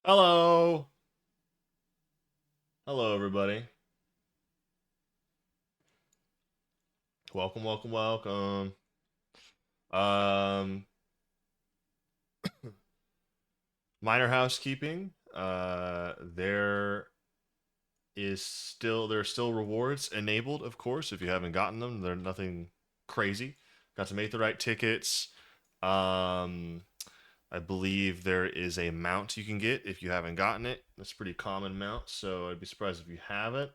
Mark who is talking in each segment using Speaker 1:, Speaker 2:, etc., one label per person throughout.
Speaker 1: Hello. Hello, everybody. Welcome, welcome, welcome. Um, Minor housekeeping. There are still rewards enabled, of course. If you haven't gotten them, they're nothing crazy. Got to make the right tickets. Um, I believe there is a mount you can get if you haven't gotten it. That's a pretty common mount, so I'd be surprised if you haven't.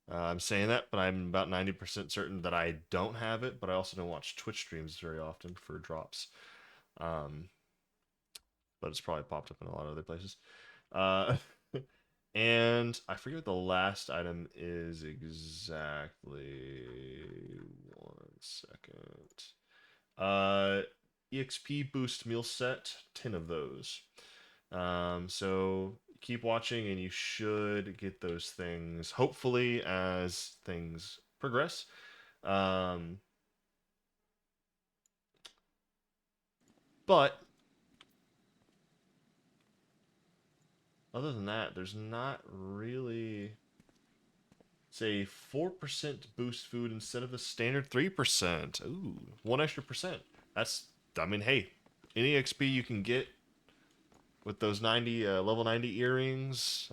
Speaker 1: I'm saying that, but I'm about 90% certain that I don't have it, but I also don't watch Twitch streams very often for drops. Um, but it's probably popped up in a lot of other places. Uh, and I forget what the last item is exactly. One second. Uh, EXP boost meal set, 10 of those. So keep watching and you should get those things hopefully as things progress. Um, but other than that, there's not really. Say 4% boost food instead of the standard 3%. Ooh, 1 extra percent. That's, I mean, hey, any XP you can get with those 90 level 90 earrings,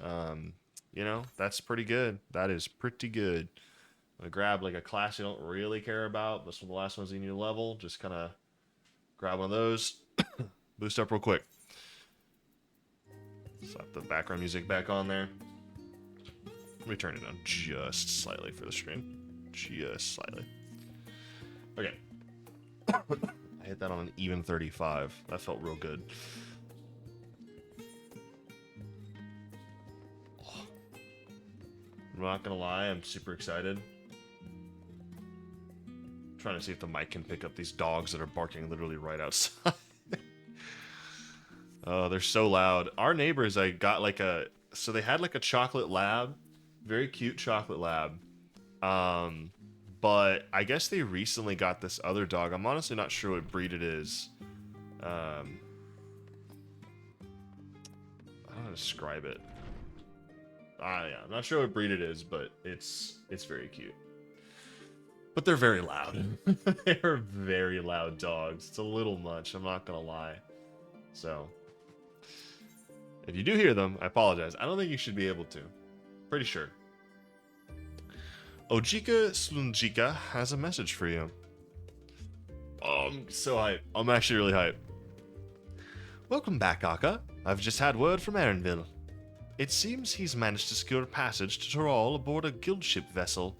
Speaker 1: that's pretty good. That is pretty good. I'm gonna grab like a class you don't really care about, but some of the last ones you need to level. Just kind of grab one of those, boost up real quick. Slap the background music back on there. Let me turn it down just slightly for the stream. Just slightly. Okay. I hit that on an even 35. That felt real good. Oh. I'm not gonna lie, I'm super excited. I'm trying to see if the mic can pick up these dogs that are barking literally right outside. Oh, they're so loud. Our neighbors, I got like so they had like a chocolate lab, very cute chocolate lab. Um, but I guess they recently got this other dog. I'm honestly not sure what breed it is. I don't know how to describe it. Yeah, I'm not sure what breed it is, but it's very cute. But they're very loud. They're very loud dogs. It's a little much, I'm not gonna lie. So, if you do hear them, I apologize. I don't think you should be able to. Pretty sure. Ojika Slunjika has a message for you. Oh, I'm so hyped. I'm actually really hyped. Welcome back, Aka. I've just had word from Erenville. It seems he's managed to secure passage to Toral aboard a guild ship vessel.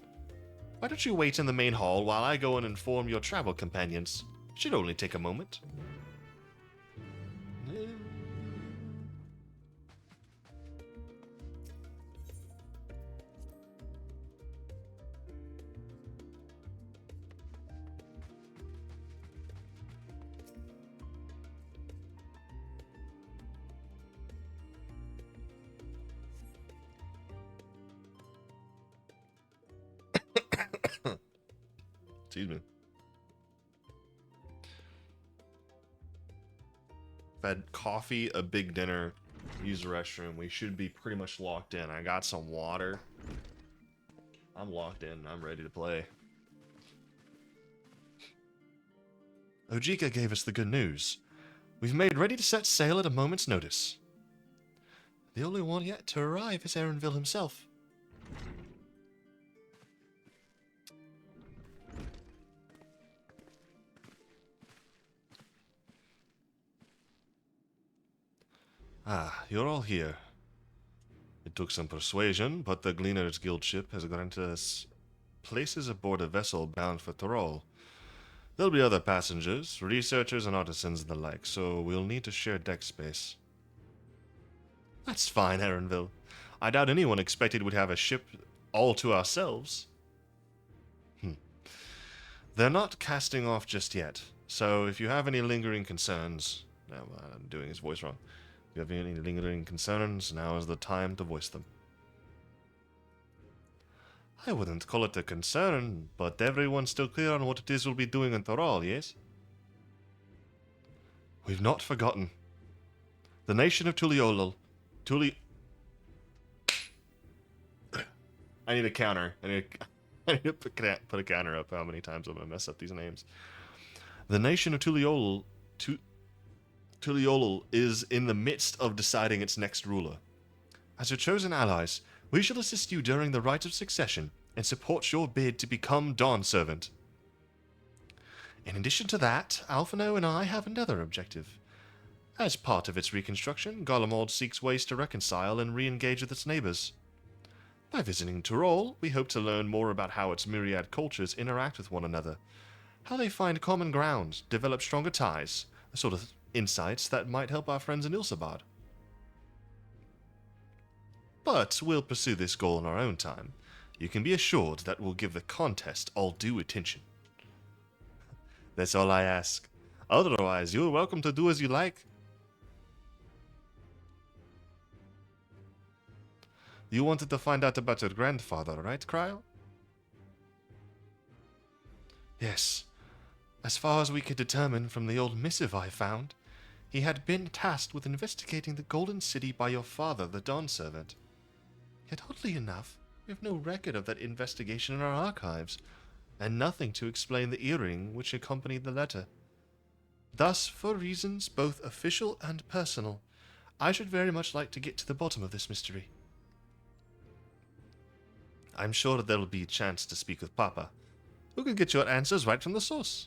Speaker 1: Why don't you wait in the main hall while I go and inform your travel companions? Should only take a moment. Excuse me. I've had coffee, a big dinner, use the restroom. We should be pretty much locked in. I got some water. I'm locked in. I'm ready to play. Ojika gave us the good news. We've made ready to set sail at a moment's notice. The only one yet to arrive is Erenville himself. Ah, you're all here. It took some persuasion, but the Gleaner's Guild ship has granted us places aboard a vessel bound for Tyrol. There'll be other passengers, researchers and artisans and the like, so we'll need to share deck space. That's fine, Erenville. I doubt anyone expected we'd have a ship all to ourselves. They're not casting off just yet, so if you have any lingering concerns... No, I'm doing his voice wrong. If you have any lingering concerns, now is the time to voice them. I wouldn't call it a concern, but everyone's still clear on what it is we'll be doing in Thoral, yes? We've not forgotten. The nation of Tuliolol Tuli... I need a counter. I need to put a counter up how many times I'm going to mess up these names. The nation of Tuliolul is in the midst of deciding its next ruler. As your chosen allies, we shall assist you during the rite of succession and support your bid to become Dawn Servant. In addition to that, Alphino and I have another objective. As part of its reconstruction, Garlemald seeks ways to reconcile and re-engage with its neighbors. By visiting Tyrol, we hope to learn more about how its myriad cultures interact with one another, how they find common ground, develop stronger ties, a sort of insights that might help our friends in Ilsabad. But we'll pursue this goal in our own time. You can be assured that we'll give the contest all due attention. That's all I ask. Otherwise, you're welcome to do as you like. You wanted to find out about your grandfather, right, Cryle? Yes. As far as we could determine from the old missive I found, he had been tasked with investigating the Golden City by your father, the Dawn Servant. Yet oddly enough, we have no record of that investigation in our archives, and nothing to explain the earring which accompanied the letter. Thus, for reasons both official and personal, I should very much like to get to the bottom of this mystery. I'm sure there will be a chance to speak with Papa, who can get your answers right from the source.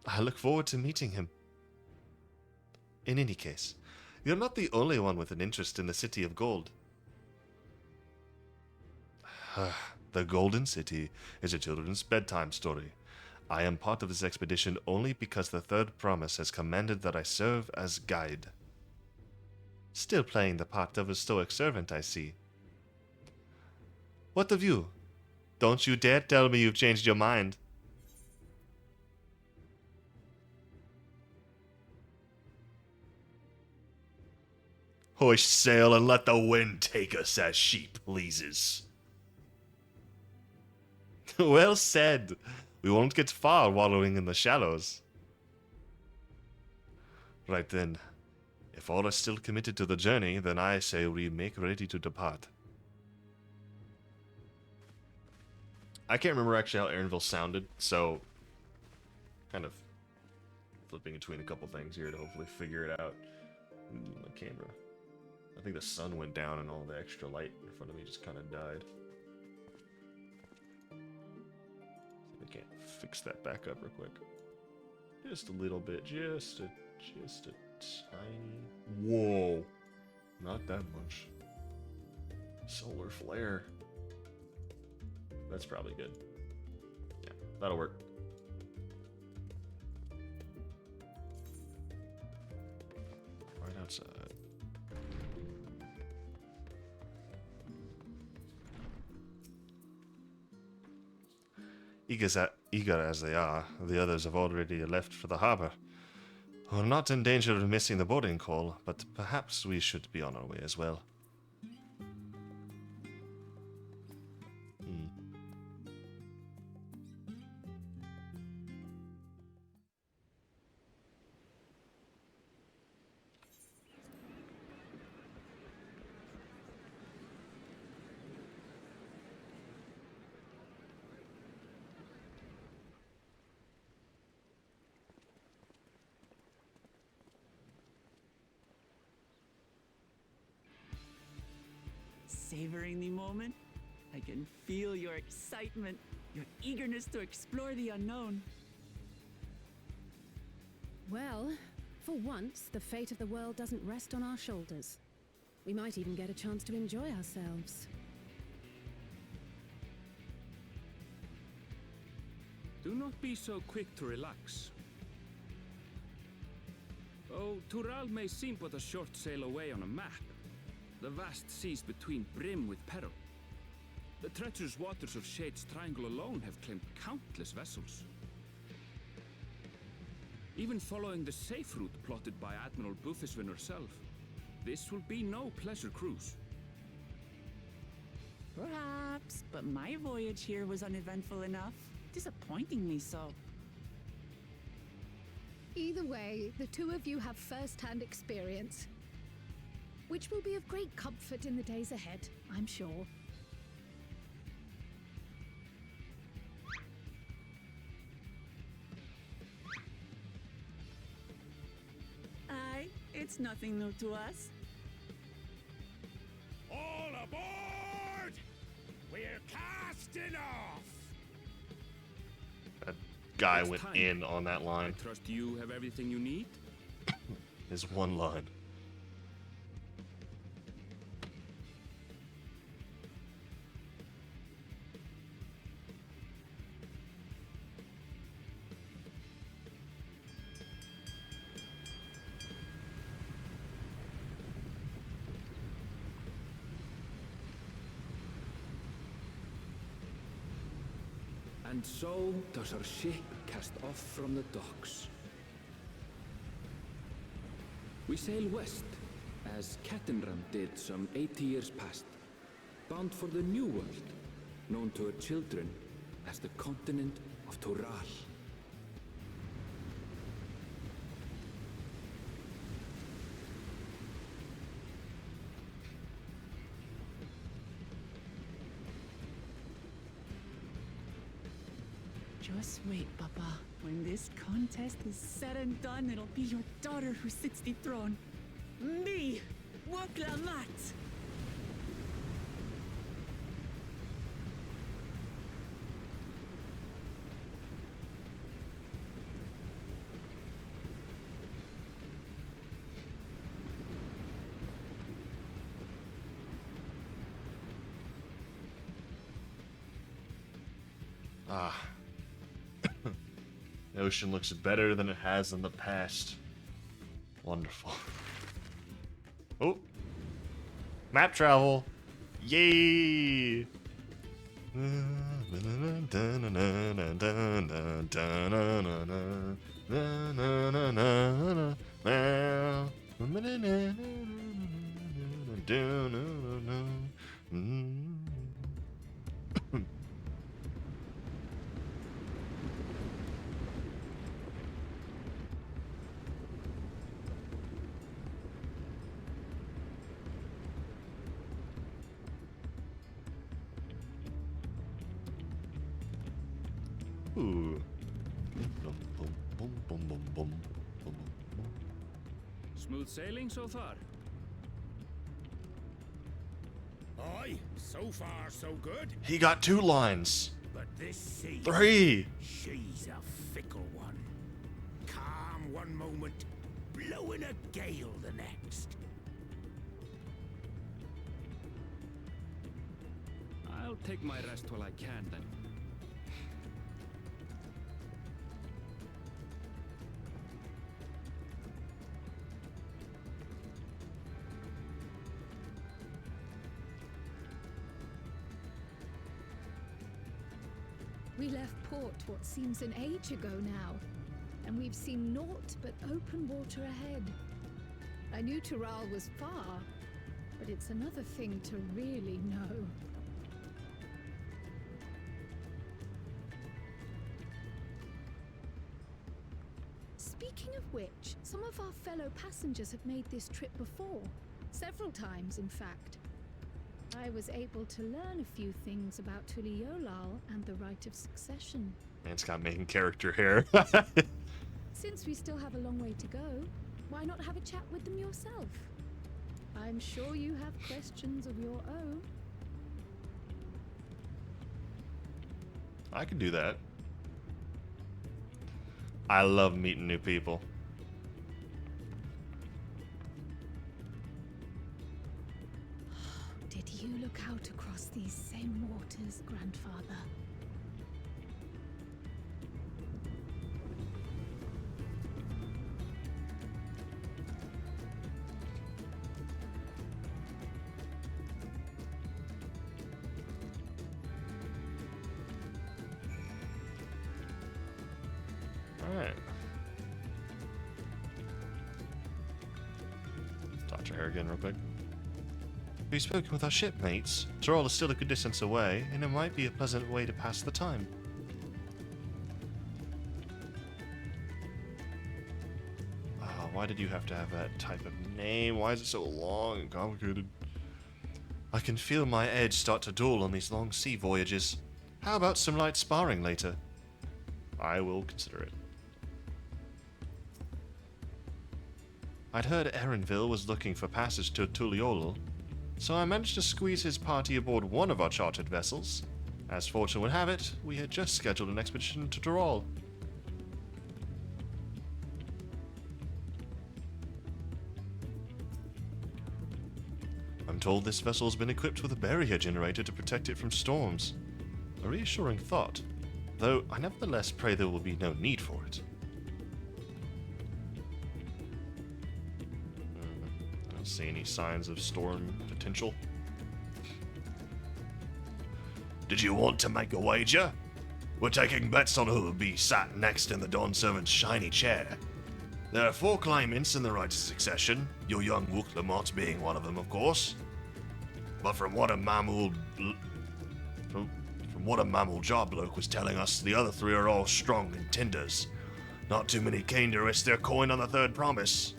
Speaker 1: I look forward to meeting him. In any case, you're not the only one with an interest in the City of Gold. The Golden City is a children's bedtime story. I am part of this expedition only because the Third Promise has commanded that I serve as guide. Still playing the part of a stoic servant, I see. What of you? Don't you dare tell me you've changed your mind. Hoist sail and let the wind take us as she pleases. Well said. We won't get far wallowing in the shallows. Right then. If all are still committed to the journey, then I say we make ready to depart. I can't remember actually how Erinville sounded, so kind of flipping between a couple things here to hopefully figure it out. Ooh, my camera. I think the sun went down and all the extra light in front of me just kind of died. I can't fix that back up real quick. Just a little bit, just a tiny. Whoa, not that much. Solar flare. That's probably good. Yeah, that'll work. Right outside. Eager as they are, the others have already left for the harbor. We're not in danger of missing the boarding call, but perhaps we should be on our way as well.
Speaker 2: Savoring the moment? I can feel your excitement, your eagerness to explore the unknown.
Speaker 3: Well, for once, the fate of the world doesn't rest on our shoulders. We might even get a chance to enjoy ourselves.
Speaker 4: Do not be so quick to relax. Oh, Tural may seem but a short sail away on a map. The vast seas between brim with peril. The treacherous waters of Shade's Triangle alone have claimed countless vessels. Even following the safe route plotted by Admiral Bufiswin herself, this will be no pleasure cruise.
Speaker 2: Perhaps, but my voyage here was uneventful enough. Disappointingly so.
Speaker 3: Either way, the two of you have first-hand experience.
Speaker 5: which will be of great comfort in the days ahead, I'm sure.
Speaker 2: Aye, it's nothing new to us.
Speaker 6: All aboard! We're casting off!
Speaker 1: That guy
Speaker 4: It's
Speaker 1: went
Speaker 4: time.
Speaker 1: in on that
Speaker 4: I
Speaker 1: line.
Speaker 4: trust you have everything you need?
Speaker 1: His one line.
Speaker 4: And so does our ship cast off from the docks. We sail west, as Cattenram did some 80 years past, bound for the New World, known to her children as the continent of Toral.
Speaker 2: Just wait, Papa. When this contest is said and done, it'll be your daughter who sits the throne. Me, Waklamat.
Speaker 1: Ah. The ocean looks better than it has in the past. Wonderful. Oh! Map travel! Yay! Ooh. Bum, bum, bum, bum, bum, bum, bum, bum.
Speaker 4: Smooth sailing so far?
Speaker 6: Aye, so far so good.
Speaker 1: He got 2 lines.
Speaker 6: But this sea,
Speaker 1: 3.
Speaker 6: she's a fickle one. Calm one moment, blowing a gale the next.
Speaker 4: I'll take my rest while I can then.
Speaker 5: We left port what seems an age ago now, and we've seen naught but open water ahead. I knew Toral was far, but it's another thing to really know. Speaking of which, some of our fellow passengers have made this trip before. Several times, in fact. I was able to learn a few things about Tuliolal and the right of succession.
Speaker 1: Man's got main character hair.
Speaker 5: Since we still have a long way to go, why not have a chat with them yourself? I'm sure you have questions of your own.
Speaker 1: I can do that. I love meeting new people.
Speaker 5: Did you look out across these same waters, Grandfather?
Speaker 1: Alright. Touch your hair again real quick. We've spoken with our shipmates. Toral is still a good distance away, and it might be a pleasant way to pass the time. Wow. why did you have to have that type of name? Why is it so long and complicated? I can feel my edge start to dull on these long sea voyages. How about some light sparring later? I will consider it. I'd heard LvL was looking for passage to Tuliolo, so I managed to squeeze his party aboard one of our chartered vessels. As fortune would have it, we had just scheduled an expedition to Dural. I'm told this vessel has been equipped with a barrier generator to protect it from storms. A reassuring thought, though I nevertheless pray there will be no need for it. I don't see any signs of storm potential. Did you want to make a wager? We're taking bets on who will be sat next in the Dawn Servant's shiny chair. There are 4 claimants in the right of succession, your young Wook Lamont being one of them, of course. But from what a mammal job bloke was telling us, the other 3 are all strong contenders. Not too many keen to risk their coin on the third promise.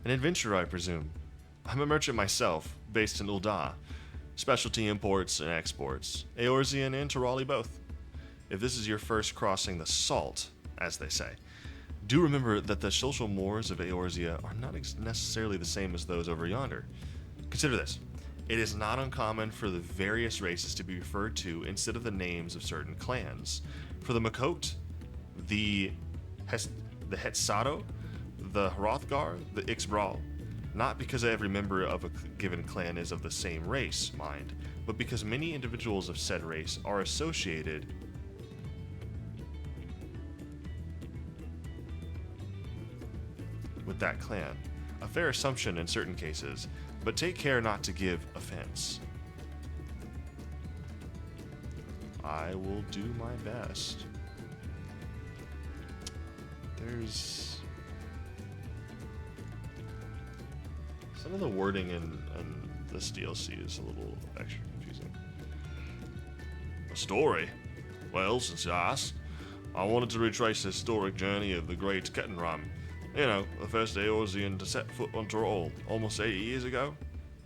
Speaker 1: An adventurer, I presume. I'm a merchant myself, based in Ul'dah. Specialty imports and exports. Eorzean and Tirali both. If this is your first crossing the Salt, as they say, do remember that the social mores of Eorzea are not necessarily the same as those over yonder. Consider this. It is not uncommon for the various races to be referred to instead of the names of certain clans. For the Makot, the Hetsato, the Hrothgar, the Ixbral, not because every member of a given clan is of the same race, mind, but because many individuals of said race are associated with that clan. A fair assumption in certain cases, but take care not to give offense. I will do my best. There's some of the wording in this DLC is a little extra confusing. A story? Well, since you asked, I wanted to retrace the historic journey of the great Kettenram. You know, the first Eorzean to set foot on Tirol, almost 80 years ago.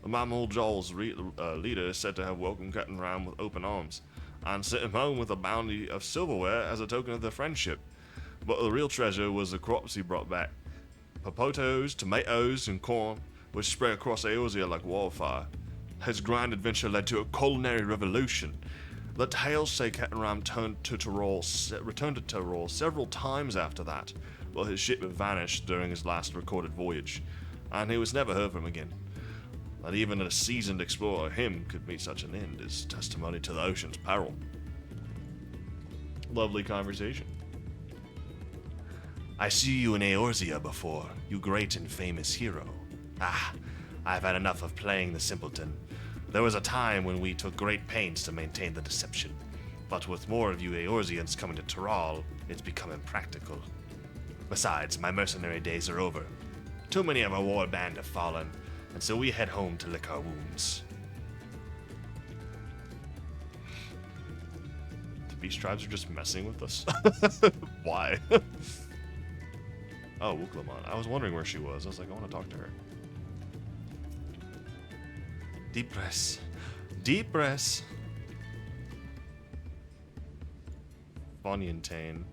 Speaker 1: The Mammal Joel's leader is said to have welcomed Kettenram with open arms, and sent him home with a bounty of silverware as a token of their friendship. But the real treasure was the crops he brought back. Potatoes, tomatoes, and corn, which spread across Eorzea like wildfire. His grand adventure led to a culinary revolution. The tales say Kettenram returned to Tirol several times after that, but his ship vanished during his last recorded voyage, and he was never heard from again. That even a seasoned explorer like him could meet such an end is testimony to the ocean's peril. Lovely conversation. I see you in Eorzea before, you great and famous hero. Ah, I've had enough of playing the simpleton. There was a time when we took great pains to maintain the deception, but with more of you Eorzeans coming to Tirol, it's become impractical. Besides, my mercenary days are over. Too many of our war band have fallen, and so we head home to lick our wounds. The Beast Tribes are just messing with us? Why? Oh, Wooklamon. I was wondering where she was. I was like, I want to talk to her. Deep breaths. Deep breaths. Funyantane.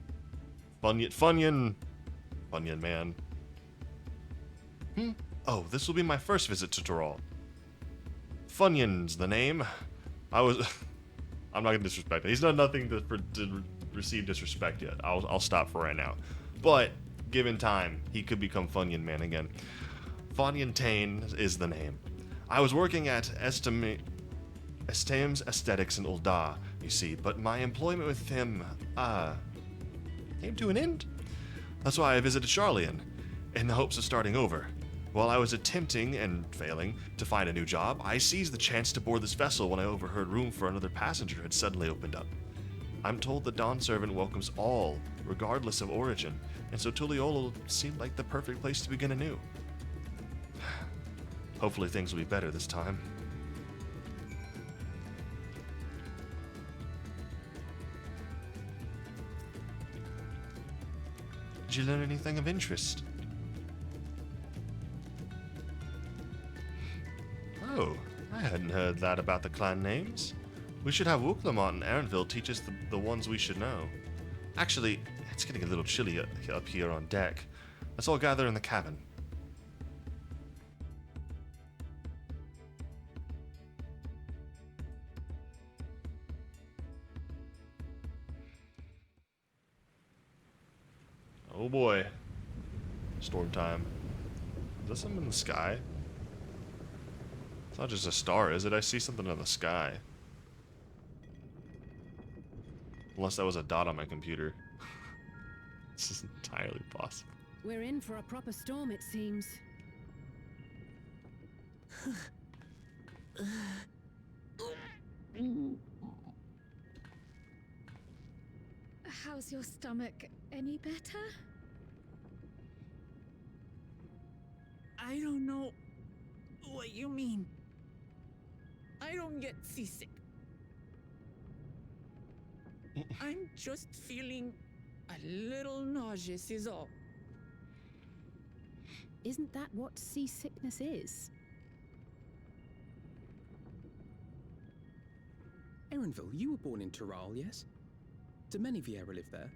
Speaker 1: Funyun man. Oh, this will be my first visit to Tirol. Funyun's the name. I'm not gonna disrespect him. He's done nothing to receive disrespect yet. I'll stop for right now. But given time, he could become Funyun man again. Funyantane is the name. I was working at Estam's Aesthetics in Ul'dah, you see, but my employment with him came to an end. That's why I visited Charlian, in the hopes of starting over. While I was attempting, and failing, to find a new job, I seized the chance to board this vessel when I overheard room for another passenger had suddenly opened up. I'm told the Dawn Servant welcomes all, regardless of origin, and so Tuliolo seemed like the perfect place to begin anew. Hopefully things will be better this time. Did you learn anything of interest? Oh, I hadn't heard that about the clan names. We should have Wooklamont and Aaronville teach us the ones we should know. Actually, it's getting a little chilly up here on deck. Let's all gather in the cabin. Oh boy. Storm time. Is that something in the sky? It's not just a star, is it? I see something in the sky. Unless that was a dot on my computer. This is entirely possible.
Speaker 3: We're in for a proper storm, it seems.
Speaker 5: How's your stomach? Any better?
Speaker 2: I don't know what you mean. I don't get seasick. I'm just feeling a little nauseous is all.
Speaker 3: Isn't that what seasickness is?
Speaker 7: Aaronville, you were born in Tural, yes? Do many Vieira live there?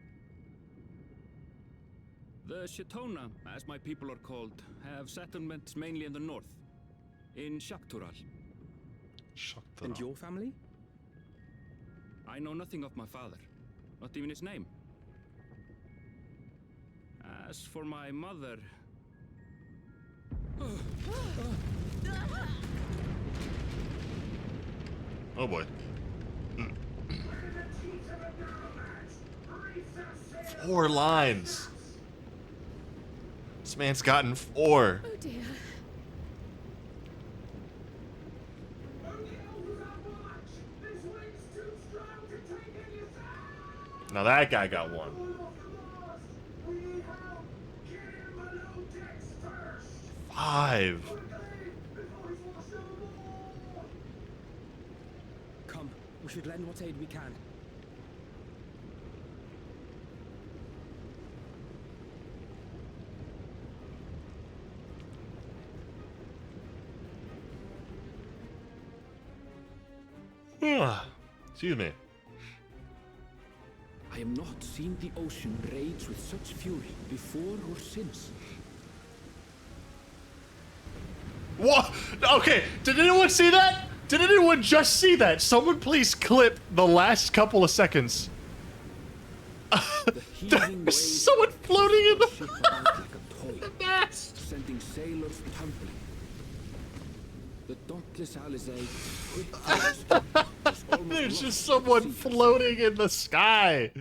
Speaker 4: The Shatona, as my people are called, have settlements mainly in the north, in Shaktural.
Speaker 7: And your family?
Speaker 4: I know nothing of my father, not even his name. As for my mother...
Speaker 1: Oh boy. 4 lines. This man's gotten 4.
Speaker 5: Oh dear.
Speaker 1: Now that guy got 1. 5.
Speaker 7: Come, we should lend what aid we can.
Speaker 1: Excuse me.
Speaker 4: I have not seen the ocean rage with such fury before or since.
Speaker 1: What? Okay, did anyone see that? Did anyone just see that? Someone please clip the last couple of seconds. There's someone floating in the mast.
Speaker 4: Sending sailors tumbling. The dauntless Alizé,
Speaker 1: There's just someone floating in the sky.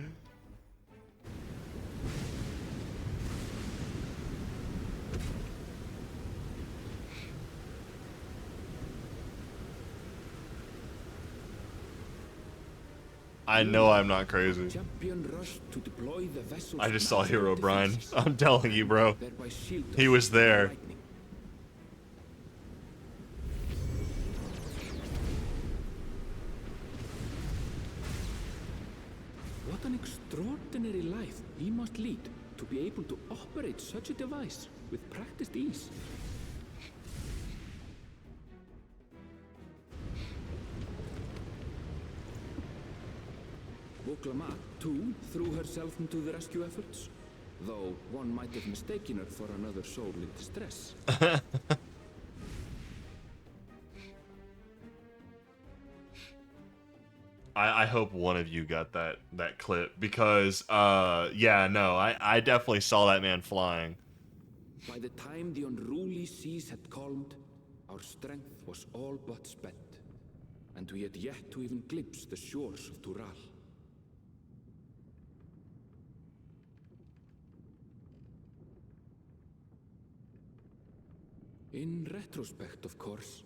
Speaker 1: I know I'm not crazy. I just saw Hero Brian. I'm telling you, bro. He was there.
Speaker 4: What an extraordinary life he must lead to be able to operate such a device with practiced ease. Woklama, too, threw herself into the rescue efforts, though one might have mistaken her for another soul in distress.
Speaker 1: I hope one of you got that clip because yeah, no, I definitely saw that man flying.
Speaker 4: By the time the unruly seas had calmed, our strength was all but spent, and we had yet to even glimpse the shores of Tural. In retrospect, of course,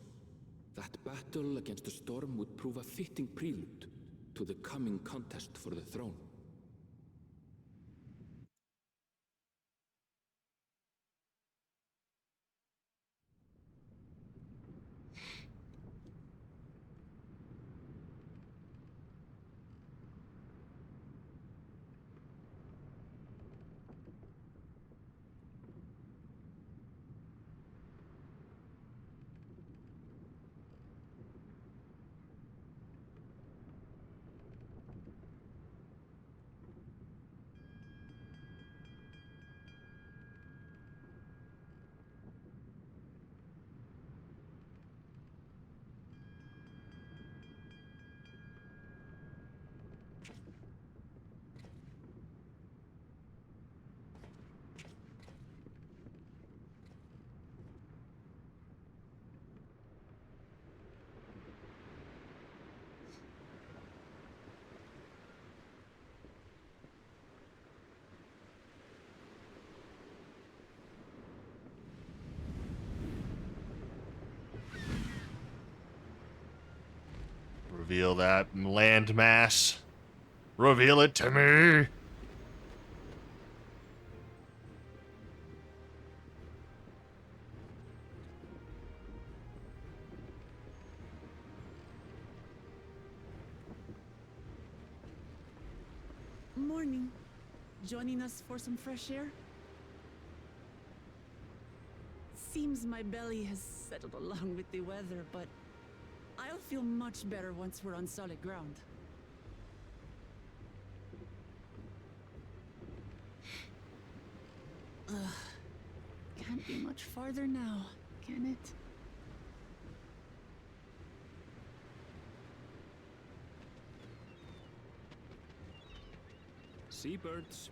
Speaker 4: that battle against the storm would prove a fitting prelude to the coming contest for the throne.
Speaker 1: reveal that landmass. Reveal it to me.
Speaker 2: Morning. Joining us for some fresh air? Seems my belly has settled along with the weather, but I'll feel much better once we're on solid ground. Ugh. Can't be much farther now, can it?
Speaker 4: Seabirds.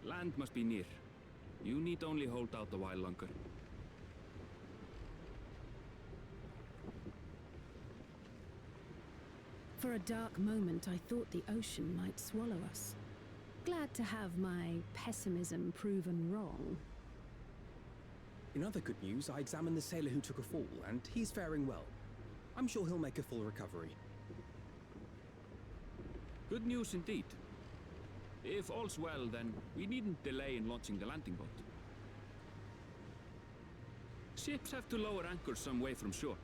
Speaker 4: Land must be near. You need only hold out a while longer.
Speaker 3: For a dark moment, I thought the ocean might swallow us. Glad to have my pessimism proven wrong.
Speaker 7: In other good news, I examined the sailor who took a fall, and he's faring well. I'm sure he'll make a full recovery.
Speaker 4: Good news indeed. If all's well, then we needn't delay in launching the landing boat. Ships have to lower anchors some way from shore.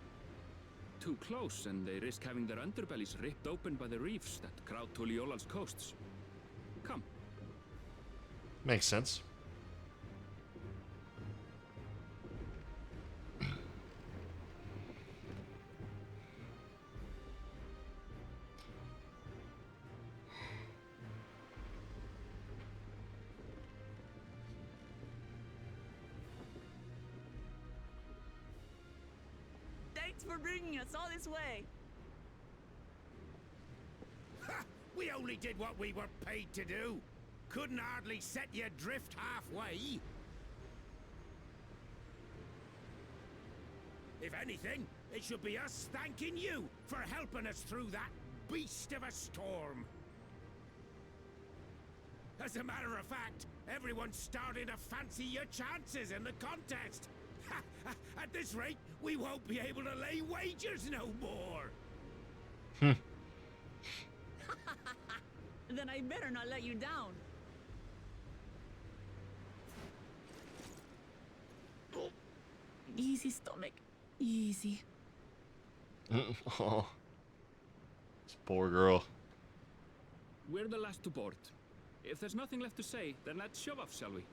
Speaker 4: Too close, and they risk having their underbellies ripped open by the reefs that crowd Tuliola's coasts. Come.
Speaker 1: Makes sense.
Speaker 2: Thanks for bringing us all this way.
Speaker 6: Ha! We only did what we were paid to do. Couldn't hardly set you adrift halfway. If anything, it should be us thanking you for helping us through that beast of a storm. As a matter of fact, everyone's starting to fancy your chances in the contest. At this rate, we won't be able to lay wagers no more.
Speaker 2: Then I better not let you down. Easy, stomach. Easy.
Speaker 1: Oh, this poor girl.
Speaker 4: We're the last to board. If there's nothing left to say, then let's shove off, shall we?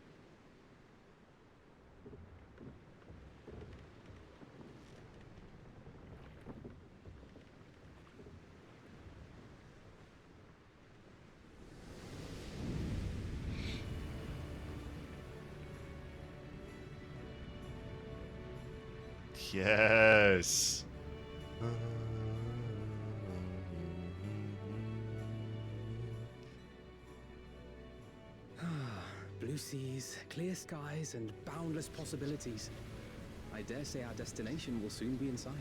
Speaker 1: Yes.
Speaker 7: Blue seas, clear skies, and boundless possibilities. I dare say our destination will soon be in sight.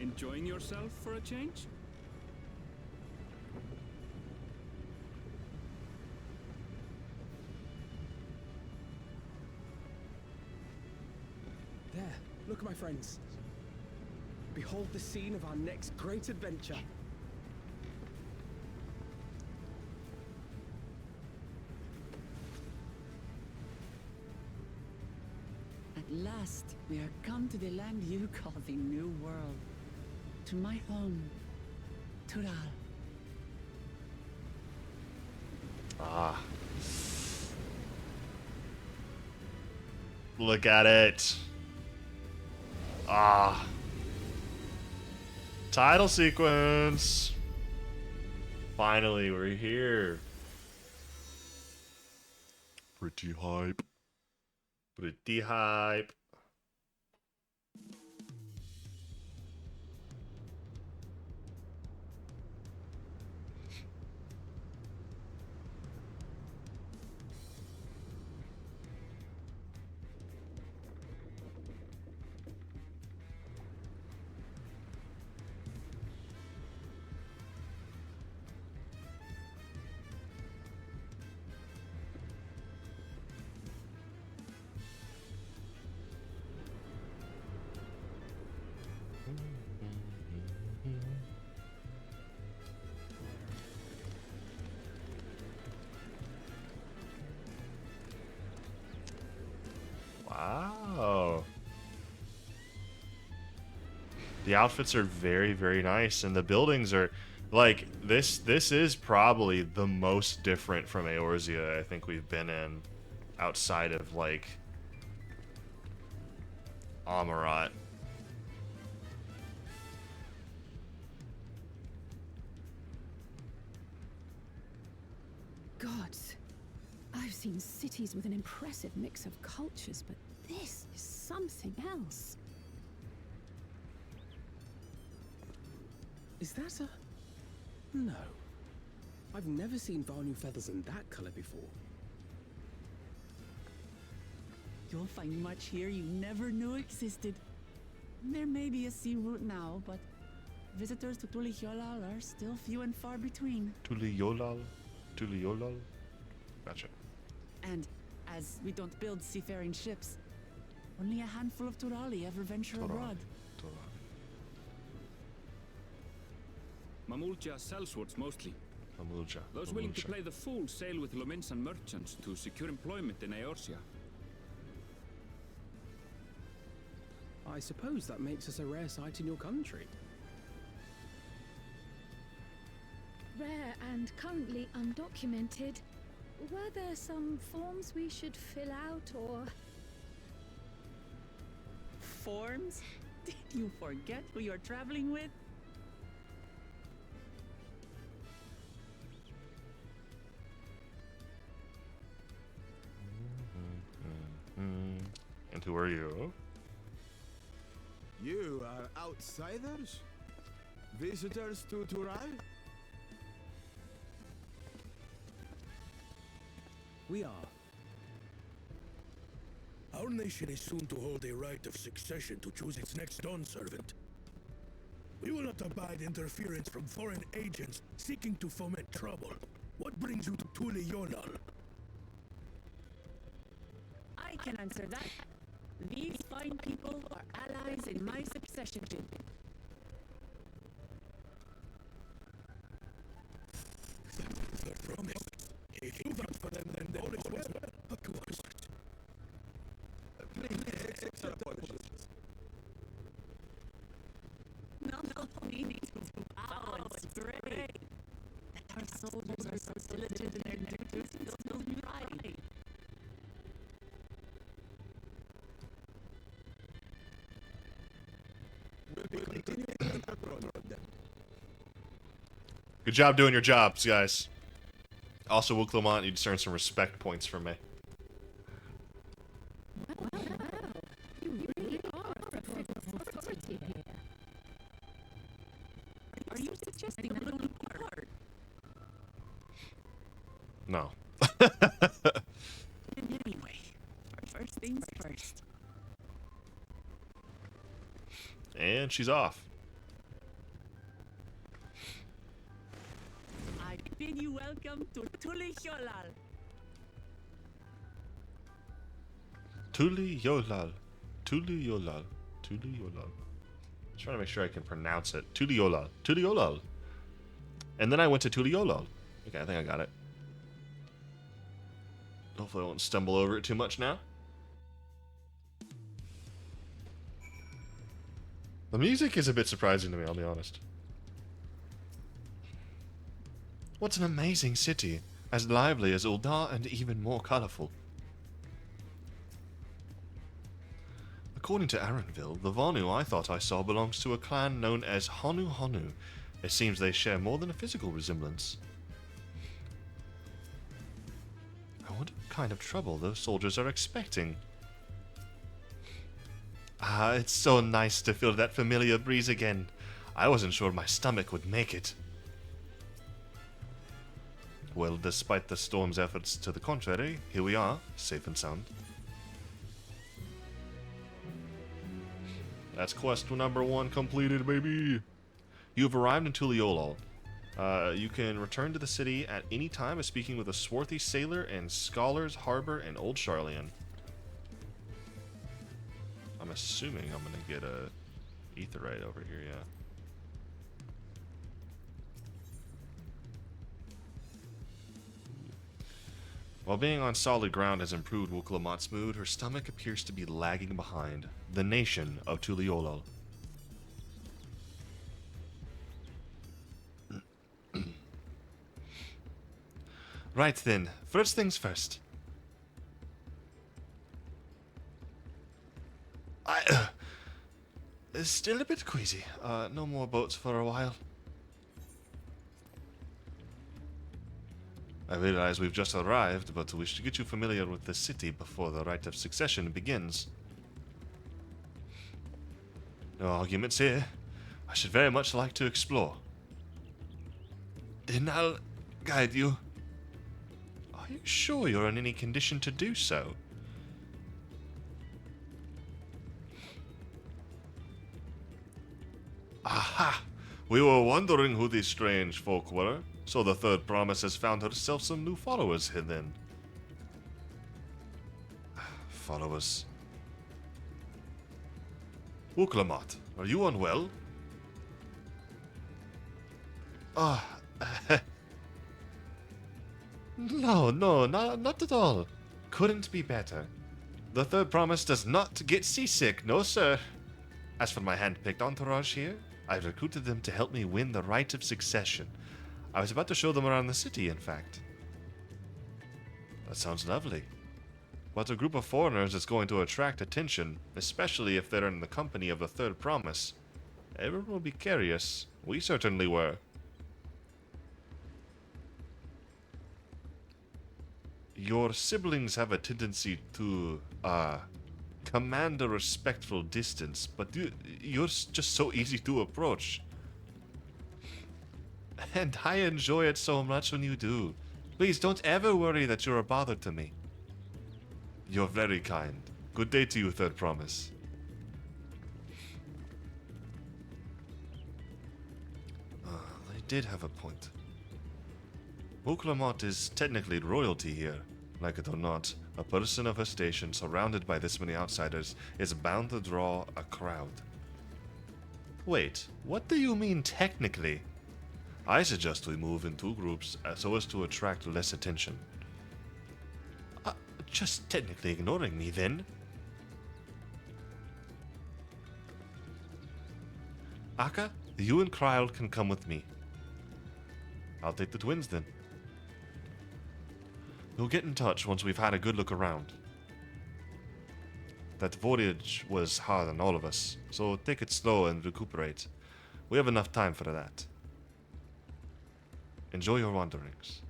Speaker 4: Enjoying yourself for a change?
Speaker 7: There, look, my friends. Behold the scene of our next great adventure.
Speaker 2: At last, we are come to the land you call the New World. To my home, Tural.
Speaker 1: Ah. Look at it. Ah. Title sequence. Finally, we're here. Pretty hype. Pretty hype. Wow. The outfits are very, very nice, and the buildings are like this is probably the most different from Eorzea I think we've been in outside of like Amarat.
Speaker 3: Gods, I've seen cities with an impressive mix of cultures, but this is something else.
Speaker 7: Is that a... No. I've never seen Vanu feathers in that color before.
Speaker 2: You'll find much here you never knew existed. There may be a sea route now, but visitors to Tulihyolal are still few and far between.
Speaker 1: Tulihyolal? Tulihyolal? Gotcha.
Speaker 2: And as we don't build seafaring ships, only a handful of Turali ever venture abroad.
Speaker 4: Mamulja sellswords mostly.
Speaker 1: Mamulja.
Speaker 4: Those willing to play the fool sail with Lominsan merchants to secure employment in Eorzea.
Speaker 7: I suppose that makes us a rare sight in your country.
Speaker 5: Rare and currently undocumented. Were there some forms we should fill out or...
Speaker 2: Forms? Did you forget who you're traveling with?
Speaker 1: And who are you?
Speaker 6: You are outsiders? Visitors to Tural?
Speaker 7: We are.
Speaker 8: Our nation is soon to hold a right of succession to choose its next Dawn servant. We will not abide interference from foreign agents seeking to foment trouble. What brings you to Tulihyolal?
Speaker 2: I can answer that. These fine people are allies in my succession.
Speaker 8: The promise. If you vote for them, then all is well. Of course. Please accept apologies.
Speaker 2: No need to bow and stray. That our soldiers are so diligent in their duties fills me pride.
Speaker 1: Good job doing your jobs, guys. Also, Will Clement, you just earned some respect points from me.
Speaker 5: You really are a figure of authority here.
Speaker 2: Are you suggesting that only part?
Speaker 1: No.
Speaker 2: Anyway, first things first.
Speaker 1: And she's off.
Speaker 2: I bid you welcome to Tulihyolal.
Speaker 1: Tulihyolal. Tulihyolal. Tulihyolal. Just trying to make sure I can pronounce it. Tulihyolal. Tulihyolal. And then I went to Tulihyolal. Okay, I think I got it. Hopefully I won't stumble over it too much now. The music is a bit surprising to me, I'll be honest. What an amazing city. As lively as Uldar and even more colorful. According to LvL, the Vanu I thought I saw belongs to a clan known as Honu Honu. It seems they share more than a physical resemblance. I wonder what kind of trouble those soldiers are expecting. Ah, it's so nice to feel that familiar breeze again. I wasn't sure my stomach would make it. Well, despite the storm's efforts to the contrary, here we are, safe and sound. That's quest number 1 completed, baby! You have arrived in Tulihyolal. You can return to the city at any time by speaking with a swarthy sailor in Scholars Harbor and Old Charlian. I'm assuming I'm gonna get a Aetheryte over here, yeah. While being on solid ground has improved Wuklamat's mood, her stomach appears to be lagging behind the nation of Tuliolol. Right then, first things first. Still a bit queasy. No more boats for a while. I realize we've just arrived, but we should get you familiar with the city before the rite of succession begins. No arguments here. I should very much like to explore. And I'll guide you. Are you sure you're in any condition to do so? Aha! We were wondering who these strange folk were, so the Third Promise has found herself some new followers here then. Followers. Wuklamat, are you unwell? No, not at all. Couldn't be better. The Third Promise does not get seasick, no sir. As for my hand-picked entourage here, I've recruited them to help me win the rite of succession. I was about to show them around the city, in fact. That sounds lovely. But a group of foreigners is going to attract attention, especially if they're in the company of the Third Promise. Everyone will be curious. We certainly were. Your siblings have a tendency to, command a respectful distance, but you're just so easy to approach. And I enjoy it so much when you do. Please don't ever worry that you're a bother to me. You're very kind. Good day to you, Third Promise. They did have a point. Wuklamat is technically royalty here. Like it or not, a person of her station surrounded by this many outsiders is bound to draw a crowd. Wait, what do you mean technically? I suggest we move in two groups so as to attract less attention. Just technically ignoring me then? Akka, you and Kryl can come with me. I'll take the twins then. We'll get in touch once we've had a good look around. That voyage was hard on all of us, so take it slow and recuperate. We have enough time for that. Enjoy your wanderings.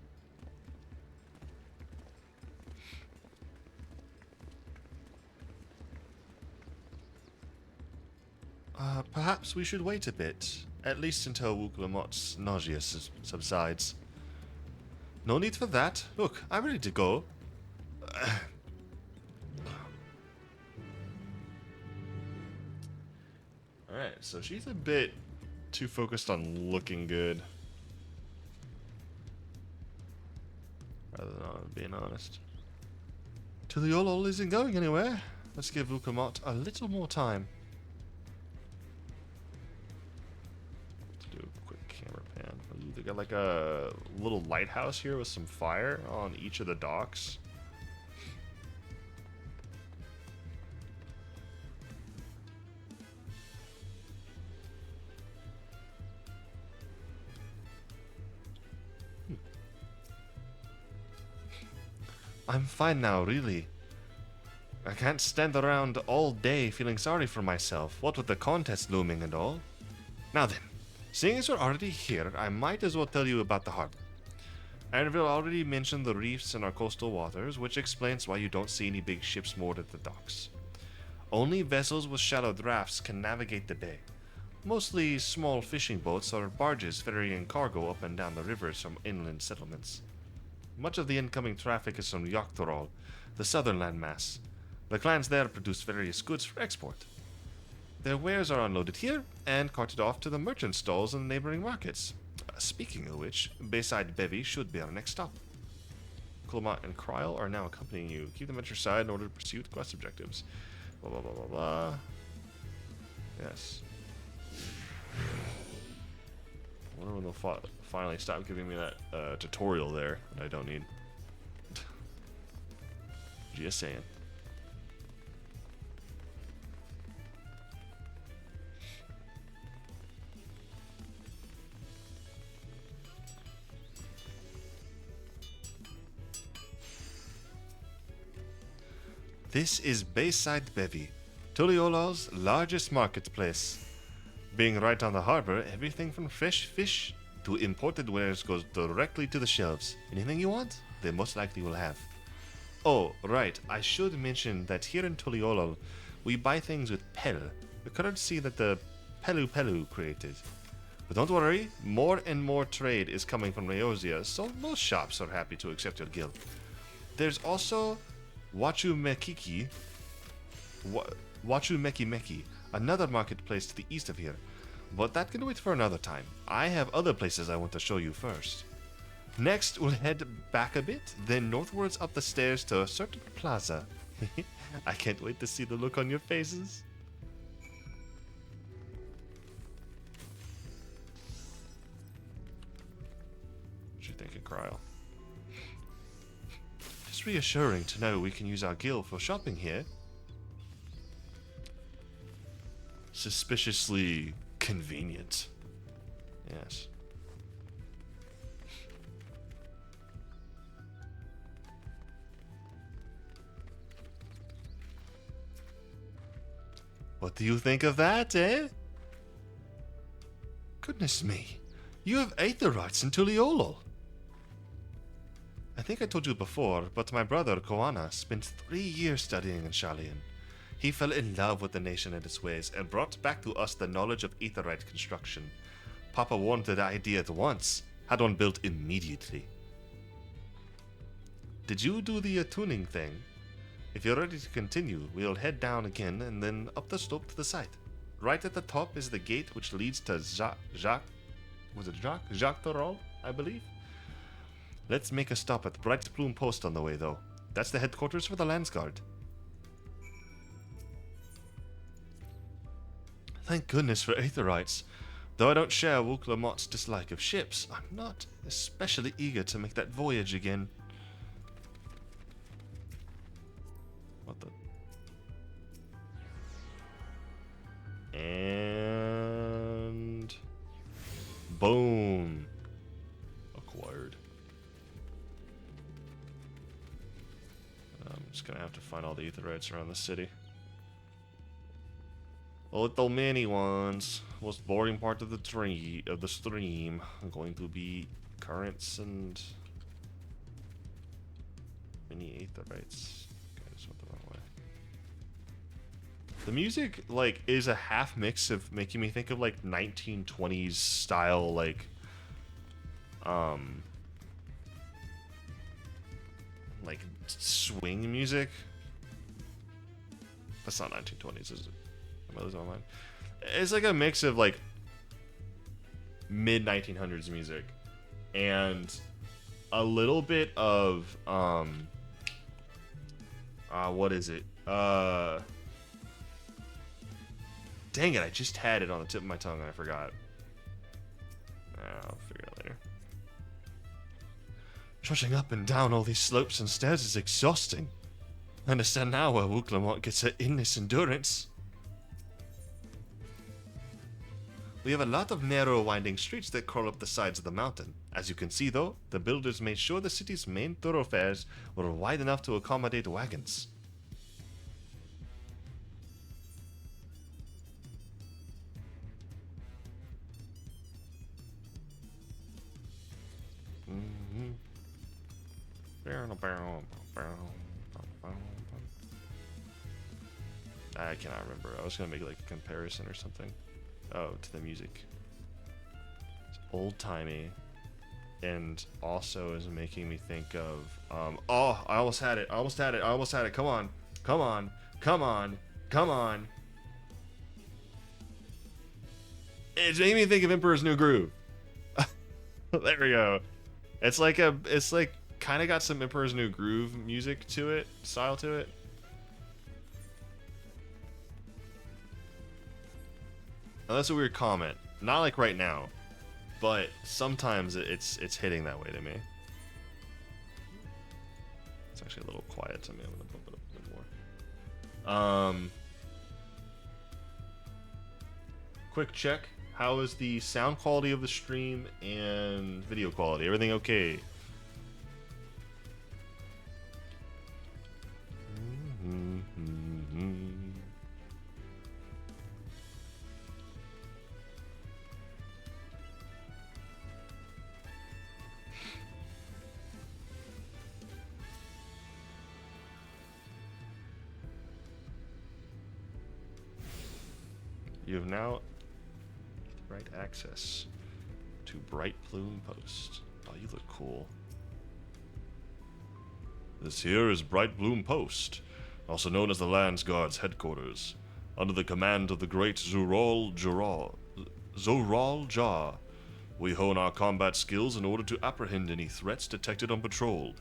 Speaker 1: Perhaps we should wait a bit, at least until Wuklamat's nausea subsides. No need for that. Look, I'm ready to go. Alright, so she's a bit too focused on looking good. Rather than on being honest. Tuliolol isn't going anywhere. Let's give Wuklamat a little more time. They got like a little lighthouse here with some fire on each of the docks. I'm fine now, really. I can't stand around all day feeling sorry for myself, what with the contest looming and all. Now then. Seeing as we're already here, I might as well tell you about the harbor. LvL already mentioned the reefs in our coastal waters, which explains why you don't see any big ships moored at the docks. Only vessels with shallow drafts can navigate the bay. Mostly small fishing boats or barges ferrying cargo up and down the rivers from inland settlements. Much of the incoming traffic is from Dawntrail, the southern landmass. The clans there produce various goods for export. Their wares are unloaded here and carted off to the merchant stalls in the neighboring markets. Speaking of which, Bayside Bevy should be our next stop. Wuklamat and Kryl are now accompanying you. Keep them at your side in order to pursue the quest objectives. Blah blah blah blah blah. Yes. I wonder when they'll finally stop giving me that tutorial there that I don't need. Just saying. This is Bayside Bevy, Tuliolo's largest marketplace. Being right on the harbor, everything from fresh fish to imported wares goes directly to the shelves. Anything you want, they most likely will have. Oh, right, I should mention that here in Tuliolo, we buy things with Pel, the currency that the Pelu created. But don't worry, more and more trade is coming from Rheosia, so most shops are happy to accept your guild. There's also Wachumekiki, Wachumekimeki, another marketplace to the east of here. But that can wait for another time. I have other places I want to show you first. Next, we'll head back a bit, then northwards up the stairs to a certain plaza. I can't wait to see the look on your faces. What you thinking, Cryle? It's reassuring to know we can use our guild for shopping here. Suspiciously convenient. Yes. What do you think of that, eh? Goodness me. You have Aetherites in Tuliolo. I think I told you before, but my brother, Koana, spent 3 years studying in Sharlayan. He fell in love with the nation and its ways, and brought back to us the knowledge of Aetherite construction. Papa wanted the idea at once, had one built immediately. Did you do the tuning thing? If you're ready to continue, we'll head down again and then up the slope to the site. Right at the top is the gate which leads to Jacques Torol, I believe? Let's make a stop at the Bright Plume Post on the way, though. That's the headquarters for the Landsguard. Thank goodness for Aetherites. Though I don't share Wuklamot's dislike of ships, I'm not especially eager to make that voyage again. What the? And... boom. Acquired. I'm just gonna have to find all the Aetherites around the city. Little mini ones. Most boring part of the stream are going to be currents and mini Aetherites. Okay, I just went the wrong way. The music, like, is a half mix of making me think of like 1920s style, like swing music. That's not 1920s, is it? Am I losing my mind? It's like a mix of like mid 1900s music and a little bit of what is it? Dang it, I just had it on the tip of my tongue and I forgot. I'll figure it out later. Trudging up and down all these slopes and stairs is exhausting. I understand now where Wuklamot gets her endless endurance. We have a lot of narrow winding streets that crawl up the sides of the mountain. As you can see though, the builders made sure the city's main thoroughfares were wide enough to accommodate wagons. I cannot remember. I was gonna make like a comparison or something. Oh, to the music. It's old-timey, and also is making me think of oh, I almost had it. Come on. It's making me think of Emperor's New Groove. There we go. It's like kind of got some Emperor's New Groove music to it, style to it. Now that's a weird comment. Not like right now, but sometimes it's hitting that way to me. Sorry, actually a little quiet to me. I'm gonna bump it up a bit more. Quick check. How is the sound quality of the stream and video quality? Everything okay? You have now right access to Bright Plume Post. Oh, you look cool. This here is Bright Bloom Post, also known as the Landsguard's headquarters, under the command of the great Zoral Jah. We hone our combat skills in order to apprehend any threats detected on patrol.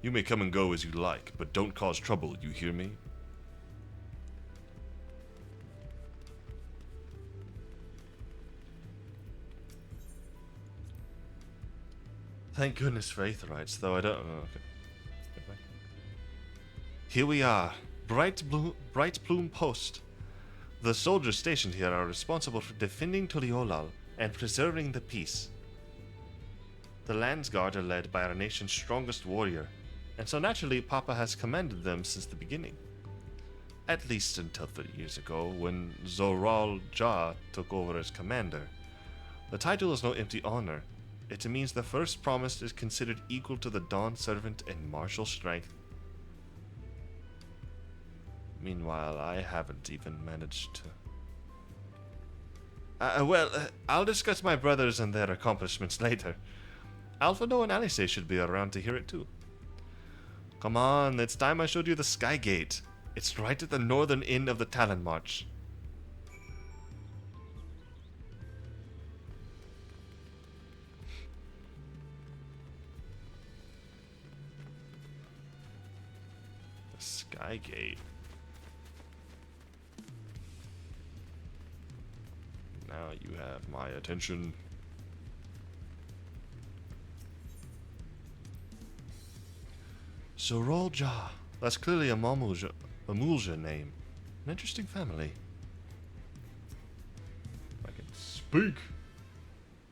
Speaker 1: You may come and go as you like, but don't cause trouble, you hear me? Thank goodness for Aetherites, though I don't... Oh, okay. Here we are, Bright Plume Post. The soldiers stationed here are responsible for defending Tuliolal and preserving the peace. The Landsguard are led by our nation's strongest warrior, and so naturally Papa has commanded them since the beginning. At least until 30 years ago, when Zoral Jah took over as commander. The title is no empty honor. It means the first promised is considered equal to the Dawn Servant in martial strength. Meanwhile, I haven't even managed to... I'll discuss my brothers and their accomplishments later. Alphado and Alice should be around to hear it too. Come on, it's time I showed you the Sky Gate. It's right at the northern end of the Talon March. The Sky Gate. Now you have my attention. Zoral Jah. That's clearly a Mulja name. An interesting family. If I can speak.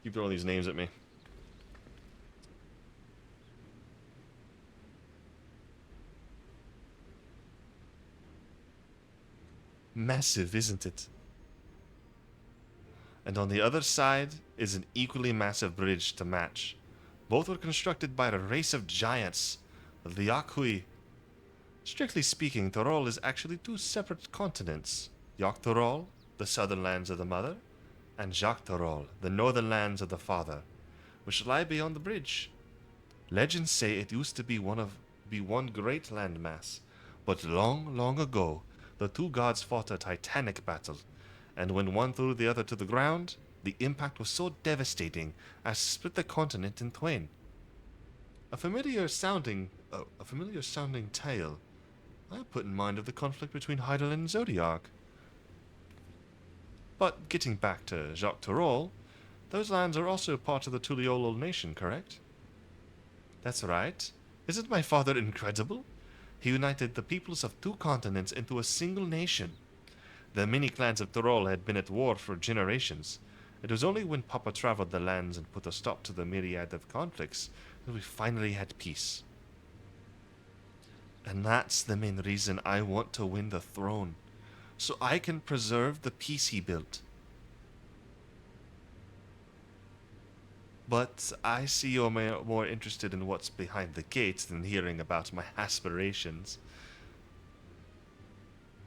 Speaker 1: Keep throwing these names at me. Massive, isn't it? And on the other side is an equally massive bridge to match. Both were constructed by a race of giants, the Yakhui. Strictly speaking, Torol is actually two separate continents. Yogg-Torol, the southern lands of the mother, and Jacques-Torol, the northern lands of the father, which lie beyond the bridge. Legends say it used to be one great landmass, but long, long ago, the two gods fought a titanic battle, and when one threw the other to the ground, the impact was so devastating as to split the continent in twain. A familiar sounding tale. I put in mind of the conflict between Hydaelyn and Zodiac. But getting back to Jacques-Torol, those lands are also part of the Tuliolal nation, correct? That's right. Isn't my father incredible? He united the peoples of two continents into a single nation. The many clans of Torol had been at war for generations. It was only when Papa traveled the lands and put a stop to the myriad of conflicts that we finally had peace. And that's the main reason I want to win the throne, so I can preserve the peace he built. But I see you're more interested in what's behind the gates than hearing about my aspirations.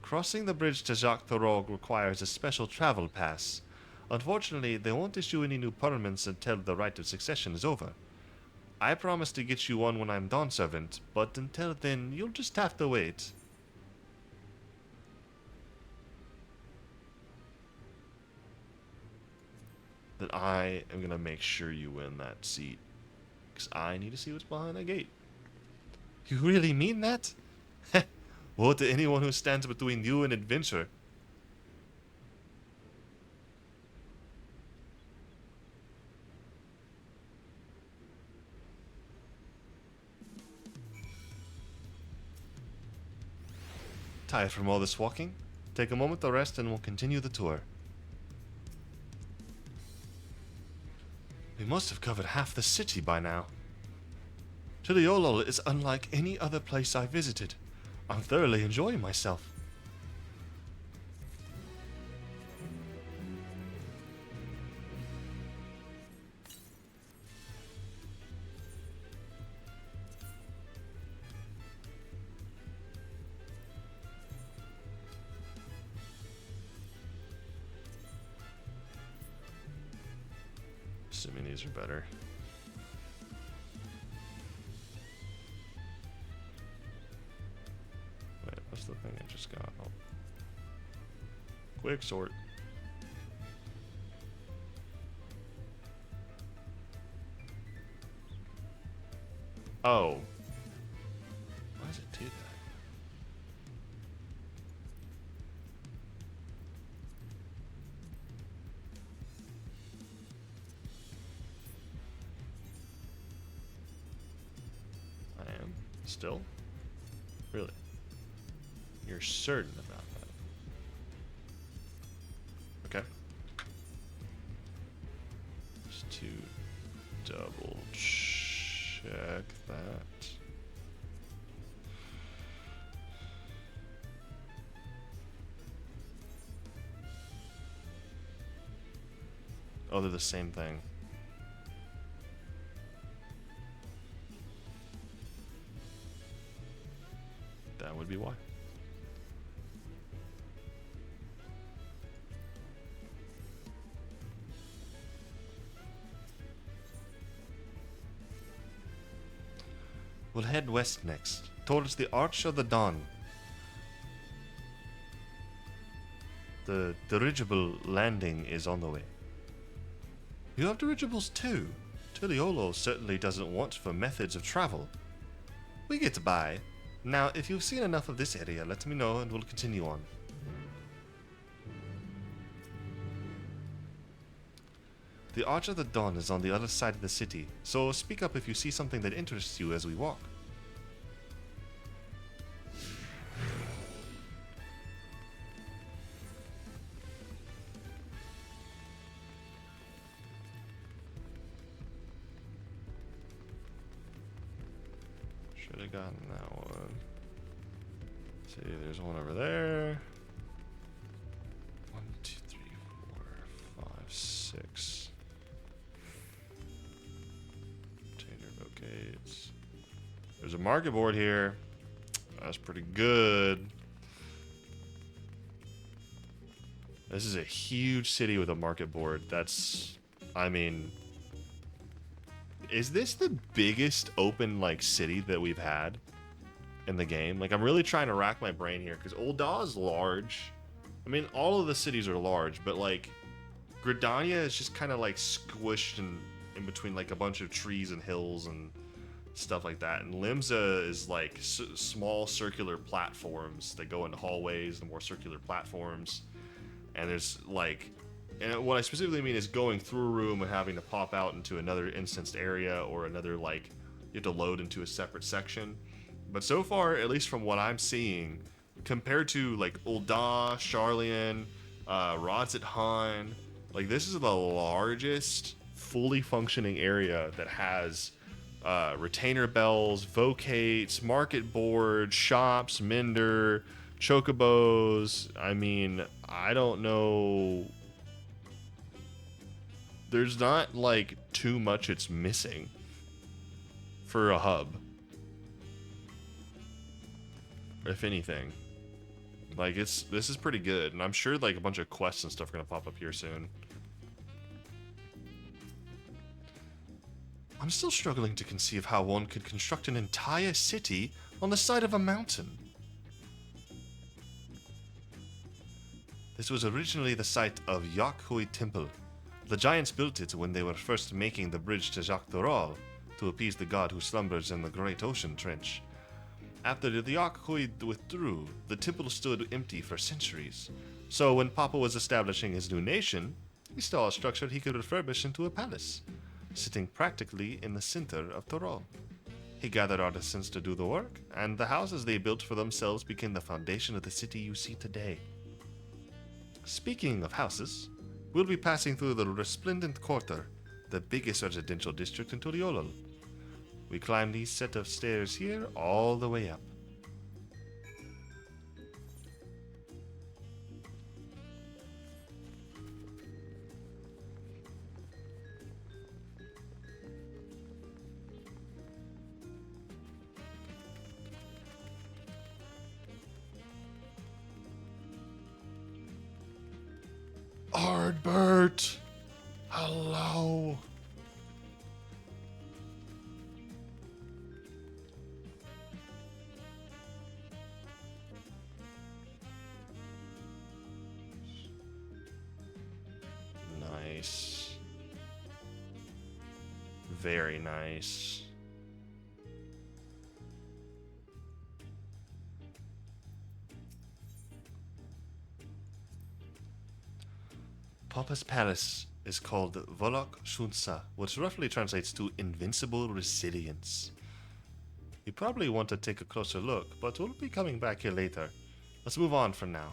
Speaker 1: Crossing the bridge to Jacques-Torol requires a special travel pass. Unfortunately, they won't issue any new permits until the right of succession is over. I promise to get you one when I'm Dawn Servant, but until then, you'll just have to wait. Then I am gonna make sure you win that seat. Because I need to see what's behind that gate. You really mean that? Woe to anyone who stands between you and adventure. tired from all this walking. Take a moment to rest and we'll continue the tour. We must have covered half the city by now. Tiliolol is unlike any other place I visited. I'm thoroughly enjoying myself. Assuming these are better. Wait, what's the thing I just got? Oh. Quick sort. Oh. Why does it do that? Still? Really? You're certain about that? Okay. Just to double check that. Oh, they're the same thing. That would be why. We'll head west next, towards the Arch of the Dawn. The dirigible landing is on the way. You have dirigibles too. Tiliolo certainly doesn't want for methods of travel. We get by. Now, if you've seen enough of this area, let me know and we'll continue on. The Arch of the Dawn is on the other side of the city, so speak up if you see something that interests you as we walk. Should have gotten that one. See, there's one over there. 1, 2, 3, 4, 5, 6. Container locates. There's a market board here. That's pretty good. This is a huge city with a market board. That's, I mean, is this the biggest open like city that we've had in the game? Like, I'm really trying to rack my brain here because Ul'dah is large. I mean, all of the cities are large, but like Gridania is just kind of like squished in between like a bunch of trees and hills and stuff like that. And Limsa is like small circular platforms that go into hallways and more circular platforms. And there's like, and what I specifically mean is going through a room and having to pop out into another instanced area or another, like, you have to load into a separate section. But so far, at least from what I'm seeing, compared to like Ul'dah, Sharlayan, Rods at Han, like this is the largest fully functioning area that has retainer bells, vocates, market board, shops, mender, chocobos. I mean, I don't know. There's not like too much it's missing for a hub, if anything. Like, this is pretty good, and I'm sure like a bunch of quests and stuff are gonna pop up here soon. I'm still struggling to conceive how one could construct an entire city on the side of a mountain. This was originally the site of Yakhui Temple. The giants built it when they were first making the bridge to Jacques Doral to appease the god who slumbers in the Great Ocean Trench. After the Yakhui withdrew, the temple stood empty for centuries. So when Papa was establishing his new nation, he saw a structure he could refurbish into a palace, sitting practically in the center of Toral. He gathered artisans to do the work, and the houses they built for themselves became the foundation of the city you see today. Speaking of houses, we'll be passing through the Resplendent Quarter, the biggest residential district in Tuliolol. We climb these set of stairs here all the way up. Ardbert! Hello! Nice. Very nice. Papa's palace is called Volok Shunsa, which roughly translates to Invincible Resilience. You probably want to take a closer look, but we'll be coming back here later. Let's move on for now.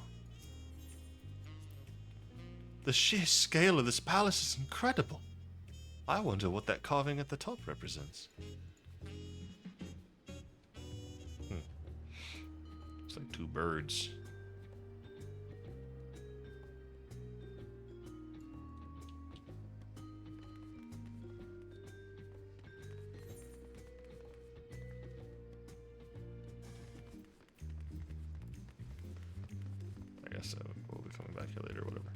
Speaker 1: The sheer scale of this palace is incredible. I wonder what that carving at the top represents. It's like two birds. I guess we'll be coming back here later, whatever.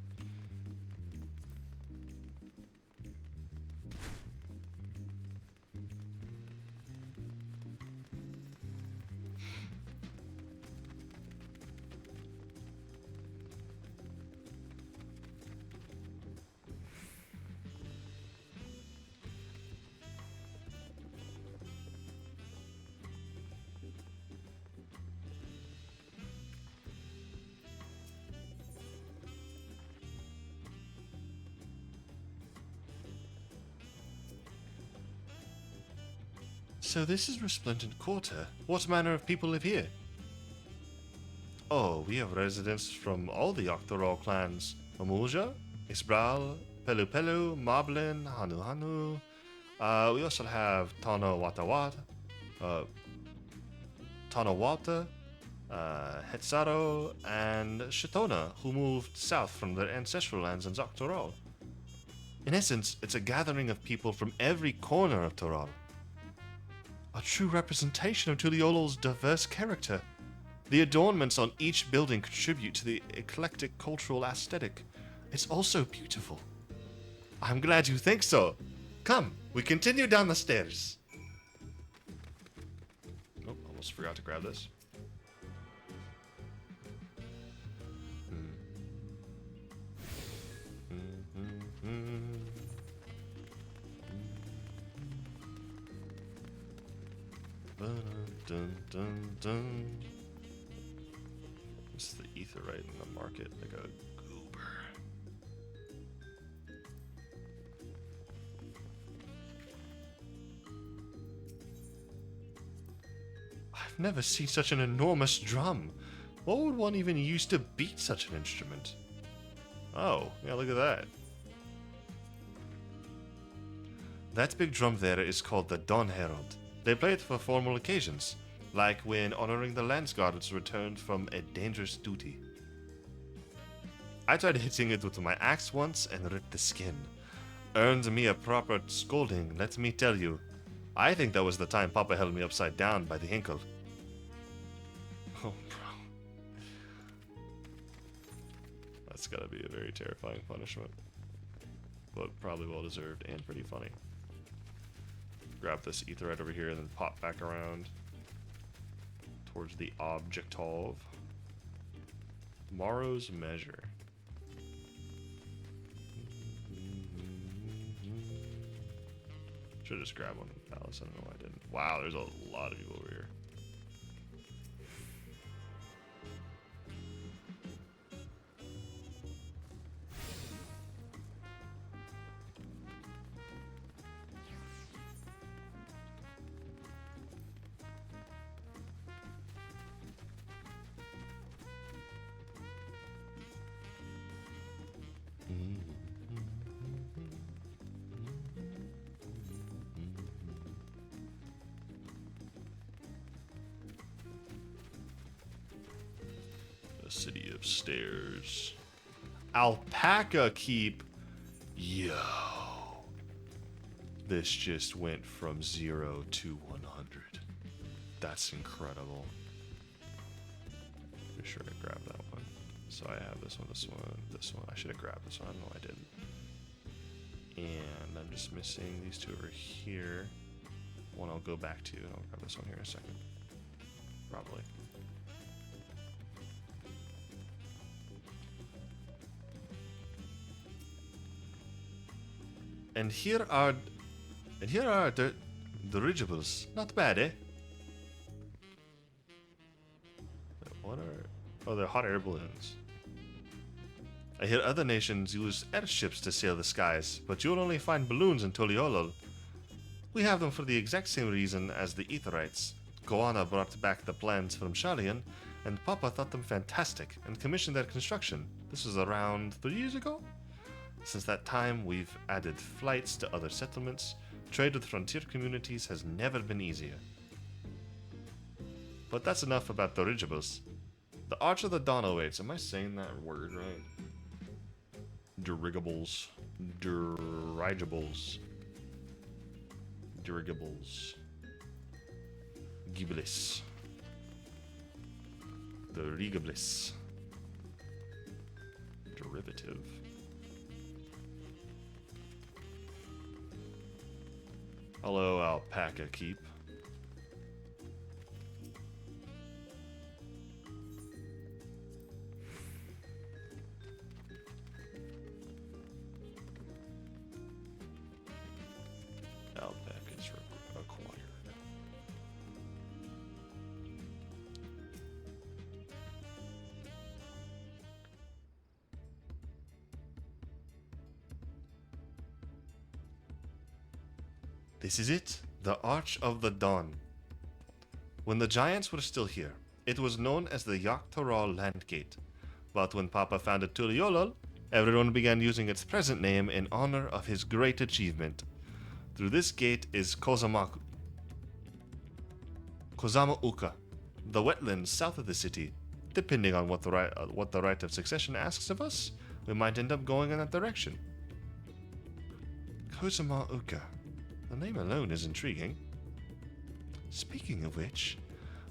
Speaker 1: So this is Resplendent Quarter. What manner of people live here? Oh, we have residents from all the Octoral clans. Amulja, Isbral, Pelu Pelu, Moblin, Hanu Hanu. We also have Tano Watawat, Tanawata, Hetsaro, and Shitona, who moved south from their ancestral lands in Zoctoral. In essence, it's a gathering of people from every corner of Toral. A true representation of Tuliolol's diverse character. The adornments on each building contribute to the eclectic cultural aesthetic. It's also beautiful. I'm glad you think so. Come, we continue down the stairs. Oh, almost forgot to grab this. Dun, dun, dun. This is the etherite in the market, like a goober. I've never seen such an enormous drum. What would one even use to beat such an instrument? Oh, yeah, look at that. That big drum there is called the Dawntrail. They play it for formal occasions, like when honoring the Landsguard's returned from a dangerous duty. I tried hitting it with my axe once and ripped the skin. Earned me a proper scolding, let me tell you. I think that was the time Papa held me upside down by the ankle. Oh, bro. That's gotta be a very terrifying punishment. But probably well deserved and pretty funny. Grab this etherite over here and then pop back around towards the objective. Tomorrow's measure. Should just grab one from the palace. I don't know why I didn't. Wow, there's a lot of people over here. City of Stairs. Alpaca Keep. Yo. This just went from 0 to 100. That's incredible. Be sure to grab that one. So I have this one, this one, this one. I should have grabbed this one. No, I didn't. And I'm just missing these two over here. One I'll go back to, and I'll grab this one here in a second. Probably. And here are the dirigibles. Not bad, eh? What are... Oh, they're hot air balloons. I hear other nations use airships to sail the skies, but you'll only find balloons in Tuliolol. We have them for the exact same reason as the Aetherites. Goanna brought back the plans from Shalian, and Papa thought them fantastic and commissioned their construction. This was around 3 years ago? Since that time, we've added flights to other settlements. Trade with frontier communities has never been easier. But that's enough about dirigibles. The Arch of the Dawn awaits. Am I saying that word right? Dirigibles. Dirigibles. Dirigibles. Giblis. Dirigiblis. Derivative. Hello, Alpaca Keep. Alpacas acquired. This is it, the Arch of the Dawn. When the giants were still here, it was known as the Yaktaral Landgate. But when Papa founded Tuliolol, everyone began using its present name in honor of his great achievement. Through this gate is Kozamauka, the wetlands south of the city. Depending on what the right of succession asks of us, we might end up going in that direction. Kozamauka. The name alone is intriguing. Speaking of which,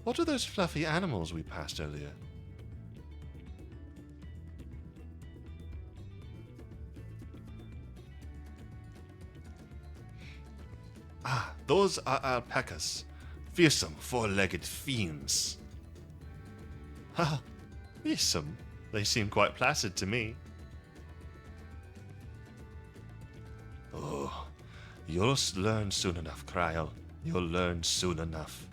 Speaker 1: what are those fluffy animals we passed earlier? Ah, those are alpacas. Fearsome, four-legged fiends. Ha! Fearsome? They seem quite placid to me. Oh. You'll learn soon enough, Kryl. You'll learn soon enough.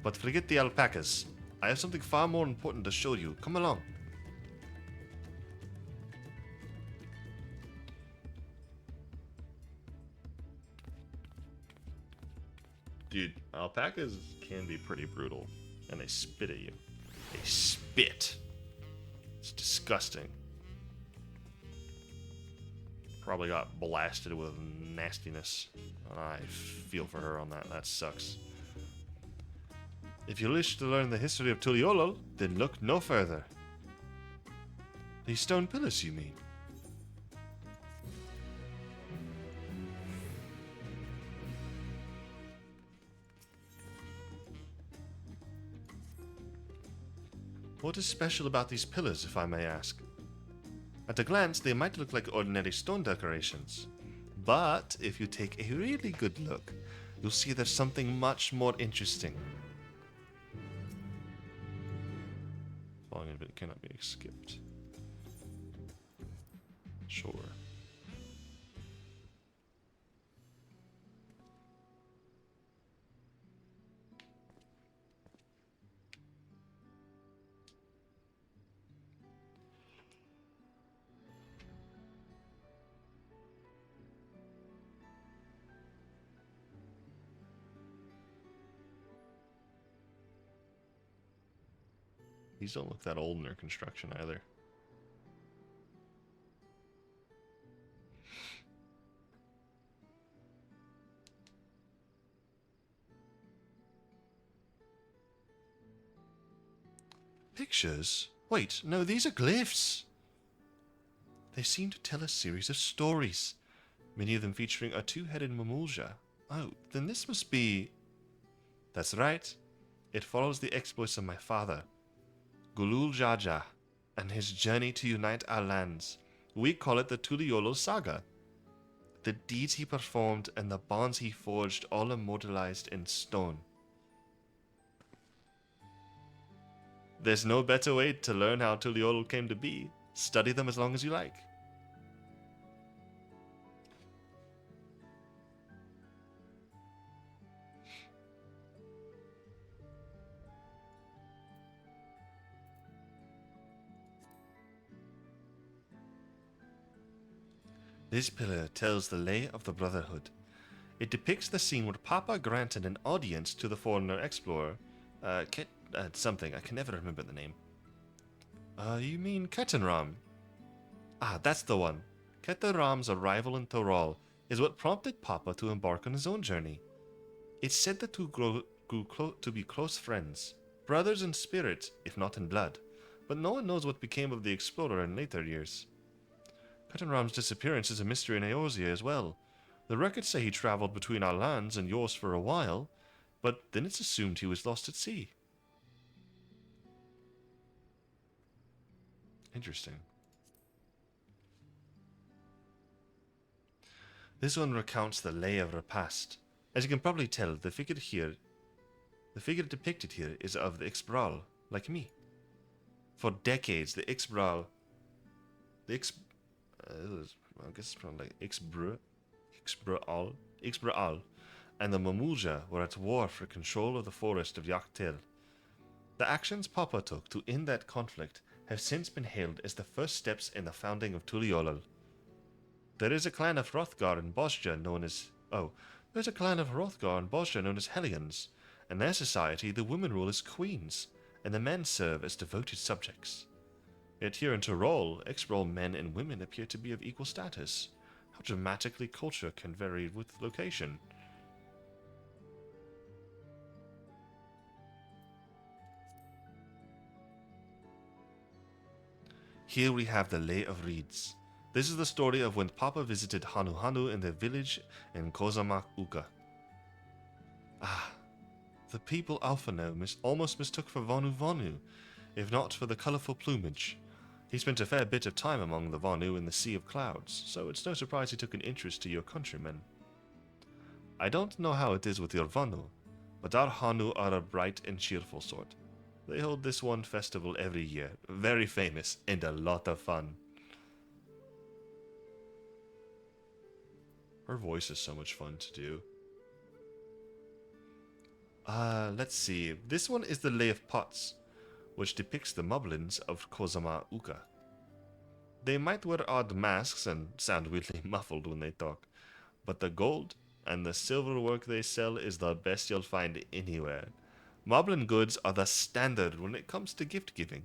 Speaker 1: But forget the alpacas. I have something far more important to show you. Come along. Dude, alpacas can be pretty brutal. And they spit at you. They spit. It's disgusting. Probably got blasted with nastiness. I feel for her on that. That sucks. If you wish to learn the history of Tuliolol, then look no further. These stone pillars, you mean? What is special about these pillars, if I may ask? At a glance, they might look like ordinary stone decorations. But if you take a really good look, you'll see there's something much more interesting. Following event cannot be skipped. Sure. These don't look that old in their construction either. Pictures? Wait, no, these are glyphs. They seem to tell a series of stories, many of them featuring a two-headed mamulja. Oh, then this must be... That's right. It follows the exploits of my father, Gulul Jaja, and his journey to unite our lands. We call it the Tuliolo Saga. The deeds he performed and the bonds he forged, all immortalized in stone. There's no better way to learn how Tuliolo came to be. Study them as long as you like. This pillar tells the lay of the Brotherhood. It depicts the scene where Papa granted an audience to the foreigner explorer, something, I can never remember the name. You mean Ketanram? Ah, that's the one. Ketanram's arrival in Toral is what prompted Papa to embark on his own journey. It's said the two grew to be close friends, brothers in spirit, if not in blood, but no one knows what became of the explorer in later years. Ketanram's disappearance is a mystery in Eorzea as well. The records say he traveled between our lands and yours for a while, but then it's assumed he was lost at sea. Interesting. This one recounts the lay of her past. As you can probably tell, the figure depicted here is of the Ixbral, like me. For decades, the Ixbral, I guess it's probably like Ixbral, and the Mamulja were at war for control of the forest of Yaktil. The actions Papa took to end that conflict have since been hailed as the first steps in the founding of Tuliolal. There is a clan of Hrothgar in Bosja known as Hellions. In their society, the women rule as queens, and the men serve as devoted subjects. Yet here in Tyrol, Ixbral men and women appear to be of equal status. How dramatically culture can vary with location. Here we have the Lay of Reeds. This is the story of when Papa visited Hanu Hanu in their village in Kozamak Uka. Ah, the people Alphano almost mistook for Vonu Vonu, if not for the colourful plumage. He spent a fair bit of time among the Vonu in the Sea of Clouds, so it's no surprise he took an interest to your countrymen. I don't know how it is with your Vonu, but our Hanu are a bright and cheerful sort. They hold this one festival every year, very famous and a lot of fun. Her voice is so much fun to do. Let's see. This one is the Lay of Pots, which depicts the Moblins of Kozama Uka. They might wear odd masks and sound weirdly muffled when they talk, but the gold and the silver work they sell is the best you'll find anywhere. Moblin goods are the standard when it comes to gift giving.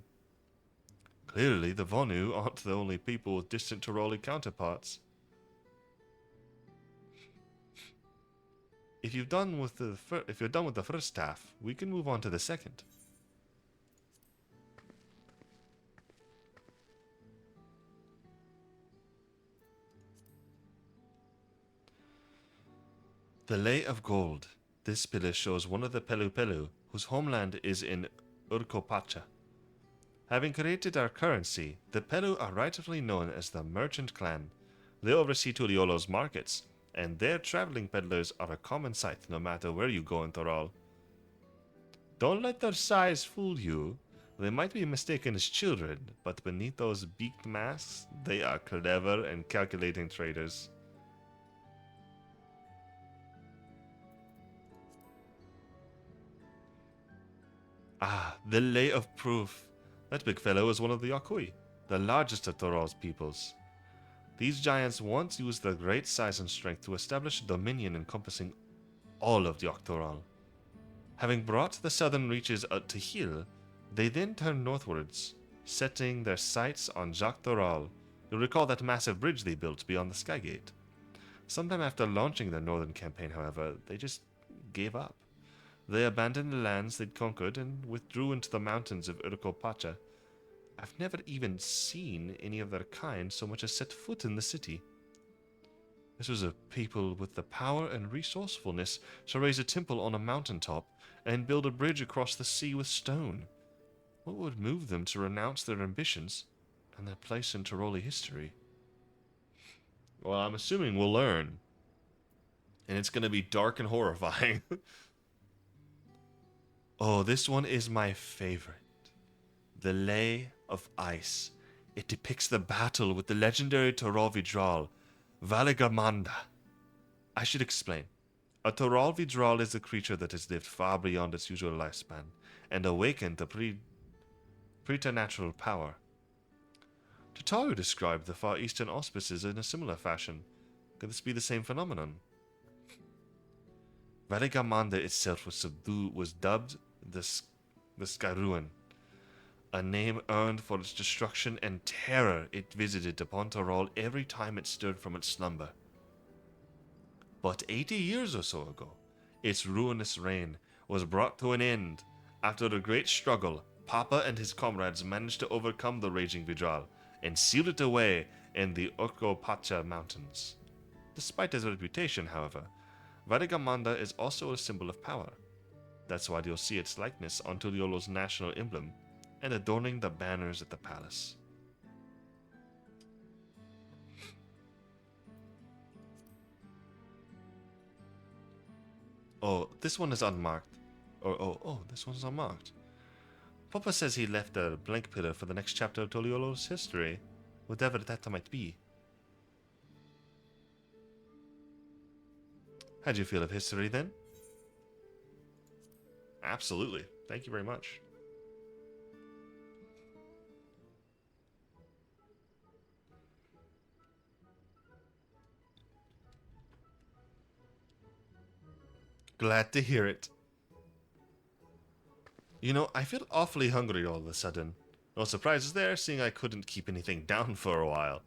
Speaker 1: Clearly, the Vonu aren't the only people with distant Tyroli counterparts. If you're done with the first staff, we can move on to the second. The Lay of Gold. This pillar shows one of the Pelu Pelu, whose homeland is in Urkopacha. Having created our currency, the Pelu are rightfully known as the Merchant Clan. They oversee Tuliolo's markets, and their traveling peddlers are a common sight no matter where you go in Toral. Don't let their size fool you. They might be mistaken as children, but beneath those beaked masks, they are clever and calculating traders. Ah, the Lay of Proof. That big fellow is one of the Yakui, the largest of Toral's peoples. These giants once used their great size and strength to establish a dominion encompassing all of Yogg-Toral. Having brought the southern reaches to heel, they then turned northwards, setting their sights on Yogg-Toral. You'll recall that massive bridge they built beyond the Skygate. Sometime after launching their northern campaign, however, they just gave up. They abandoned the lands they'd conquered and withdrew into the mountains of Urkopacha. I've never even seen any of their kind so much as set foot in the city. This was a people with the power and resourcefulness to raise a temple on a mountaintop and build a bridge across the sea with stone. What would move them to renounce their ambitions and their place in Tiroli history? Well, I'm assuming we'll learn. And it's going to be dark and horrifying. Oh, this one is my favorite. The Lay of Ice. It depicts the battle with the legendary Toral Vidral, Valigamanda. I should explain. A Toral Vidral is a creature that has lived far beyond its usual lifespan and awakened to preternatural power. Tataru described the Far Eastern auspices in a similar fashion. Could this be the same phenomenon? Valigamanda itself was dubbed the Skyruin, a name earned for its destruction and terror it visited upon Tirol every time it stirred from its slumber. But 80 years or so ago, its ruinous reign was brought to an end. After a great struggle, Papa and his comrades managed to overcome the raging Vidral and seal it away in the Urkopacha mountains. Despite his reputation, however, Valigamanda is also a symbol of power. That's why you'll see its likeness on Tuliolo's national emblem and adorning the banners at the palace. Oh, this one is unmarked. This one's unmarked. Papa says he left a blank pillar for the next chapter of Tuliolo's history, whatever that might be. How'd you feel of history then? Absolutely. Thank you very much. Glad to hear it. You know, I feel awfully hungry all of a sudden. No surprises there, seeing I couldn't keep anything down for a while.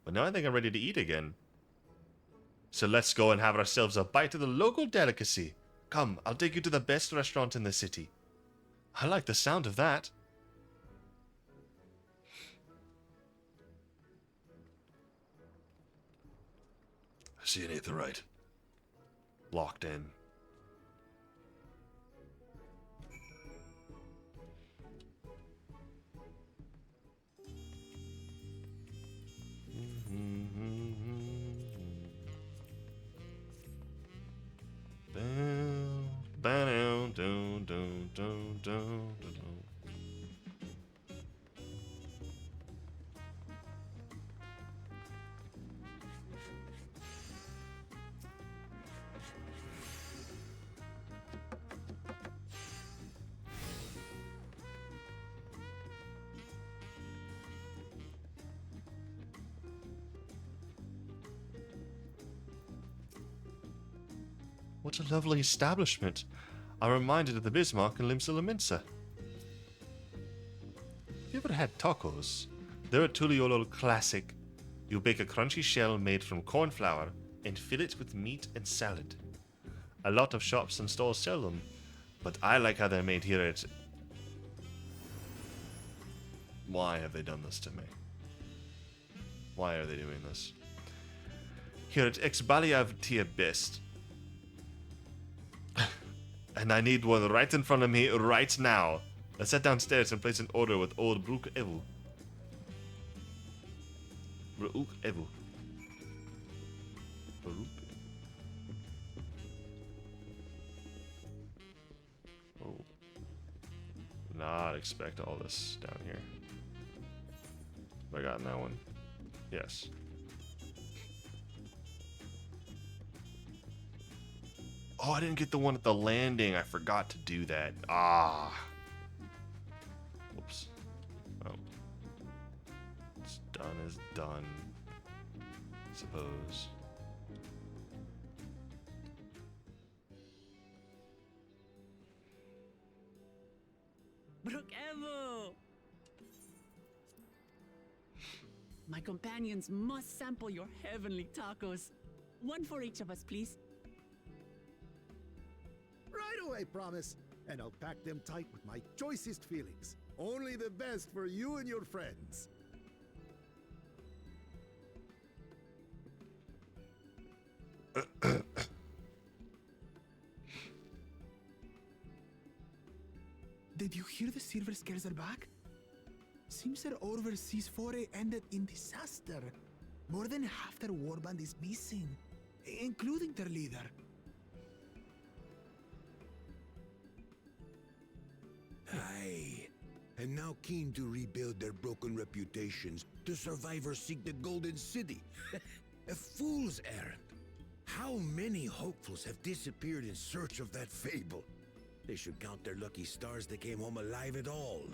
Speaker 1: But now I think I'm ready to eat again. So let's go and have ourselves a bite of the local delicacy. Come, I'll take you to the best restaurant in the city. I like the sound of that. I see it ain't the right. Locked in. What a lovely establishment. I'm reminded of the Bismarck and Limsa Laminsa. Have you ever had tacos? They're a Tuliolo classic. You bake a crunchy shell made from corn flour and fill it with meat and salad. A lot of shops and stores sell them, but I like how they're made here at... Why have they done this to me? Why are they doing this? Here at Exbaliav Tier Best. And I need one right in front of me right now. Let's head downstairs and place an order with old Brook Evu. Brook Evu. Brook. Oh. Not expect all this down here. Have I gotten that one? Yes. Oh, I didn't get the one at the landing. I forgot to do that. Ah. Whoops. Oh. It's done is done. I suppose.
Speaker 2: Brook Evo! My companions must sample your heavenly tacos. One for each of us, please.
Speaker 8: Right
Speaker 9: you, I promise. And I'll pack them tight with my choicest feelings. Only the best for you and your friends.
Speaker 10: Did you hear the Silver Scares are back? Seems their overseas foray ended in disaster. More than half their warband is missing, including their leader.
Speaker 8: Aye. And now keen to rebuild their broken reputations, the survivors seek the Golden City. A fool's errand. How many hopefuls have disappeared in search of that fable? They should count their lucky stars they came home alive at all.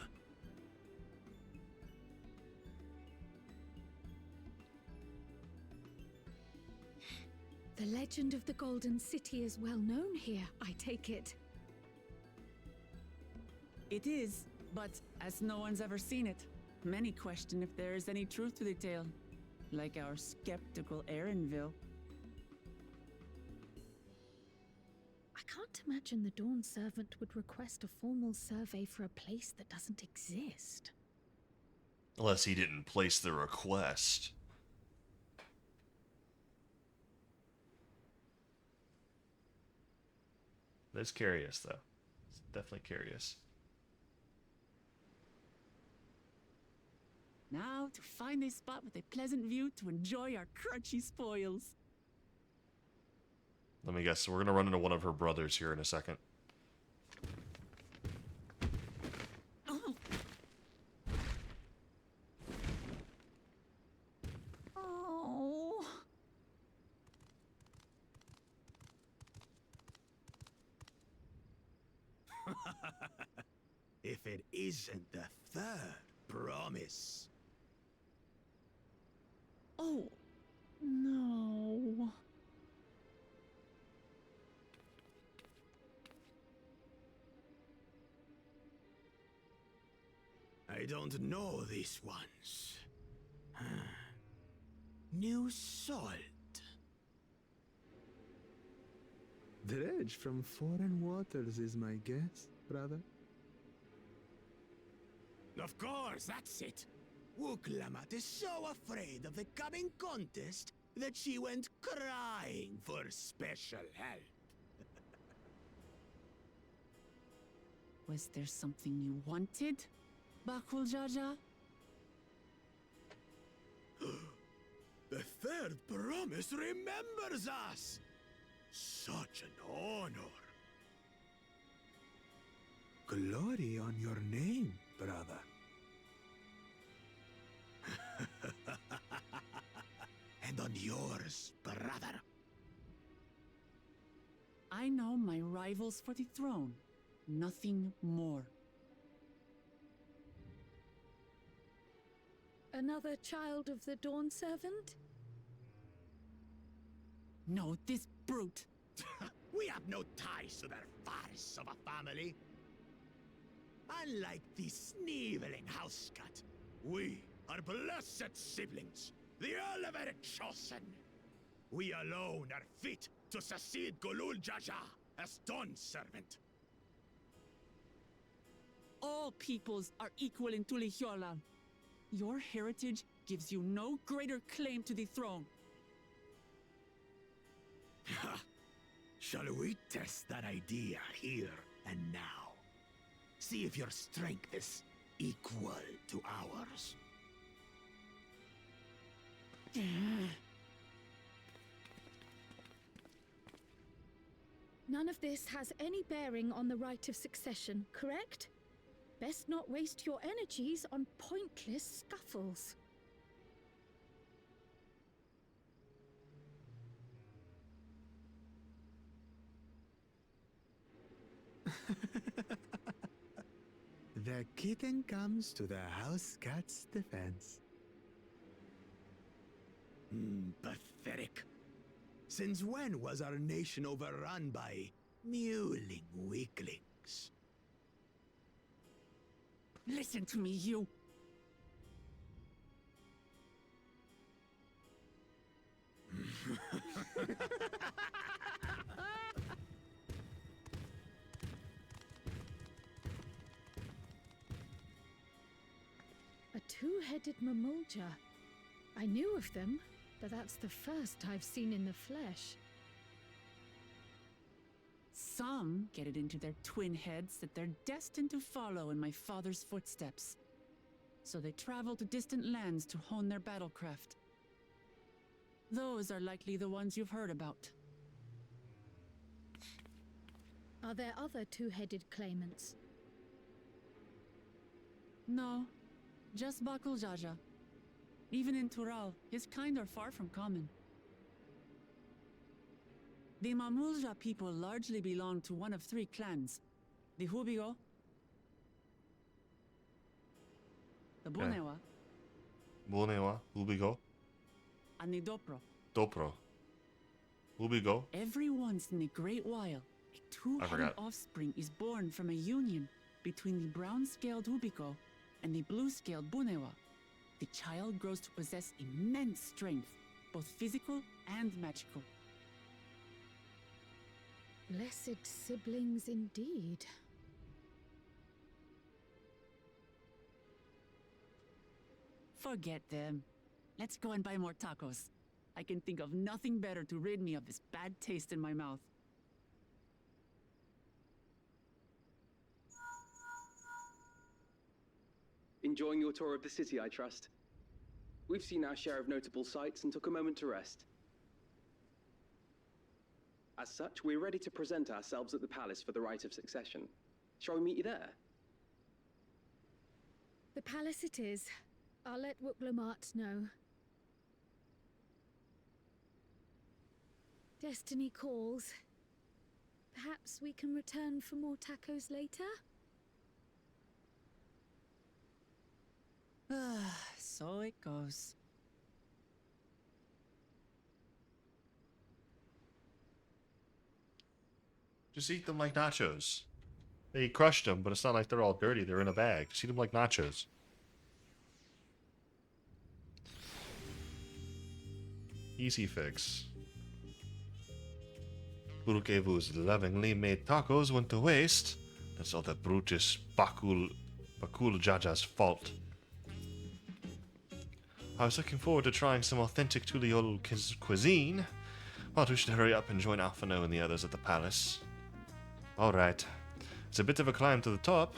Speaker 5: The legend of the Golden City is well known here, I take it.
Speaker 2: It is, but as no one's ever seen it, many question if there is any truth to the tale. Like our skeptical LvL.
Speaker 5: I can't imagine the Dawn Servant would request a formal survey for a place that doesn't exist.
Speaker 1: Unless he didn't place the request. It's curious, though. It's definitely curious.
Speaker 2: Now to find a spot with a pleasant view to enjoy our crunchy spoils.
Speaker 1: Let me guess. So we're going to run into one of her brothers here in a second.
Speaker 2: Oh. Oh.
Speaker 6: If it isn't the third promise.
Speaker 2: Oh. No.
Speaker 6: I don't know these ones. New salt.
Speaker 10: Dredge from foreign waters is my guess, brother.
Speaker 6: Of course, that's it. Wuklamat is so afraid of the coming contest that she went crying for special help.
Speaker 2: Was there something you wanted, Bakul Jaja?
Speaker 6: The third promise remembers us! Such an honor.
Speaker 10: Glory on your name, brother.
Speaker 6: And on yours, brother.
Speaker 2: I know my rivals for the throne. Nothing more.
Speaker 5: Another child of the Dawn Servant?
Speaker 2: No, this brute.
Speaker 6: We have no ties to their farce of a family. Unlike the sneevling housecut, we are blessed siblings, the LvL chosen. We alone are fit to succeed Golul Jaja as Dawn Servant.
Speaker 2: All peoples are equal in Tulihyolal. Your heritage gives you no greater claim to the throne.
Speaker 6: Shall we test that idea here and now? See if your strength is equal to ours.
Speaker 5: None of this has any bearing on the right of succession, correct? Best not waste your energies on pointless scuffles.
Speaker 10: The kitten comes to the house cat's defense.
Speaker 6: Pathetic. Since when was our nation overrun by mewling weaklings?
Speaker 2: Listen to me, you.
Speaker 5: A two-headed mamulja. I knew of them, but that's the first I've seen in the flesh.
Speaker 2: Some get it into their twin heads that they're destined to follow in my father's footsteps. So they travel to distant lands to hone their battlecraft. Those are likely the ones you've heard about.
Speaker 5: Are there other two-headed claimants?
Speaker 2: No, just Bakul Jaja. Even in Tural, his kind are far from common. The Mamulja people largely belong to one of three clans. The Hubigo, the Bunewa,
Speaker 1: Bunewa, Hubigo,
Speaker 2: and the Dopro.
Speaker 1: Dopro. Hubigo.
Speaker 2: Every once in a great while, a two-headed
Speaker 1: forgot.
Speaker 2: offspring is born from a union between the brown-scaled Hubigo and the blue-scaled Bunewa. The child grows to possess immense strength, both physical and magical.
Speaker 5: Blessed siblings indeed.
Speaker 2: Forget them. Let's go and buy more tacos. I can think of nothing better to rid me of this bad taste in my mouth.
Speaker 7: Enjoying your tour of the city, I trust. We've seen our share of notable sights and took a moment to rest. As such, we're ready to present ourselves at the palace for the rite of succession. Shall we meet you there?
Speaker 5: The palace it is. I'll let Wuklamart know. Destiny calls. Perhaps we can return for more tacos later?
Speaker 2: So it goes.
Speaker 1: Just eat them like nachos. They crushed them, but it's not like they're all dirty. They're in a bag. Just eat them like nachos. Easy fix. Burkevu's lovingly made tacos went to waste. That's all that Brutus Bakul Jaja's fault. I was looking forward to trying some authentic Tuliol cuisine, but we should hurry up and join Alphano and the others at the palace. Alright. It's a bit of a climb to the top,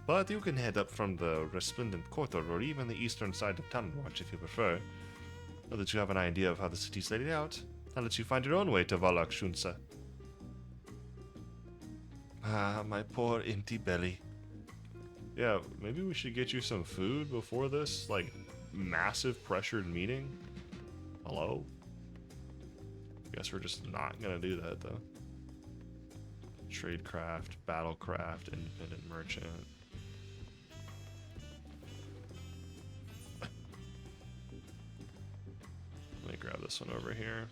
Speaker 1: but you can head up from the Resplendent Quarter or even the eastern side of Townwatch if you prefer. Now that you have an idea of how the city's laid out, I'll let you find your own way to Valak Shunsa. Ah, my poor empty belly. Yeah, maybe we should get you some food before this, like, massive pressured meeting? Hello? Guess we're just not gonna do that, though. Tradecraft, Battlecraft, Independent Merchant. Let me grab this one over here.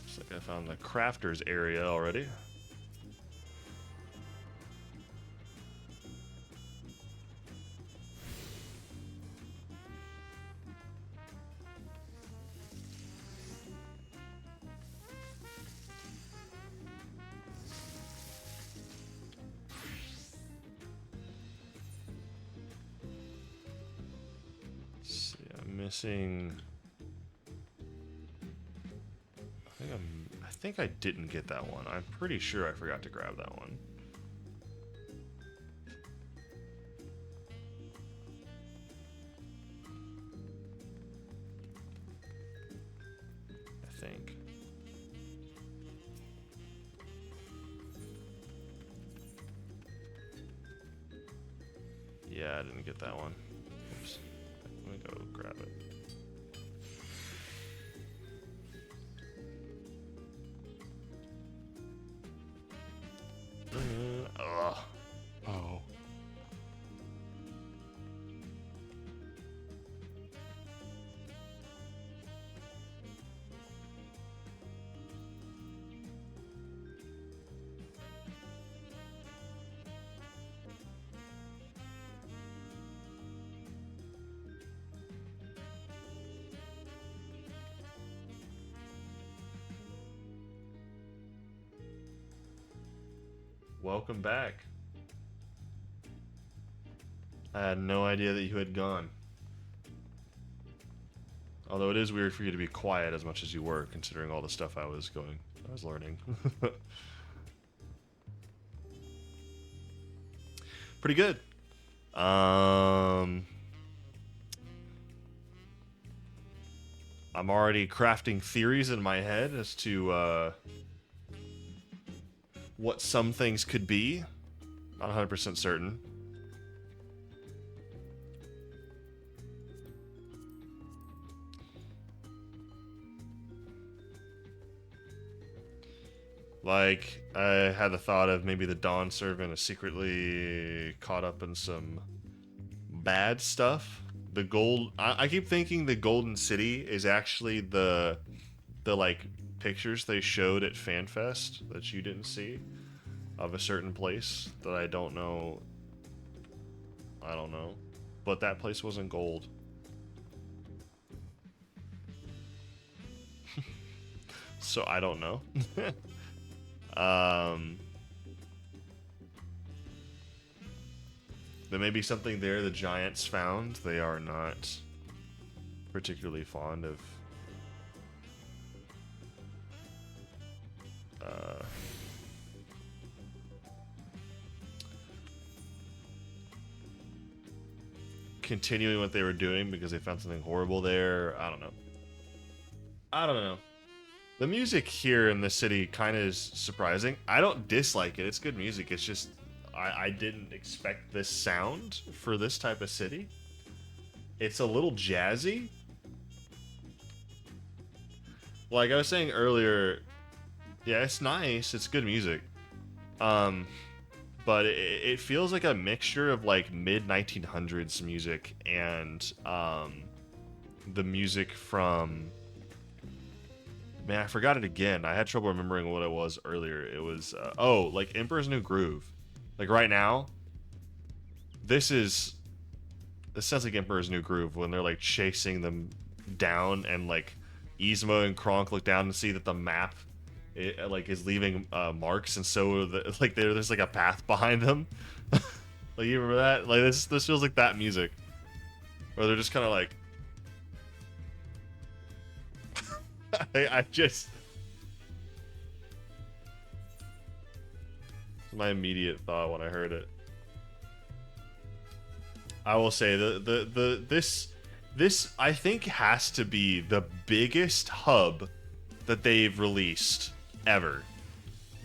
Speaker 1: Looks like I found the crafters area already. See, I'm missing. I think I didn't get that one. I'm pretty sure I forgot to grab that one. I think. Yeah, I didn't get that one. Oops. Let me go grab it. Oh. Welcome back. I had no idea that you had gone. Although it is weird for you to be quiet as much as you were, considering all the stuff I was learning. Pretty good. I'm already crafting theories in my head as to what some things could be. Not 100% certain. Like, I had the thought of maybe the Dawn Servant is secretly caught up in some bad stuff. The gold... I keep thinking the Golden City is actually the like, pictures they showed at FanFest that you didn't see of a certain place that I don't know. I don't know. But that place wasn't gold. So I don't know. There may be something there the Giants found. They are not particularly fond of continuing what they were doing because they found something horrible there. I don't know. I don't know. The music here in the city kind of is surprising. I don't dislike it. It's good music. It's just I didn't expect this sound for this type of city. It's a little jazzy. Like I was saying earlier, yeah, it's nice. It's good music. But it feels like a mixture of like mid-1900s music and the music from... Man, I forgot it again. I had trouble remembering what it was earlier. It was, oh, like Emperor's New Groove. Like right now, this sounds like Emperor's New Groove when they're like chasing them down and like Yzma and Kronk look down and see that the map is leaving marks, and so there's like a path behind them. Like, you remember that? Like this feels like that music. Or they're just kind of like... I just... my immediate thought when I heard it. I will say this I think has to be the biggest hub that they've released ever.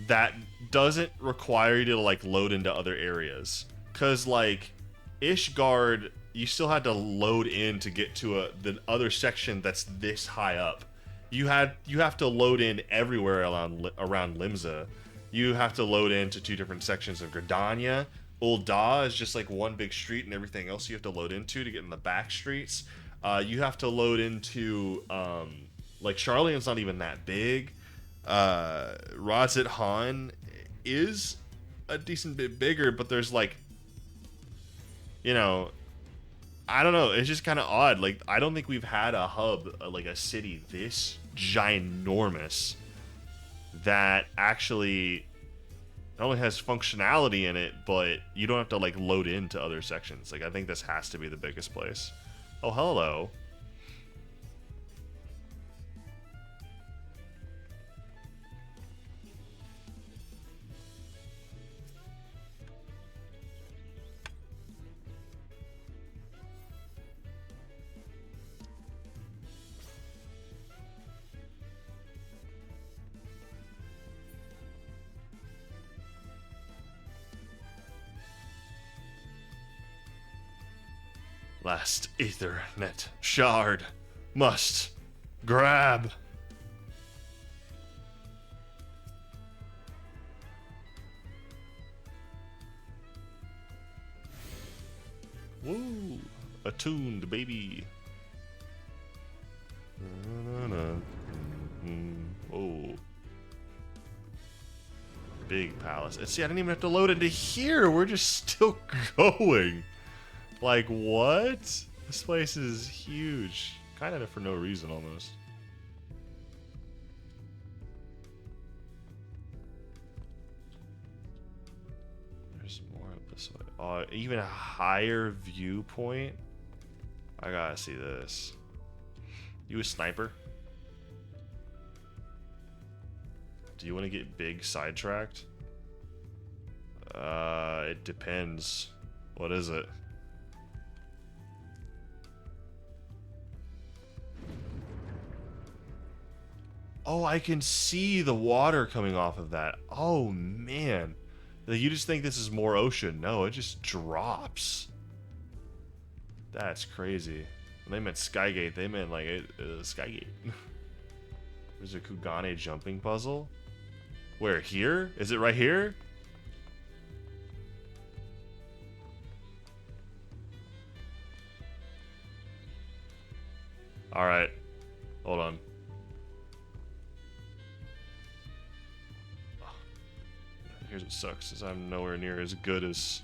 Speaker 1: That doesn't require you to like load into other areas. Cause like Ishgard, you still had to load in to get to the other section that's this high up. You have to load in everywhere around Limsa. You have to load into 2 different sections of Gridania. Ul'dah is just like one big street, and everything else you have to load into to get in the back streets. You have to load into like Charleon's not even that big. Razit Han is a decent bit bigger, but there's like, you know, I don't know. It's just kind of odd. Like, I don't think we've had a hub, like a city this ginormous that actually not only has functionality in it, but you don't have to like load into other sections. Like, I think this has to be the biggest place. Oh, hello. Last Ethernet shard must grab. Woo! Attuned, baby. Oh. Big palace. And see, I didn't even have to load into here. We're just still going. Like, what? This place is huge. Kind of for no reason, almost. Even a higher viewpoint. I gotta see this. You a sniper? Do you want to get big sidetracked? It depends. What is it? Oh, I can see the water coming off of that. Oh, man. Like, you just think this is more ocean. No, it just drops. That's crazy. When they meant Skygate, they meant, like, Skygate. There's a Kugane jumping puzzle. Where? Here? Is it right here? Alright. Hold on. Here's what sucks, is I'm nowhere near as good as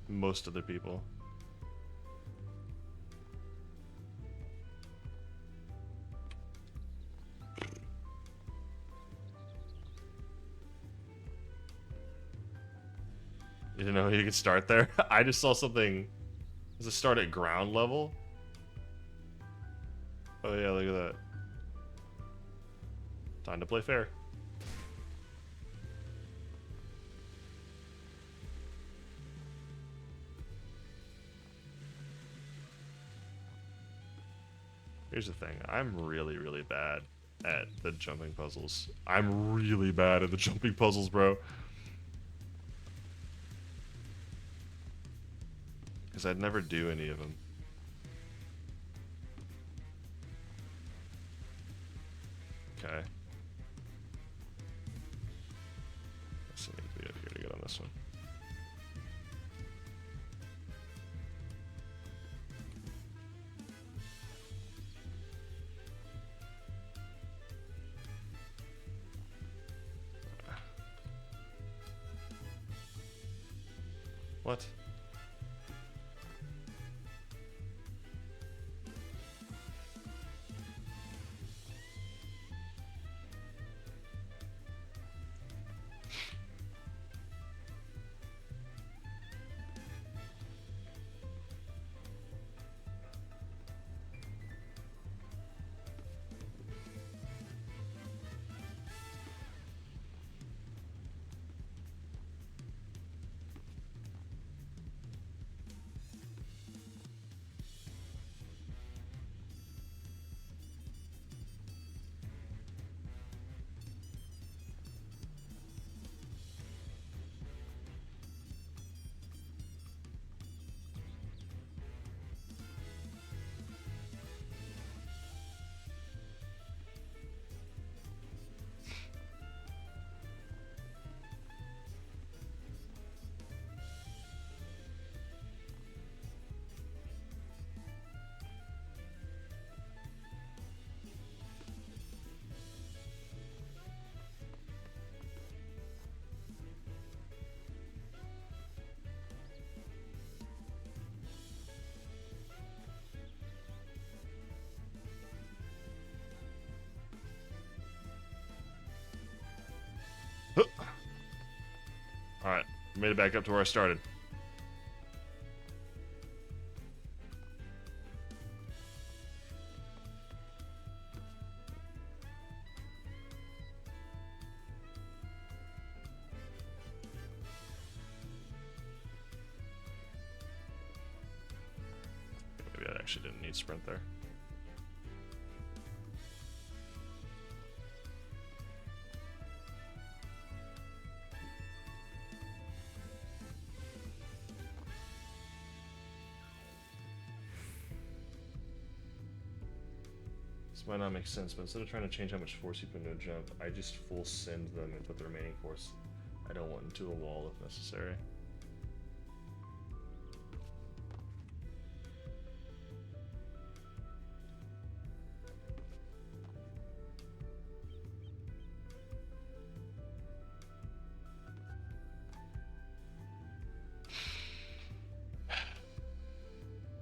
Speaker 1: most other people. You didn't know you could start there? I just saw something. Does it start at ground level? Oh yeah, look at that. Time to play fair. Here's the thing. I'm really, really bad at the jumping puzzles. I'm really bad at the jumping puzzles, bro. Because I'd never do any of them. Okay. So I need to be up here to get on this one. What? Alright, made it back up to where I started. Maybe I actually didn't need sprint there. This might not make sense, but instead of trying to change how much force you put into a jump, I just full send them and put the remaining force I don't want into a wall if necessary.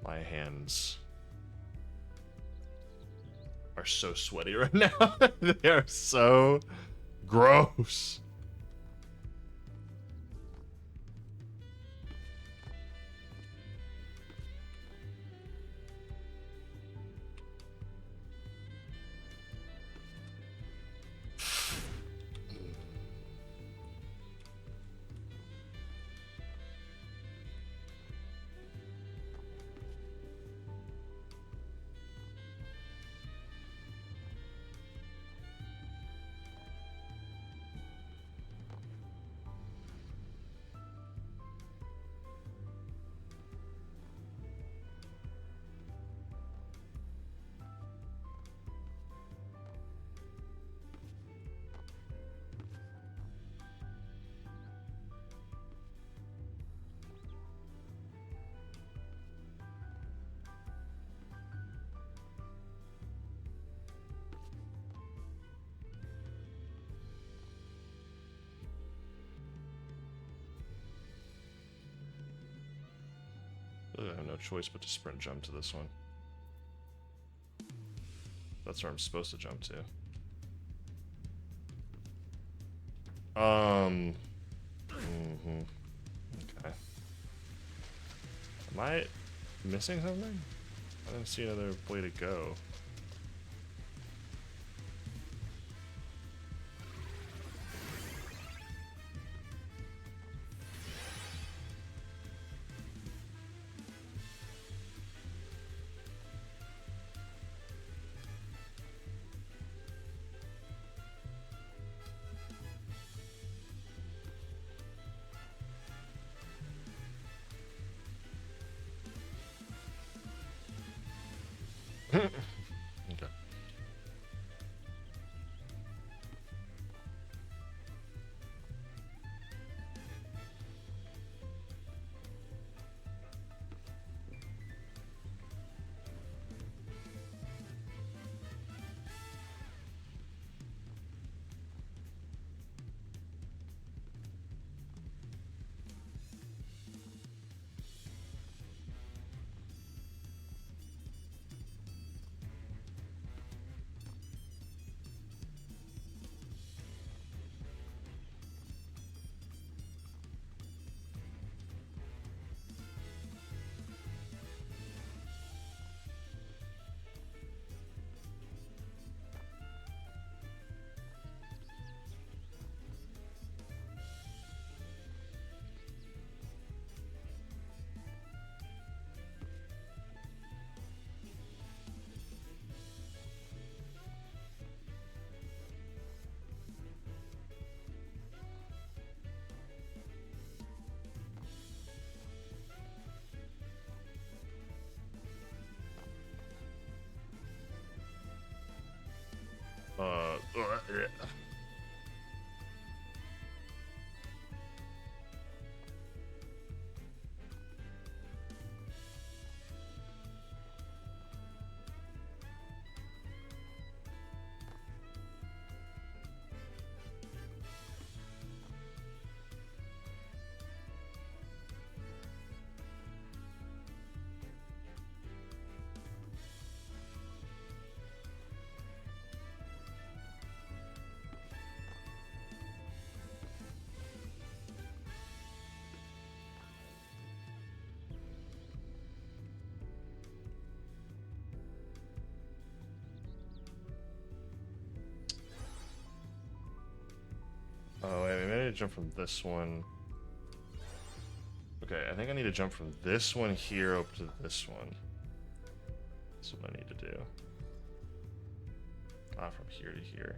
Speaker 1: My hands are so sweaty right now. They are so gross. I have no choice but to sprint jump to this one. That's where I'm supposed to jump to. Okay. Am I missing something? I didn't see another way to go. Okay. Yeah. Oh, wait, maybe I need to jump from this one. Okay, I think I need to jump from this one here up to this one. That's what I need to do. Not from here to here.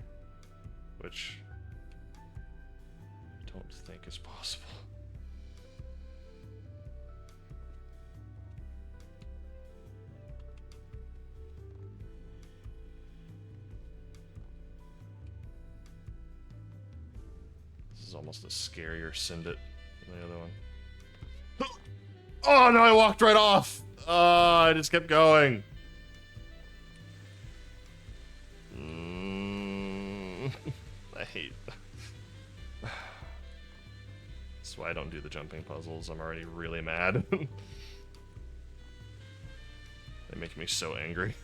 Speaker 1: Which I don't think is possible. This is almost a scarier Send It than the other one. Oh no, I walked right off! I just kept going. I hate... That's why I don't do the jumping puzzles. I'm already really mad. They make me so angry.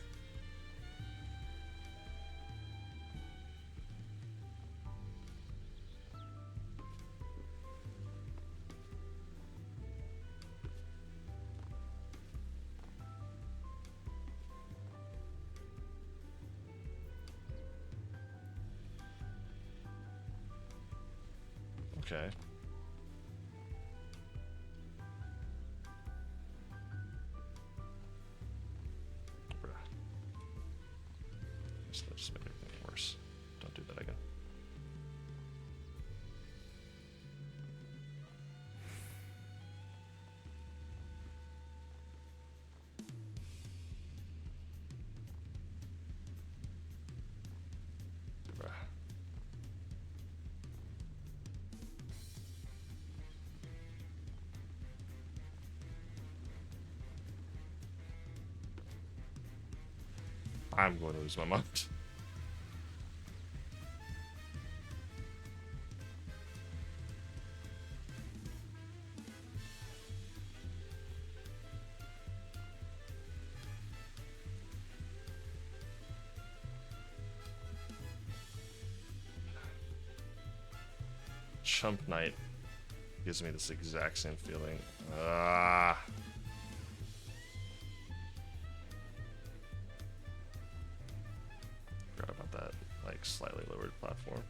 Speaker 1: Okay. Bruh. That just made everything worse. Don't do that again. Bruh. I'm going to lose my mind. Chump Knight gives me this exact same feeling. Ah. Forgot about that, like, slightly lowered platform.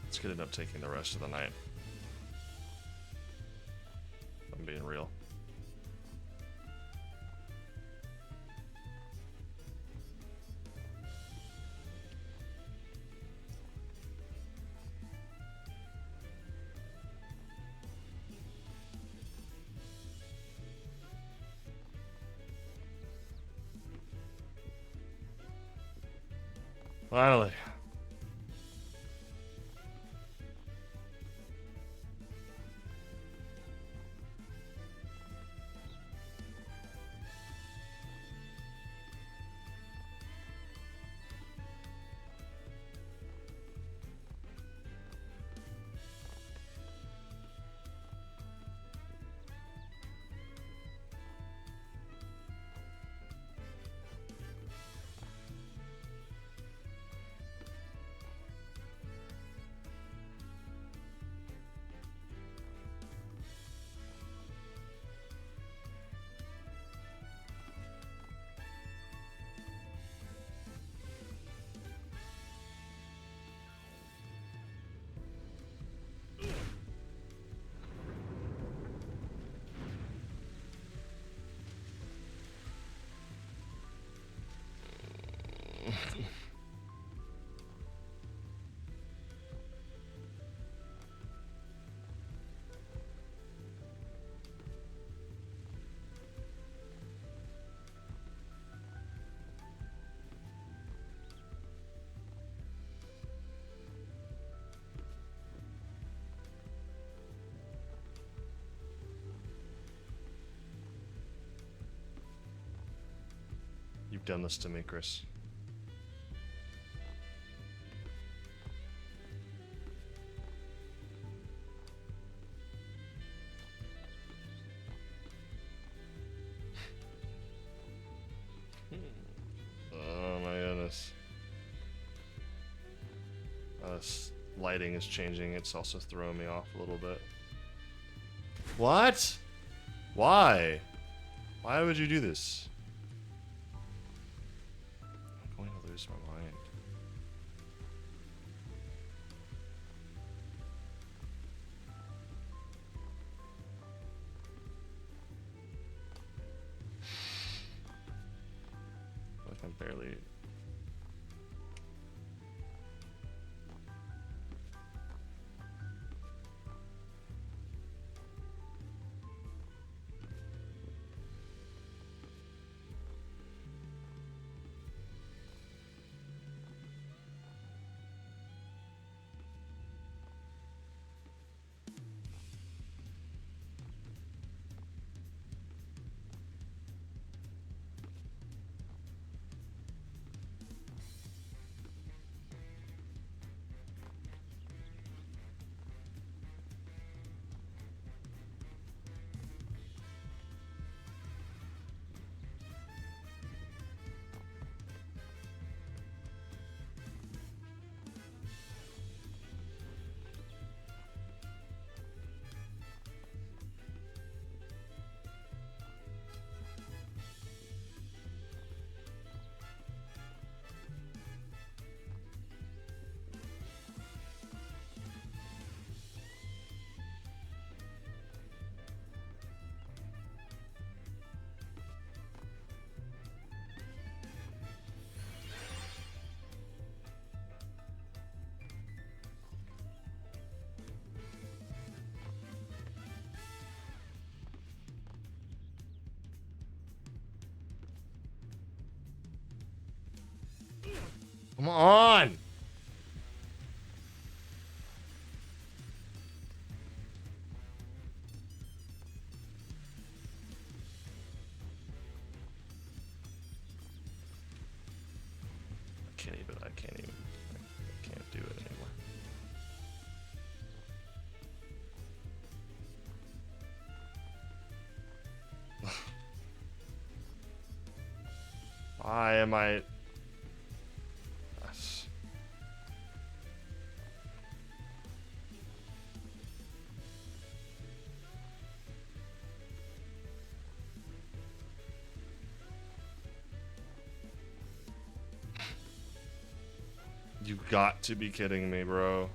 Speaker 1: This could end up taking the rest of the night. I'm being real. Finally. You've done this to me, Chris. Oh my goodness. This lighting is changing. It's also throwing me off a little bit. What? Why? Why would you do this? I'm going to lose my mind. Like I'm barely... Come on! I can't do it anymore. Why am I? Yes. You got to be kidding me, bro.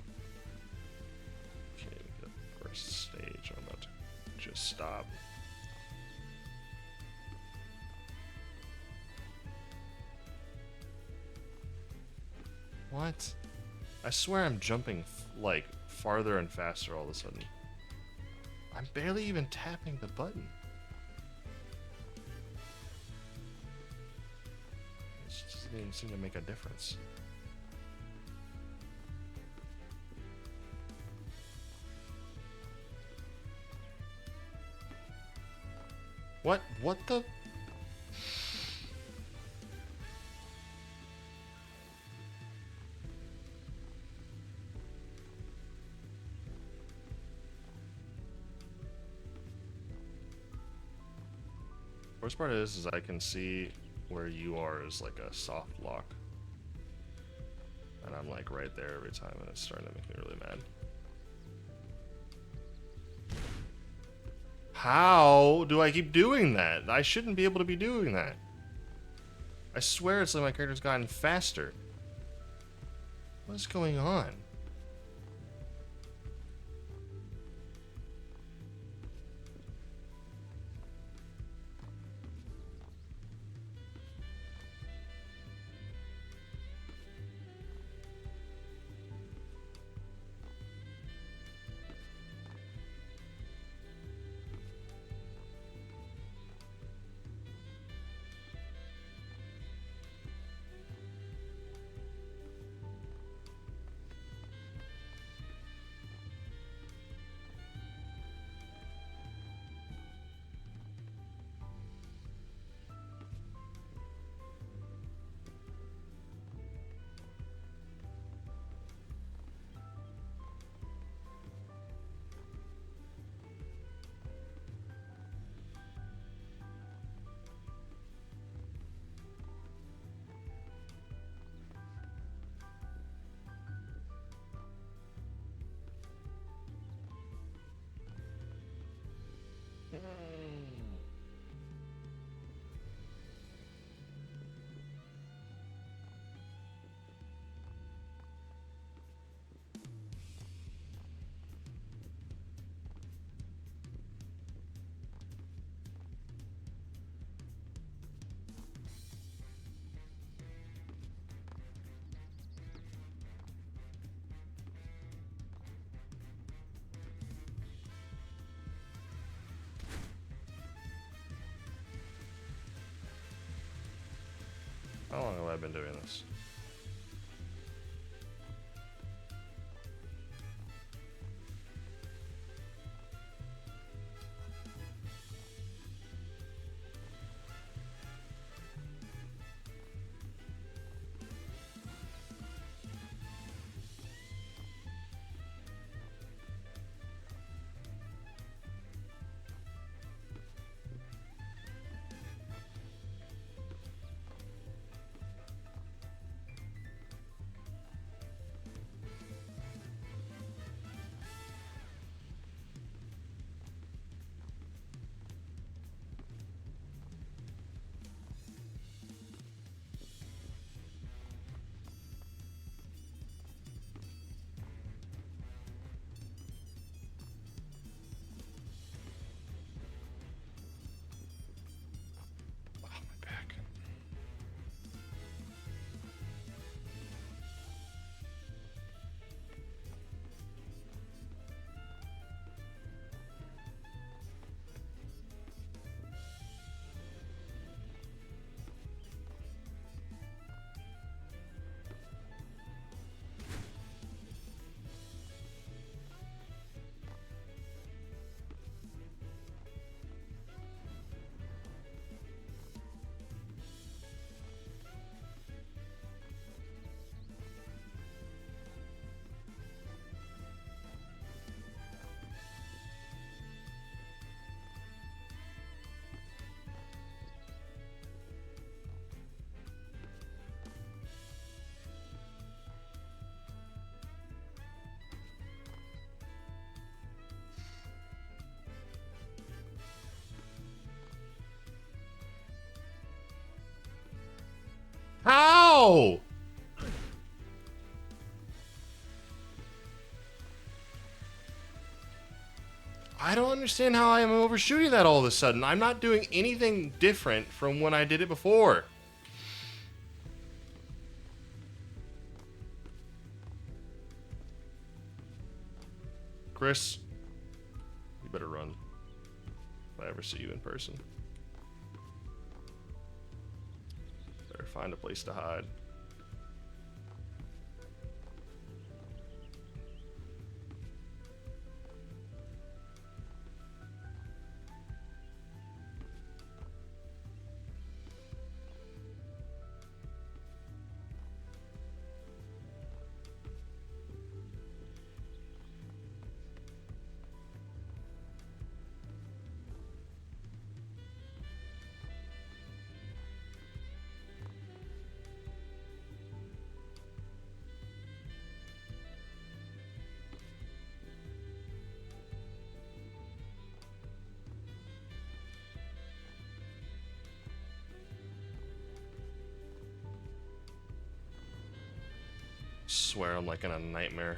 Speaker 1: Can't even get the first stage. I'm about to just stop. What? I swear I'm jumping like farther and faster all of a sudden. I'm barely even tapping the button. It just doesn't even seem to make a difference. What? What the? Worst part is I can see where you are is like a soft lock. And I'm like right there every time and it's starting to make me really mad. How do I keep doing that? I shouldn't be able to be doing that. I swear it's like my character's gotten faster. What's going on? How long have I been doing this? Ow! I don't understand how I am overshooting that all of a sudden. I'm not doing anything different from when I did it before. Chris, you better run if I ever see you in person. Better find a place to hide. Swear I'm like in a nightmare.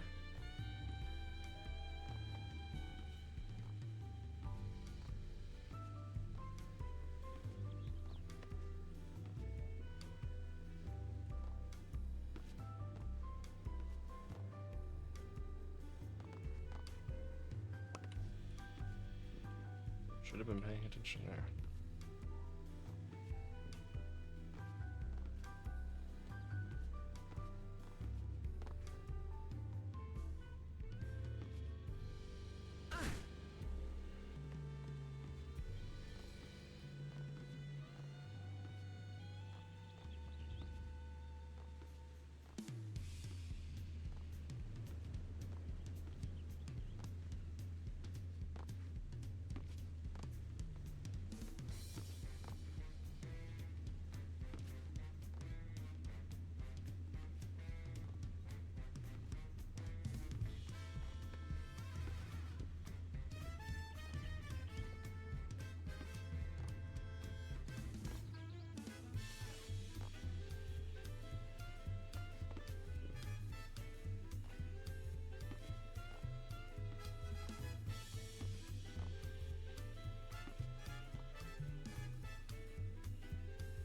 Speaker 1: Should have been paying attention there.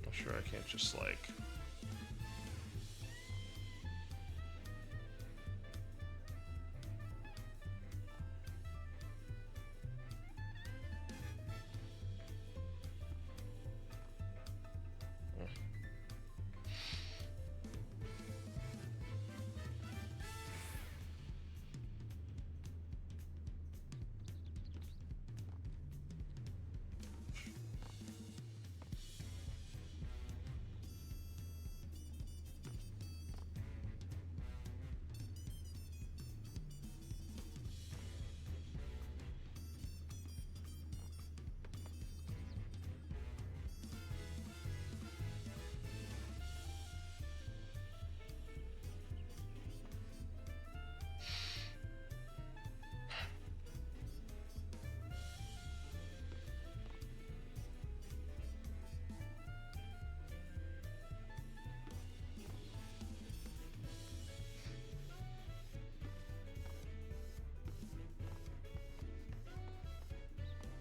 Speaker 1: I'm sure I can't just like...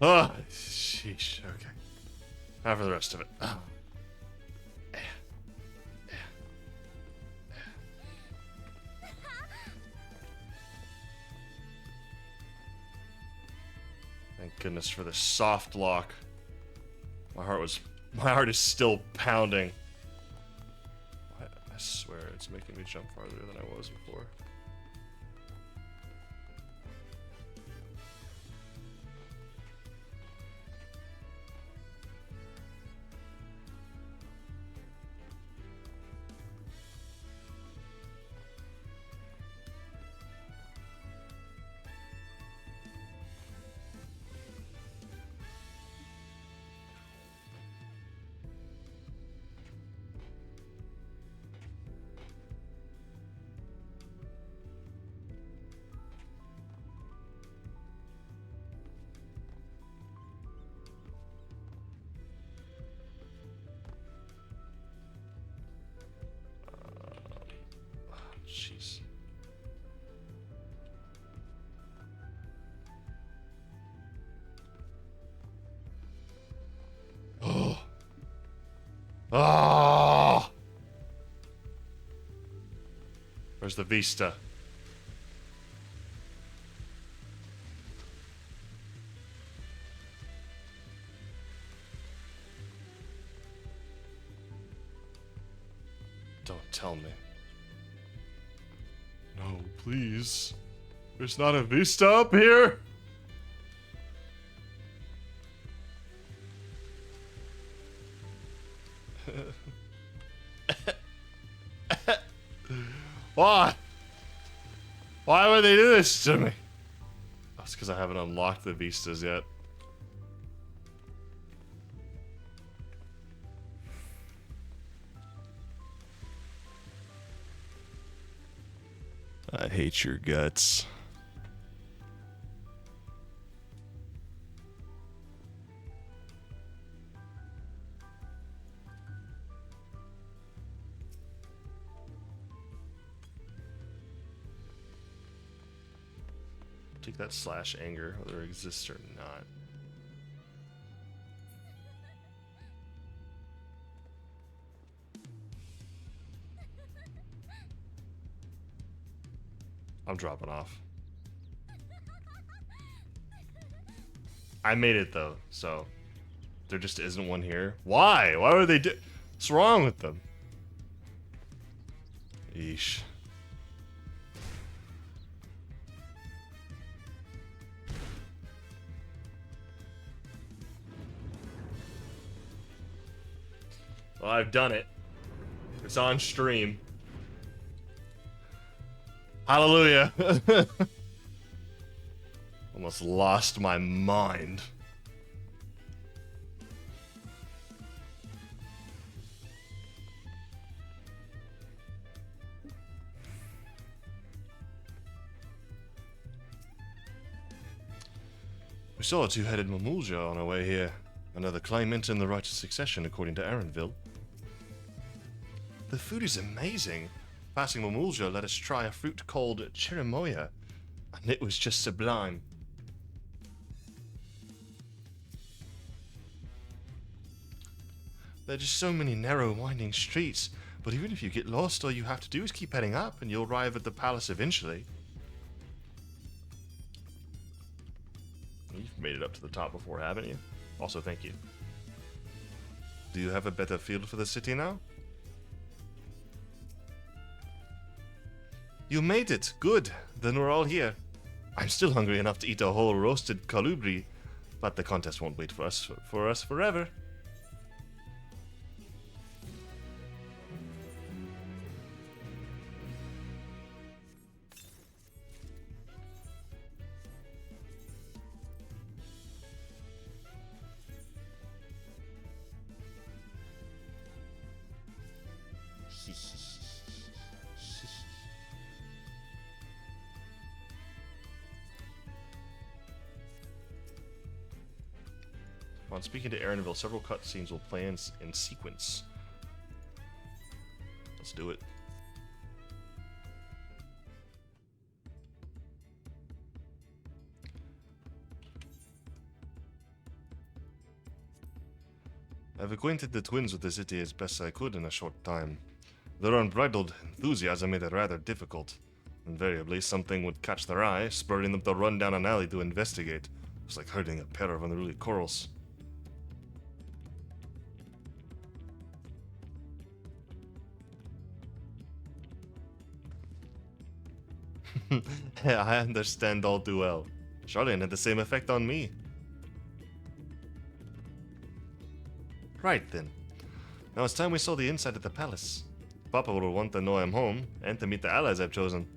Speaker 1: Oh, sheesh. Okay. Now for the rest of it. Oh. Thank goodness for the soft lock. My heart is still pounding. I swear it's making me jump farther than I was before. Jeez. Oh. Ah. Where's the vista? Don't tell me. No, please. There's not a vista up here? Why? Why would they do this to me? That's because I haven't unlocked the vistas yet. I hate your guts. Take that slash anger, whether it exists or not. I'm dropping off. I made it though, so there just isn't one here. Why? Why would they do? What's wrong with them? Yeesh. Well, I've done it. It's on stream. Hallelujah. Almost lost my mind. We saw a two-headed Mamulja on our way here. Another claimant in the right to succession, according to LvL. The food is amazing. Passing Mamulja let us try a fruit called Cherimoya, and it was just sublime. There are just so many narrow, winding streets, but even if you get lost, all you have to do is keep heading up, and you'll arrive at the palace eventually. You've made it up to the top before, haven't you? Also, thank you. Do you have a better feel for the city now? You made it. Good. Then we're all here. I'm still hungry enough to eat a whole roasted colubri, but the contest won't wait for us forever. On speaking to LvL, several cutscenes will play in sequence. Let's do it. I've acquainted the twins with the city as best I could in a short time. Their unbridled enthusiasm made it rather difficult. Invariably, something would catch their eye, spurring them to run down an alley to investigate. It was like herding a pair of unruly corals. I understand all too well. Charlene had the same effect on me. Right then. Now it's time we saw the inside of the palace. Papa will want to know I'm home, and to meet the allies I've chosen.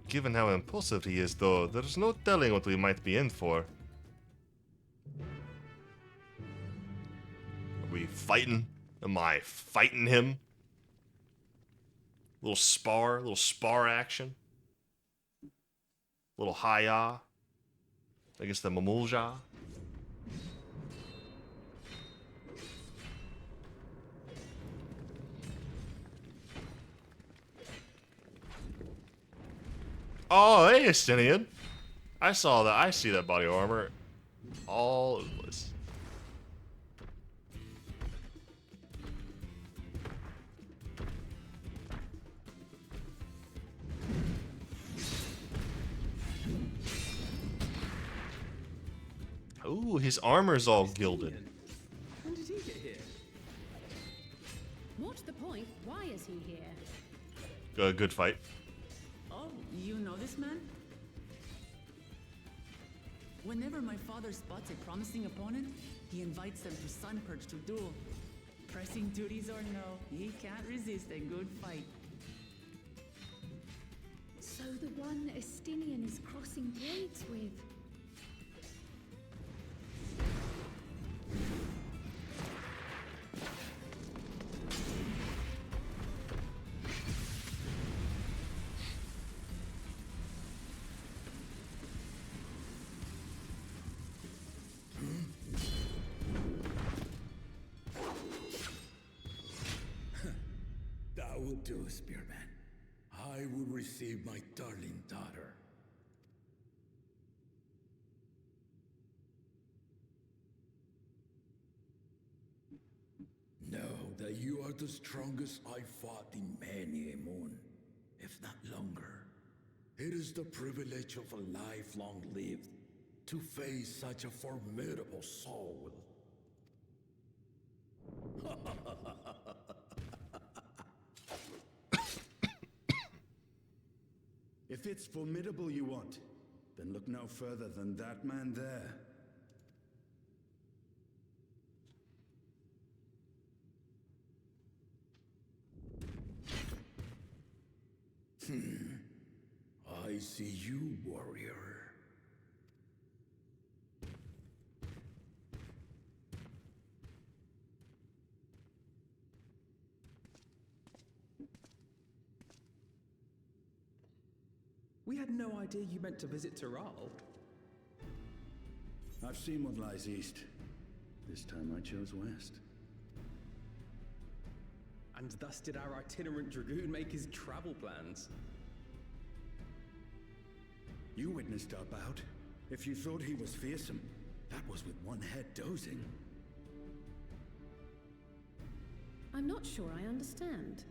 Speaker 1: Given how impulsive he is, though, there's no telling what we might be in for. Are we fighting? Am I fighting him? Little spar action. Little hi-ya. I guess the Mamulja. Oh, hey, Estinian. I saw that. I see that body armor all over the place. Ooh, his armor's all gilded.
Speaker 7: When did he get here?
Speaker 3: What's the point? Why is he here?
Speaker 1: Good fight.
Speaker 2: Oh, you know this man? Whenever my father spots a promising opponent, he invites them to Sunpurge to duel. Pressing duties or no, he can't resist a good fight.
Speaker 5: So the one Estinian is crossing blades with.
Speaker 8: That will do, Spearman. I will receive my darling daughter. Know that you are the strongest I fought in many a moon, if not longer. It is the privilege of a life long lived to face such a formidable soul.
Speaker 11: If it's formidable you want, then look no further than that man there.
Speaker 8: I see you, warrior.
Speaker 7: We had no idea you meant to visit Tiral.
Speaker 11: I've seen what lies east. This time I chose west.
Speaker 7: And thus did our itinerant dragoon make his travel plans.
Speaker 11: You witnessed our bout. If you thought he was fearsome, that was with one head dozing.
Speaker 3: I'm not sure I understand.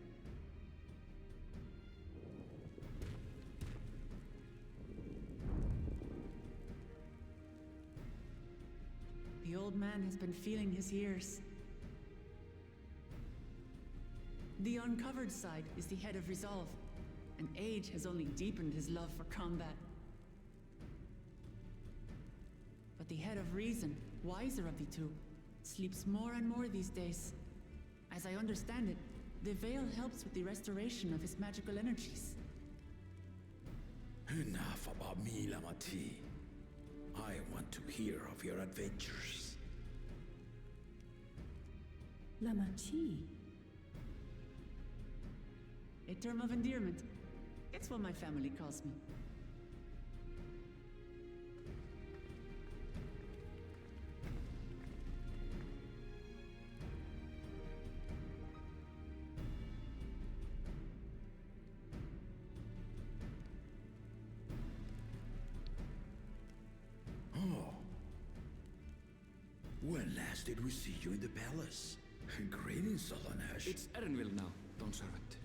Speaker 2: The old man has been feeling his years. The uncovered side is the head of resolve, and age has only deepened his love for combat. But the head of reason, wiser of the two, sleeps more and more these days. As I understand it, the veil helps with the restoration of his magical energies.
Speaker 8: Enough about me, Lamati. I want to hear of your adventures.
Speaker 3: Lamachi.
Speaker 2: A term of endearment. It's what my family calls me.
Speaker 8: When last did we see you in the palace? Greetings, Solanesh.
Speaker 4: It's LvL now, Dawn Servant.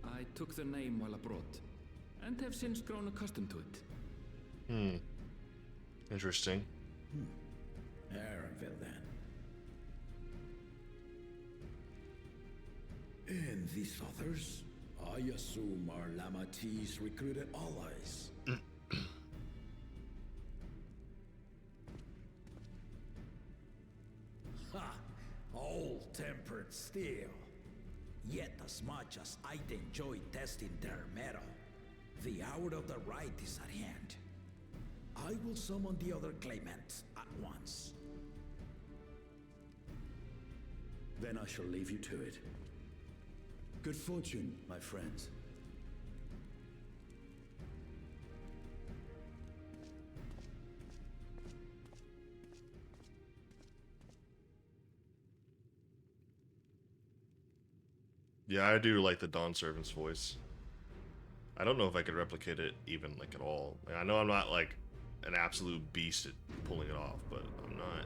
Speaker 4: I took the name while abroad, and have since grown accustomed to it.
Speaker 1: Interesting.
Speaker 8: Arenville, then. And these others? I assume are Lamati's recruited allies. Ha! Old-tempered steel. Yet as much as I'd enjoy testing their metal, the hour of the right is at hand. I will summon the other claimants at once.
Speaker 11: Then I shall leave you to it. Good fortune, my friends.
Speaker 1: Yeah, I do like the Dawn Servant's voice. I don't know if I could replicate it even like at all. Like, I know I'm not like an absolute beast at pulling it off, but I'm not.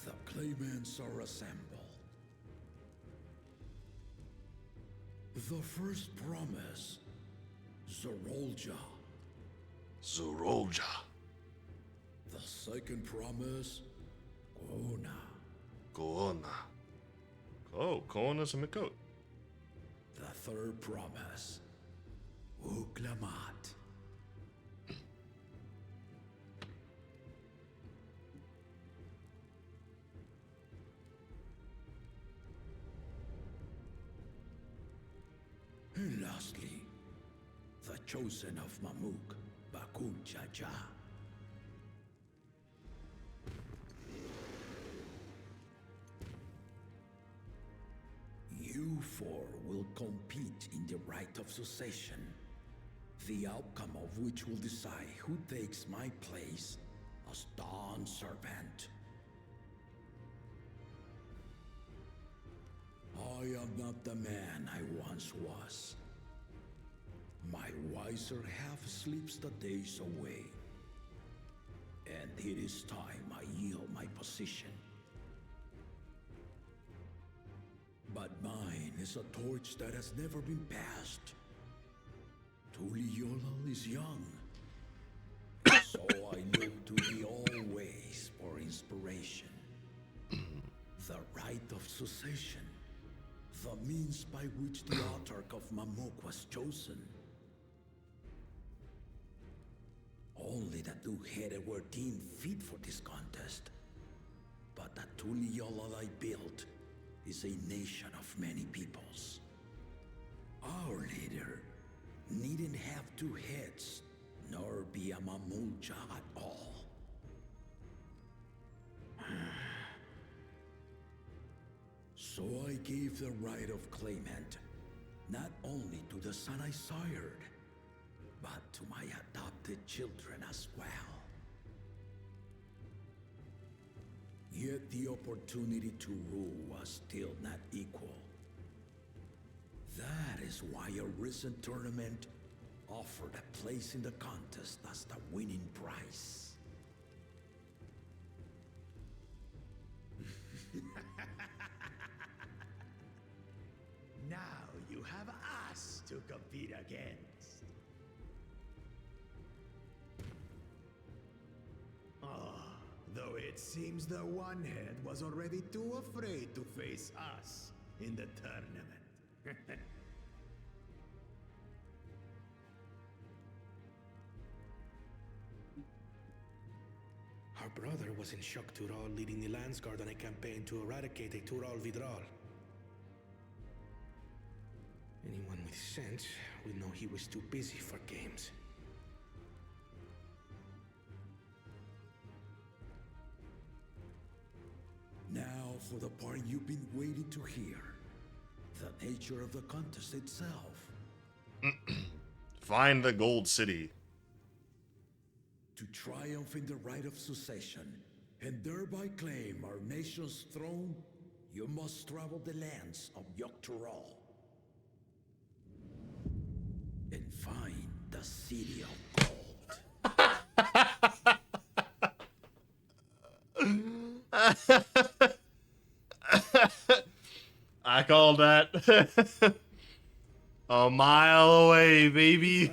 Speaker 11: The claimants are assembled. The first promise, Zorolja.
Speaker 1: Zorolja.
Speaker 11: The second promise, Kona.
Speaker 1: Koona. Oh, Koona's a Mikot.
Speaker 11: The third promise, Uklamat. And lastly, the chosen of Mamuk, Bakun Chacha. You four will compete in the right of succession, the outcome of which will decide who takes my place as Dawn Servant. I am not the man I once was. My wiser half sleeps the days away, and it is time I yield my position. But mine is a torch that has never been passed. Tuliyola is young, so I look to thee always for inspiration. The rite of succession, the means by which the autarch of Mamuk was chosen. Only the two-headed were deemed fit for this contest. But the Tuliyola I built is a nation of many peoples. Our leader needn't have two heads, nor be a Mamulja at all. So I gave the right of claimant, not only to the son I sired, but to my adopted children as well. Yet the opportunity to rule was still not equal. That is why a recent tournament offered a place in the contest as the winning prize.
Speaker 6: Now you have us to compete against. Though it seems the one-head was already too afraid to face us in the tournament.
Speaker 10: Our brother was in Shock Tural leading the Landsguard on a campaign to eradicate a Tural Vidral. Anyone with sense would know he was too busy for games.
Speaker 11: Now for the part you've been waiting to hear. The nature of the contest itself.
Speaker 1: Find the Gold City.
Speaker 11: To triumph in the right of succession, and thereby claim our nation's throne, you must travel the lands of Yogg-Tural. And find the City of Gold.
Speaker 1: I called that. A mile away, baby.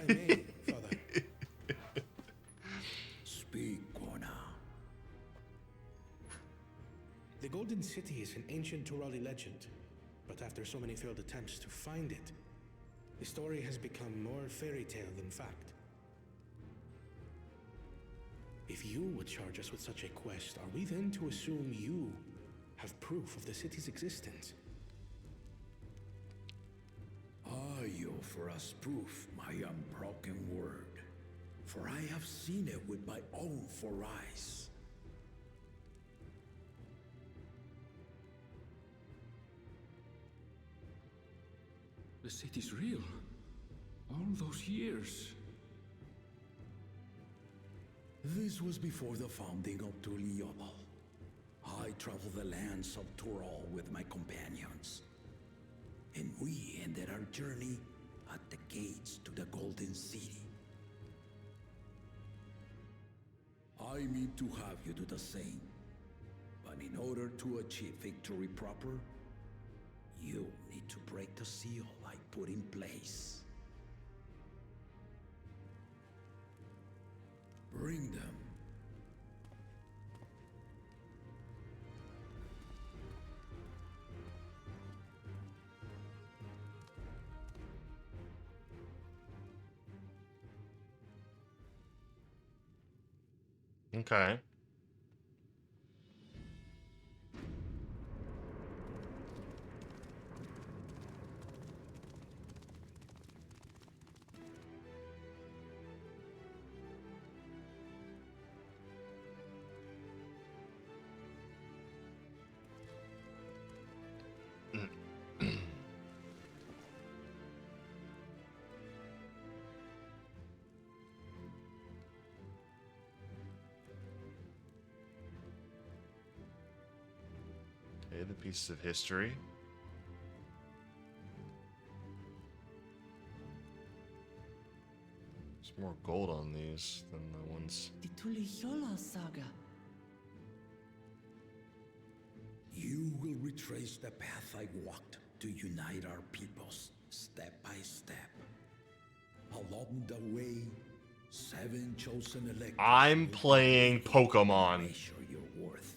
Speaker 11: Speak, Kona.
Speaker 10: The Golden City is an ancient Turali legend, but after so many failed attempts to find it, the story has become more fairy tale than fact. If you would charge us with such a quest, are we then to assume you have proof of the city's existence?
Speaker 11: I offer as proof my unbroken word. for I have seen it with my own 4 eyes.
Speaker 4: The city's real. All those years.
Speaker 11: This was before the founding of LvL. I traveled the lands of Tural with my companions, and we ended our journey at the gates to the Golden City. I mean to have you do the same, but in order to achieve victory proper, you need to break the seal I put in place. Bring them.
Speaker 1: Okay. Okay, the pieces of history. There's more gold on these than the ones.
Speaker 2: The Tuliyola saga.
Speaker 11: You will retrace the path I walked to unite our peoples step by step. Along the way, 7 chosen electors.
Speaker 1: I'm playing Pokemon.
Speaker 11: Measure your worth.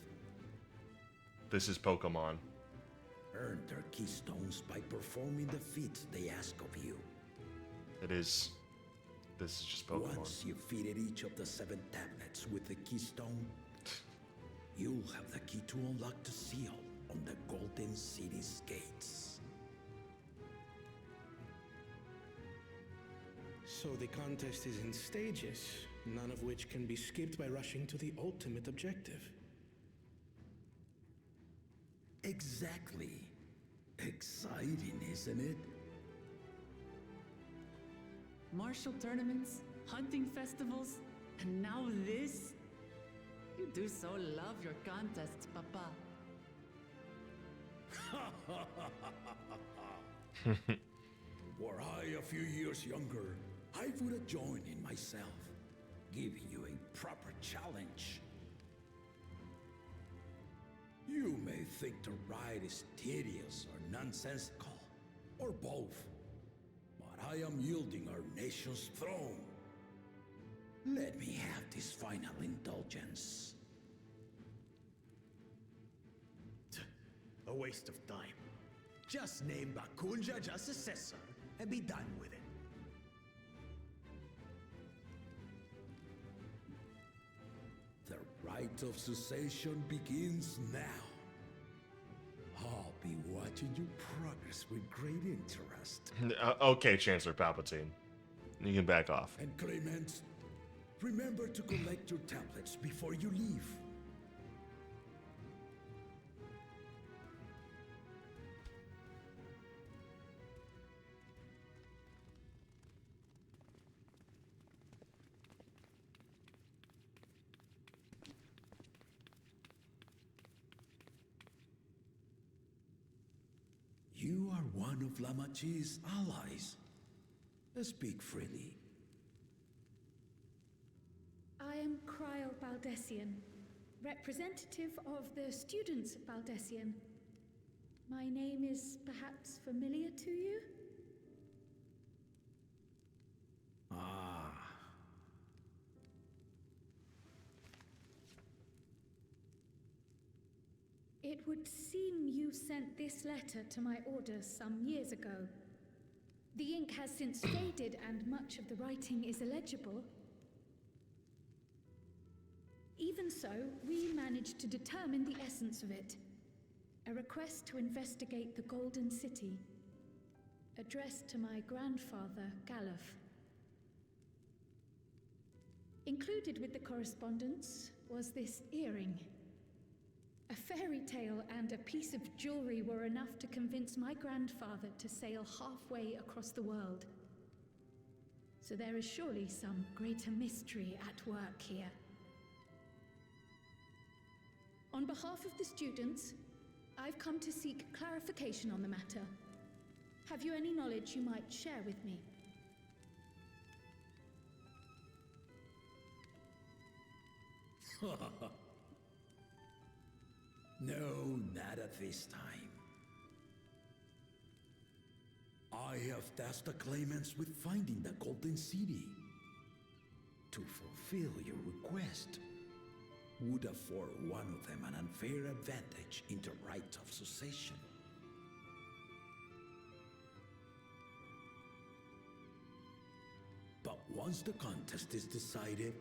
Speaker 1: This is Pokemon.
Speaker 11: Earn their keystones by performing the feats they ask of you.
Speaker 1: It is. This is just Pokemon.
Speaker 11: Once you've fitted each of the 7 tablets with the keystone, you'll have the key to unlock the seal on the Golden City's gates.
Speaker 10: So the contest is in stages, none of which can be skipped by rushing to the ultimate objective.
Speaker 11: Exactly. Exciting, isn't it?
Speaker 2: Martial tournaments, hunting festivals, and now this? You do so love your contests, Papa.
Speaker 11: Were I a few years younger, I would have joined in myself, giving you a proper challenge. You may think the ride is tedious or nonsensical, or both, but I am yielding our nation's throne. Let me have this final indulgence.
Speaker 9: A waste of time. Just name Bakunja just successor and be done with it.
Speaker 11: The rite of cessation begins now. I'll be watching you progress with great interest.
Speaker 1: Okay, Chancellor Palpatine. You can back off.
Speaker 11: And Clement, remember to collect your tablets before you leave. You are one of Lamachi's allies. Speak freely.
Speaker 5: I am Kryl Baldessian, representative of the students of Baldessian. My name is perhaps familiar to you?
Speaker 11: Ah.
Speaker 5: It would seem you sent this letter to my orders some years ago. The ink has since faded and much of the writing is illegible. Even so, we managed to determine the essence of it. A request to investigate the Golden City, addressed to my grandfather, Galuf. Included with the correspondence was this earring. A fairy tale and a piece of jewelry were enough to convince my grandfather to sail halfway across the world. So there is surely some greater mystery at work here. On behalf of the students, I've come to seek clarification on the matter. Have you any knowledge you might share with me?
Speaker 11: No, not at this time. I have tasked the claimants with finding the Golden City. To fulfill your request would afford one of them an unfair advantage in the right of succession. But once the contest is decided,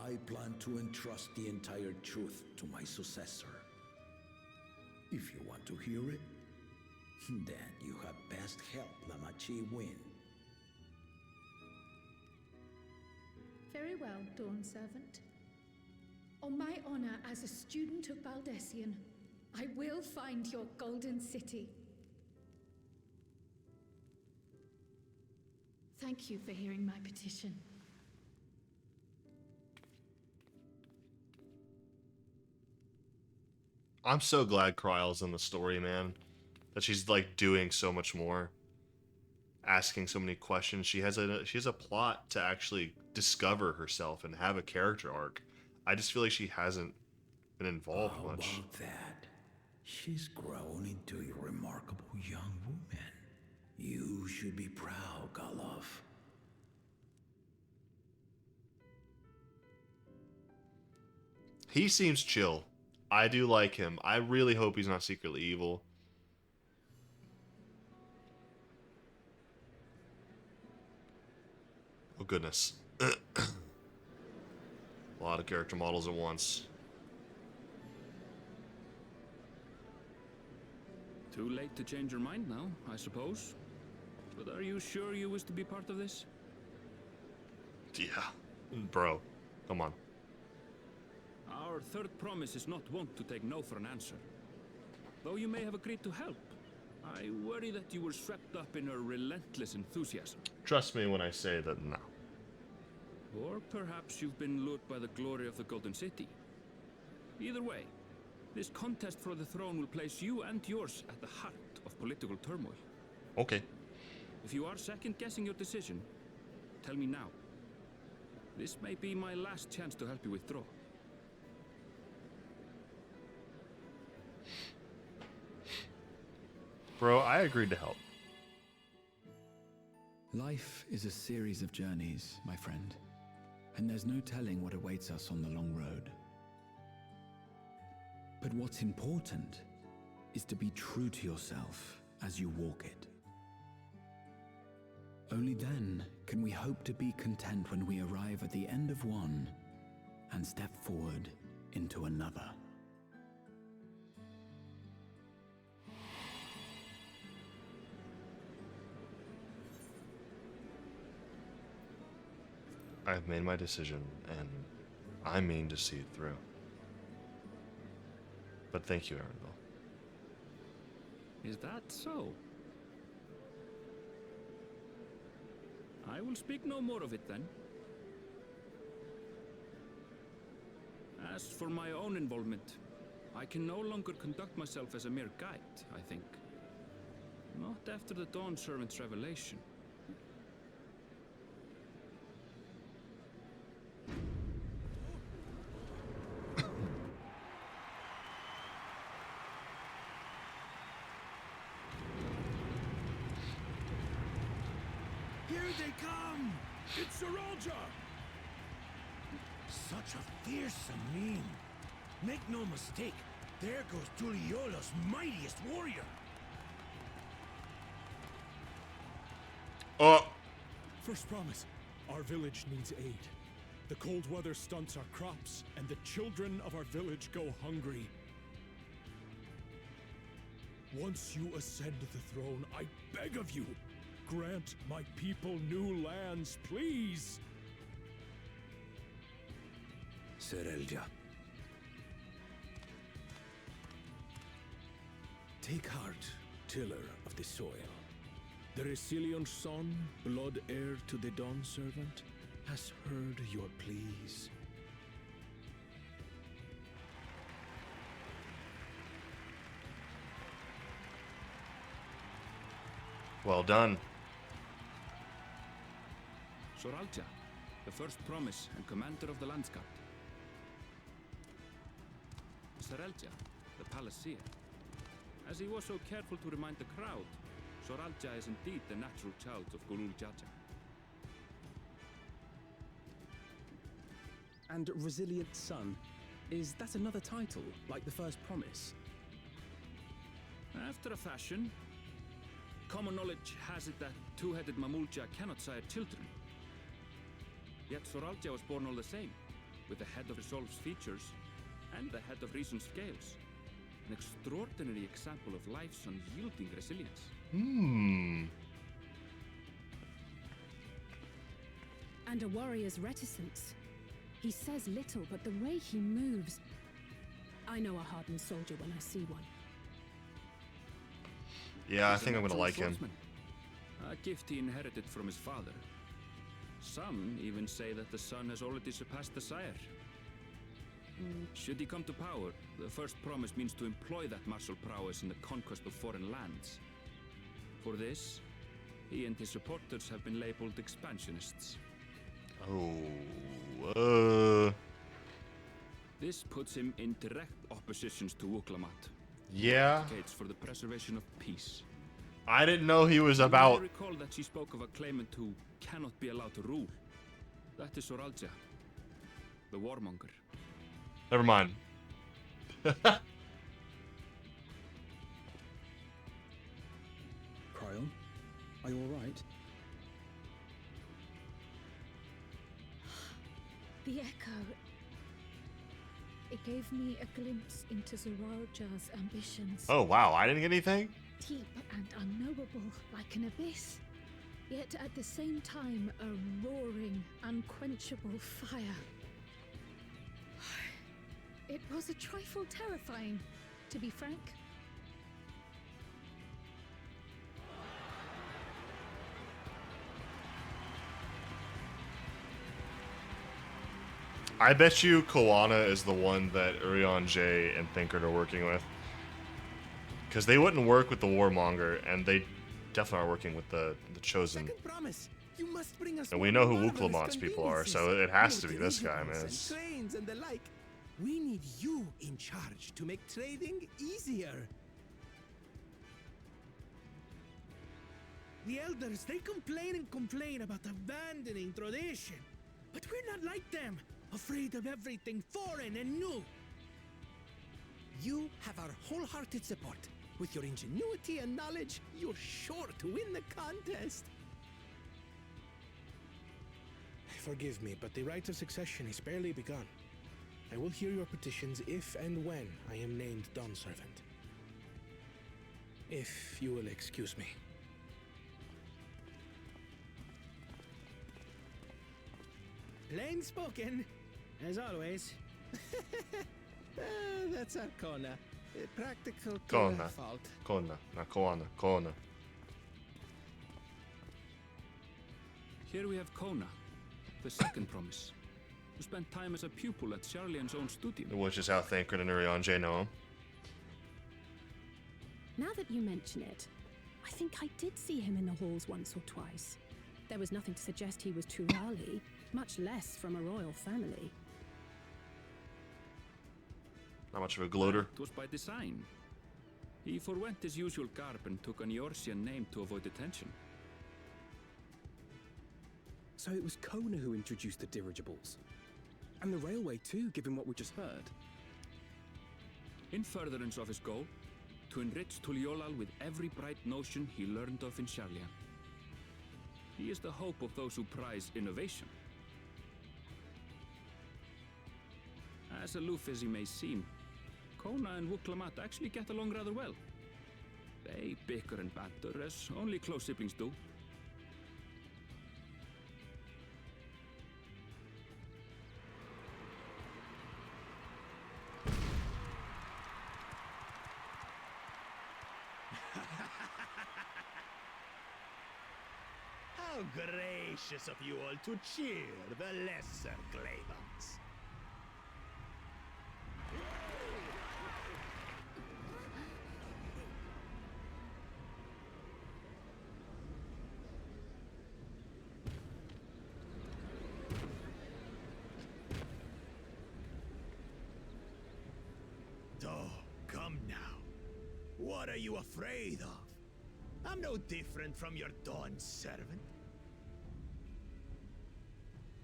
Speaker 11: I plan to entrust the entire truth to my successor. If you want to hear it, then you had best help Lamachi win.
Speaker 5: Very well, Dawn Servant. On my honor as a student of Baldessian, I will find your Golden City. Thank you for hearing my petition.
Speaker 1: I'm so glad Kryle's in the story, man. That she's like doing so much more, asking so many questions. She has a plot to actually discover herself and have a character arc. I just feel like she hasn't been involved much.
Speaker 11: How about that? She's grown into a remarkable young woman. You should be proud, Galov.
Speaker 1: He seems chill. I do like him. I really hope he's not secretly evil. Oh, goodness. A lot of character models at once.
Speaker 4: Too late to change your mind now, I suppose. But are you sure you wish to be part of this?
Speaker 1: Yeah. Bro, come on.
Speaker 4: Our third promise is not wont to take no for an answer. Though you may have agreed to help, I worry that you were swept up in her relentless enthusiasm.
Speaker 1: Trust me when I say that no.
Speaker 4: Or perhaps you've been lured by the glory of the Golden City. Either way, this contest for the throne will place you and yours at the heart of political turmoil.
Speaker 1: Okay.
Speaker 4: If you are second-guessing your decision, tell me now. This may be my last chance to help you withdraw.
Speaker 1: Bro, I agreed to help.
Speaker 12: Life is a series of journeys, my friend, and there's no telling what awaits us on the long road. But what's important is to be true to yourself as you walk it. Only then can we hope to be content when we arrive at the end of one and step forward into another.
Speaker 1: I've made my decision, and I mean to see it through. But thank you, Erenville.
Speaker 4: Is that so? I will speak no more of it then. As for my own involvement, I can no longer conduct myself as a mere guide, I think. Not after the Dawn Servant's revelation.
Speaker 6: Here they come! It's Saralja! Such a fearsome mien. Make no mistake, there goes Tuliola's mightiest warrior.
Speaker 13: First promise, our village needs aid. The cold weather stunts our crops, and the children of our village go hungry. Once you ascend the throne, I beg of you, grant my people new lands, please!
Speaker 7: Serelja. Take heart, tiller of the soil.
Speaker 13: The Resilion's son, blood heir to the Dawn Servant, has heard your pleas.
Speaker 1: Well done.
Speaker 4: Soralja, the first promise and commander of the Landsguard. Serelja, the Palaceer. As he was so careful to remind the crowd, Soralja is indeed the natural child of Gulul Jaja.
Speaker 7: And Resilient Son. Is that another title, like the first promise?
Speaker 4: After a fashion, common knowledge has it that two-headed Mamulja cannot sire children. Yet Soralja was born all the same, with the head of Resolve's features and the head of Reason's scales. An extraordinary example of life's unyielding resilience.
Speaker 3: And a warrior's reticence. He says little, but the way he moves... I know a hardened soldier when I see one.
Speaker 1: Yeah, I
Speaker 4: He's
Speaker 1: think
Speaker 4: a
Speaker 1: I'm gonna
Speaker 4: natural
Speaker 1: like him.
Speaker 4: swordsman, a gift he inherited from his father. Some even say that the son has already surpassed the sire. Should he come to power, the first promise means to employ that martial prowess in the conquest of foreign lands. For this, he and his supporters have been labeled expansionists.
Speaker 1: Oh,
Speaker 4: This puts him in direct oppositions to Wuklamat.
Speaker 1: yeah.
Speaker 4: Advocates for the preservation of peace.
Speaker 1: I didn't know he was
Speaker 4: I
Speaker 1: about.
Speaker 4: recall that she spoke of a claimant who cannot be allowed to rule. That is Soralja, the warmonger.
Speaker 1: Never mind.
Speaker 7: Cryon, are you alright?
Speaker 5: The echo. It gave me a glimpse into Zoralja's ambitions.
Speaker 1: Oh wow, I didn't get anything.
Speaker 5: Deep and unknowable, like an abyss. Yet at the same time, a roaring, unquenchable fire. It was a trifle terrifying, to be frank.
Speaker 1: I bet you Koana is the one that Urion J and Thinkard are working with. Because they wouldn't work with the Warmonger, and they definitely are working with the Chosen.
Speaker 10: Second promise. You must bring us
Speaker 1: And we know who
Speaker 10: marvelous
Speaker 1: Wuklamat's people are, so
Speaker 10: conveniences.
Speaker 1: it has to be this guy,
Speaker 10: Vehicles
Speaker 1: man.
Speaker 10: and trains and the like. We need you in charge to make trading easier. The elders, they complain and complain about abandoning tradition. But we're not like them, afraid of everything foreign and new. You have our wholehearted support. With your ingenuity and knowledge, you're sure to win the contest.
Speaker 8: Forgive me, but the right of succession is barely begun. I will hear your petitions if and when I am named Dawn Servant. If you will excuse me.
Speaker 10: Plain spoken, as always. That's our Kona. Practical to
Speaker 1: Kona.
Speaker 10: a fault.
Speaker 1: Kona. Not Koana. Kona.
Speaker 4: Here we have Kona, the second promise, who spent time as a pupil at Charlian's own studio.
Speaker 1: Which is how Thinkard and Urion J know him.
Speaker 3: Now that you mention it, I think I did see him in the halls once or twice. There was nothing to suggest he was Turali, much less from a royal family.
Speaker 1: Not much of a gloater.
Speaker 4: It was by design. He forwent his usual garb and took an Eorzean name to avoid attention.
Speaker 7: So it was Kona who introduced the dirigibles. And the railway too, given what we just heard.
Speaker 4: In furtherance of his goal, to enrich Tuliolal with every bright notion he learned of in Charlian. He is the hope of those who prize innovation. As aloof as he may seem, Kona and Wuklamat actually get along rather well. They bicker and banter as only close siblings do.
Speaker 6: How gracious of you all to cheer the lesser claimants. Oh, come now. What are you afraid of? I'm no different from your Dawn servant.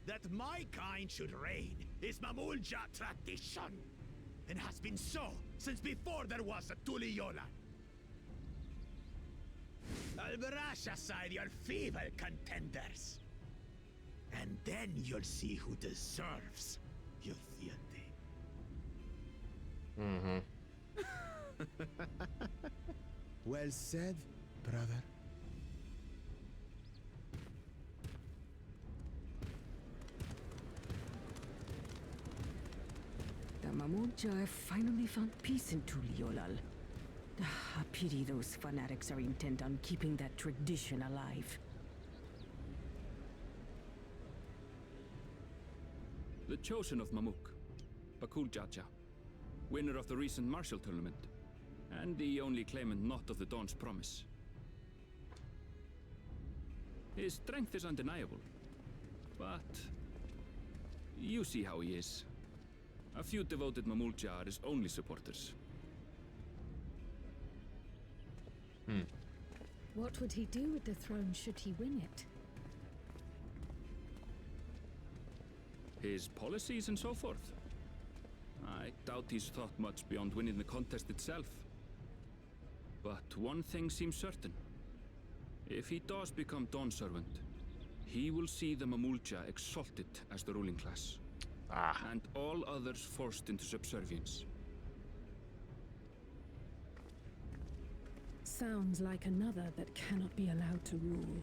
Speaker 6: That my kind should reign is Mamulja tradition, and has been so since before there was a Tuliyolan. I'll brush aside your feeble contenders, and then you'll see who deserves your fealty.
Speaker 1: Mm-hmm.
Speaker 10: Well said, brother.
Speaker 14: The Mamulja have finally found peace in Tuliolal. A pity those fanatics are intent on keeping that tradition alive.
Speaker 4: The chosen of Mamuk, Bakul Jaja, winner of the recent martial tournament, and the only claimant not of the Dawn's promise. His strength is undeniable, but you see how he is. A few devoted Mamulja are his only supporters.
Speaker 5: What would he do with the throne should he win it?
Speaker 4: His policies and so forth. I doubt he's thought much beyond winning the contest itself. But one thing seems certain. If he does become Dawn servant, he will see the Mamulja exalted as the ruling class. And all others forced into subservience.
Speaker 3: Sounds like another that cannot be allowed to rule.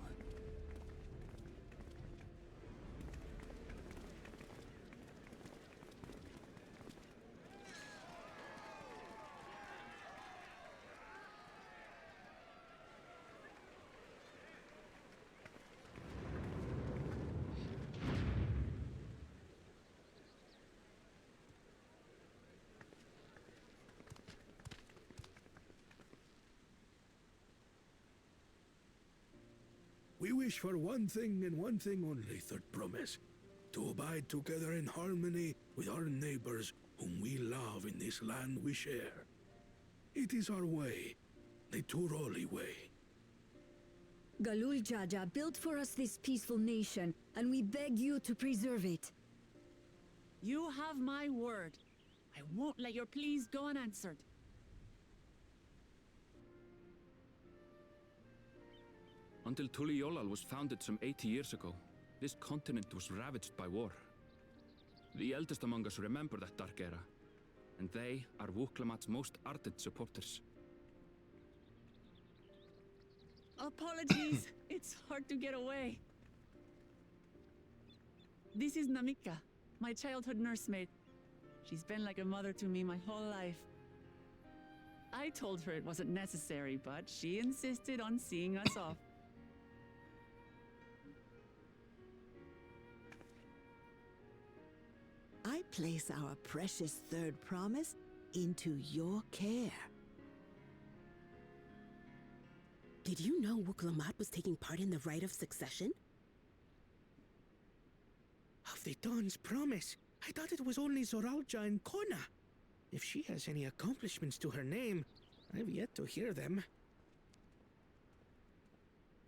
Speaker 8: We wish for one thing and one thing only, Third Promise. To abide together in harmony with our neighbors whom we love in this land we share. It is our way, the Turoli way.
Speaker 15: Galul Jaja built for us this peaceful nation, and we beg you to preserve it.
Speaker 2: You have my word. I won't let your pleas go unanswered.
Speaker 4: Until Tuliolal was founded some 80 years ago, this continent was ravaged by war. The eldest among us remember that dark era, and they are Wuklamat's most ardent supporters.
Speaker 2: Apologies. It's hard to get away. This is Namika, my childhood nursemaid. She's been like a mother to me my whole life. I told her it wasn't necessary, but she insisted on seeing us off.
Speaker 16: I place our precious Third Promise into your care.
Speaker 3: Did you know Wuklamat was taking part in the rite of succession?
Speaker 6: Of the Dawn's promise, I thought it was only Zoralja and Kona. If she has any accomplishments to her name, I've yet to hear them.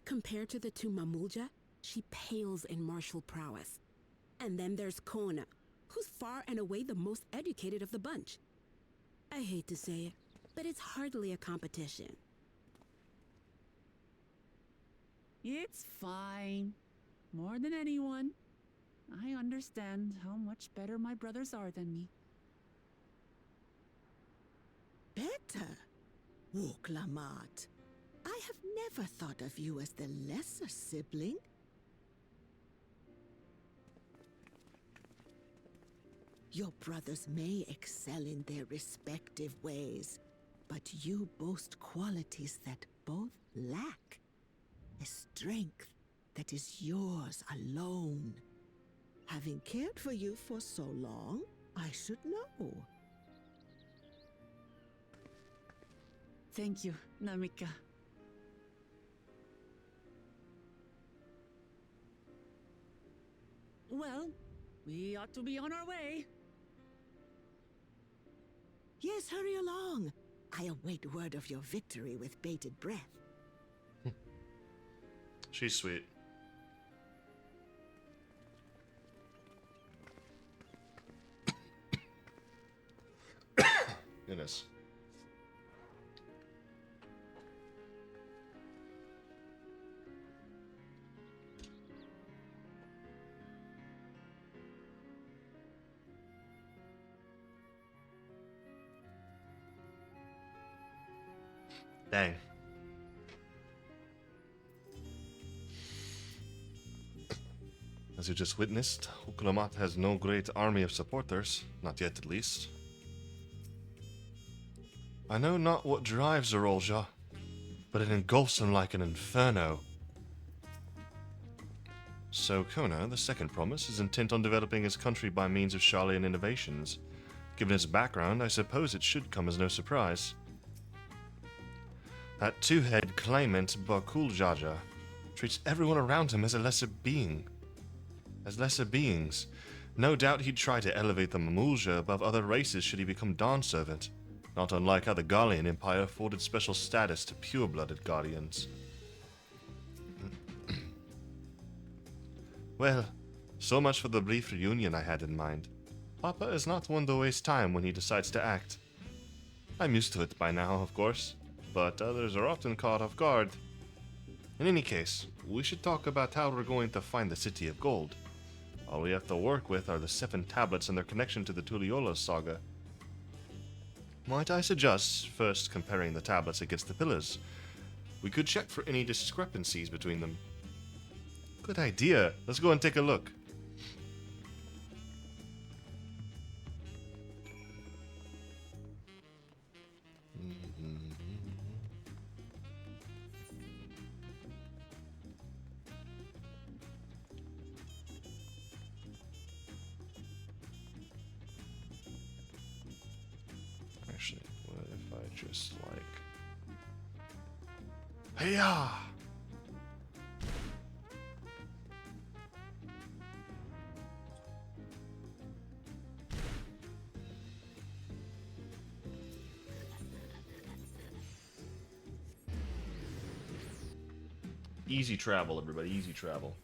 Speaker 3: Compared to the two Mamulja, she pales in martial prowess. And then there's Kona, who's far and away the most educated of the bunch. I hate to say it, but it's hardly a competition.
Speaker 2: It's fine. More than anyone, I understand how much better my brothers are than me.
Speaker 16: Better? Wuklamat. I have never thought of you as the lesser sibling. Your brothers may excel in their respective ways, but you boast qualities that both lack. A strength that is yours alone. Having cared for you for so long, I should know.
Speaker 2: Thank you, Namika. Well, we ought to be on our way.
Speaker 16: Yes, hurry along. I await word of your victory with bated breath.
Speaker 1: She's sweet. Goodness. Dang. As you just witnessed, Uklamat has no great army of supporters, not yet at least. I know not what drives Zorolja, but it engulfs him like an inferno. So Kona, the second promise, is intent on developing his country by means of Sharlayan innovations. Given his background, I suppose it should come as no surprise. That two-head claimant, Bakul Jaja, treats everyone around him as a lesser being. As lesser beings. No doubt he'd try to elevate the Mamulja above other races should he become Dawn Servant, not unlike how the Gallian Empire afforded special status to pure-blooded Guardians. Well, so much for the brief reunion I had in mind. Papa is not one to waste time when he decides to act. I'm used to it by now, of course, but others are often caught off guard. In any case, we should talk about how we're going to find the City of Gold. All we have to work with are the 7 tablets and their connection to the Tuliyola saga. Might I suggest first comparing the tablets against the pillars? We could check for any discrepancies between them. Good idea. Let's go and take a look. Actually, what if I just like... Hey-ya! Easy travel, everybody. Easy travel.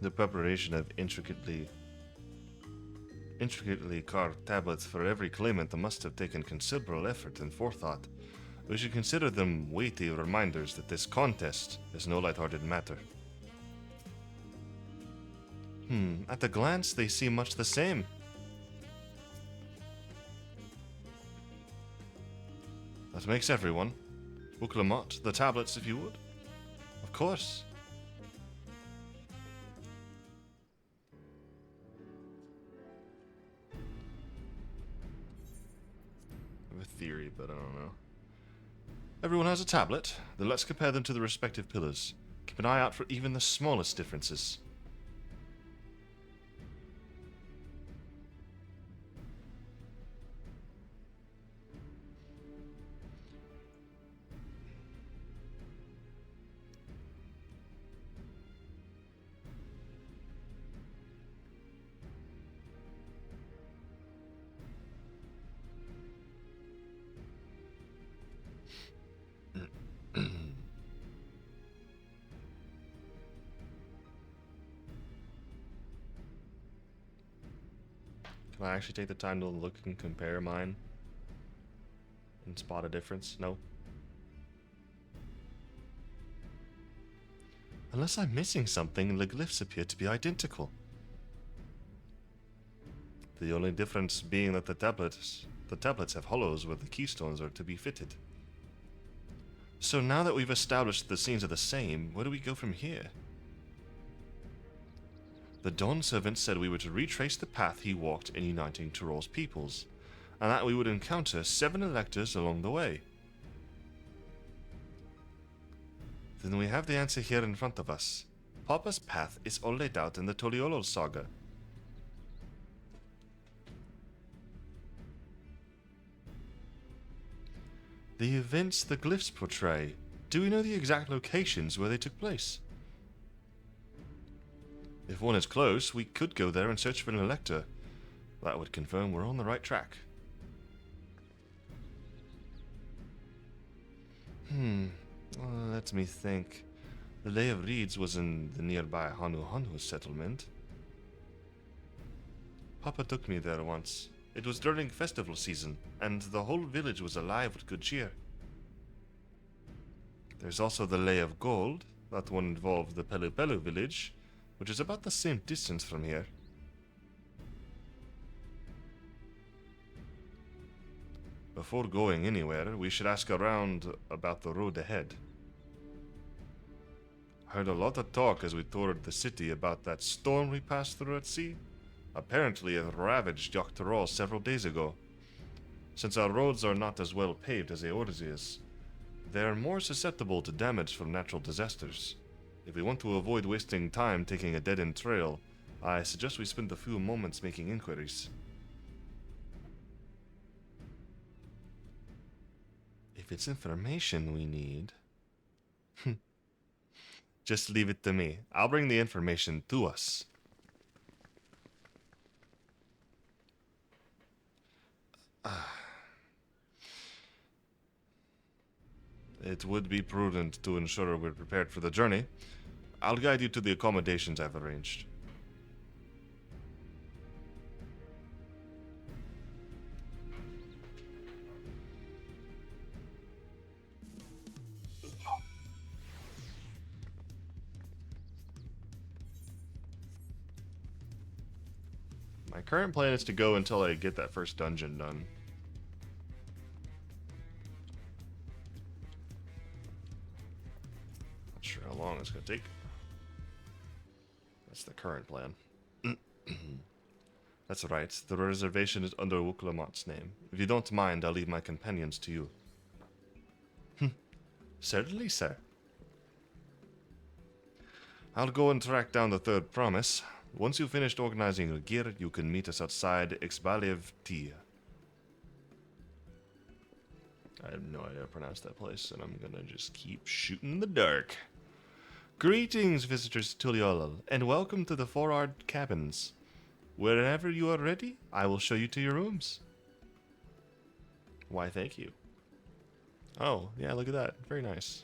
Speaker 1: The preparation of intricately carved tablets for every claimant must have taken considerable effort and forethought. We should consider them weighty reminders that this contest is no light-hearted matter. At a glance, they seem much the same. That makes everyone. Uklamat, the tablets, if you would. Of course. A theory, but I don't know. Everyone has a tablet, then let's compare them to the respective pillars. Keep an eye out for even the smallest differences. Can I actually take the time to look and compare mine? And spot a difference? No. Unless I'm missing something, the glyphs appear to be identical. The only difference being that the tablets the tablets have hollows where the keystones are to be fitted. So now that we've established the scenes are the same, where do we go from here? The Dawn Servant said we were to retrace the path he walked in uniting Tyrol's peoples, and that we would encounter 7 electors along the way. Then we have the answer here in front of us. Papa's path is all laid out in the Toliolo saga. The events the glyphs portray, do we know the exact locations where they took place? If one is close, we could go there and search for an elector. That would confirm we're on the right track. Let me think. The Lay of Reeds was in the nearby Hanu settlement. Papa took me there once. It was during festival season, and the whole village was alive with good cheer. There's also the Lay of Gold. That one involved the Pelu Pelu village, which is about the same distance from here. Before going anywhere, we should ask around about the road ahead. Heard a lot of talk as we toured the city about that storm we passed through at sea. Apparently it ravaged Yoctorol several days ago. Since our roads are not as well paved as Eorzea's, they are more susceptible to damage from natural disasters. If we want to avoid wasting time taking a dead-end trail, I suggest we spend a few moments making inquiries. If it's information we need, just leave it to me. I'll bring the information to us. It would be prudent to ensure we're prepared for the journey. I'll guide you to the accommodations I've arranged. My current plan is to go until I get that first dungeon done. Not sure how long it's going to take. That's the current plan. That's right, the reservation is under Wuklamat's name. If you don't mind, I'll leave my companions to you. Certainly, sir. I'll go and track down the third promise. Once you've finished organizing your gear, you can meet us outside Exbaliev Tia. I have no idea how to pronounce that place, and I'm gonna just keep shooting in the dark. Greetings, visitors to Tuliolal, and welcome to the Forard Cabins. Wherever you are ready, I will show you to your rooms. Why, thank you. Oh, yeah, look at that. Very nice.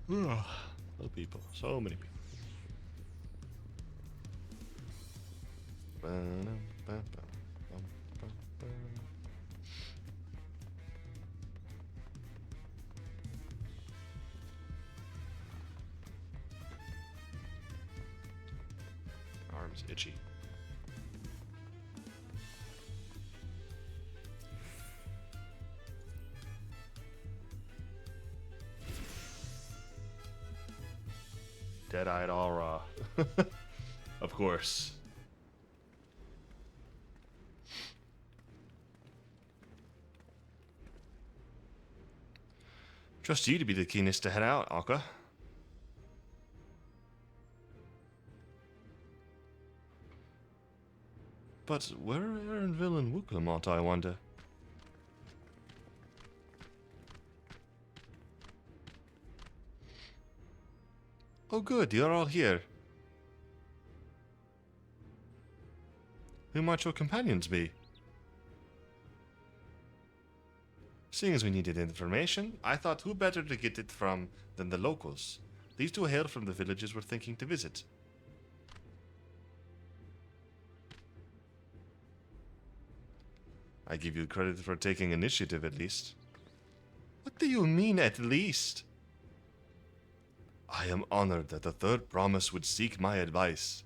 Speaker 1: Little people. So many people. Arms itchy. Dead-eyed aura. Of course. Trust you to be the keenest to head out, Akka. But where are Erinville and Wuklamat, I wonder? Oh good, you're all here. Who might your companions be? Seeing as we needed information, I thought who better to get it from than the locals. These two hail from the villages we're thinking to visit. I give you credit for taking initiative at least. What do you mean, at least? I am honored that the third promise would seek my advice.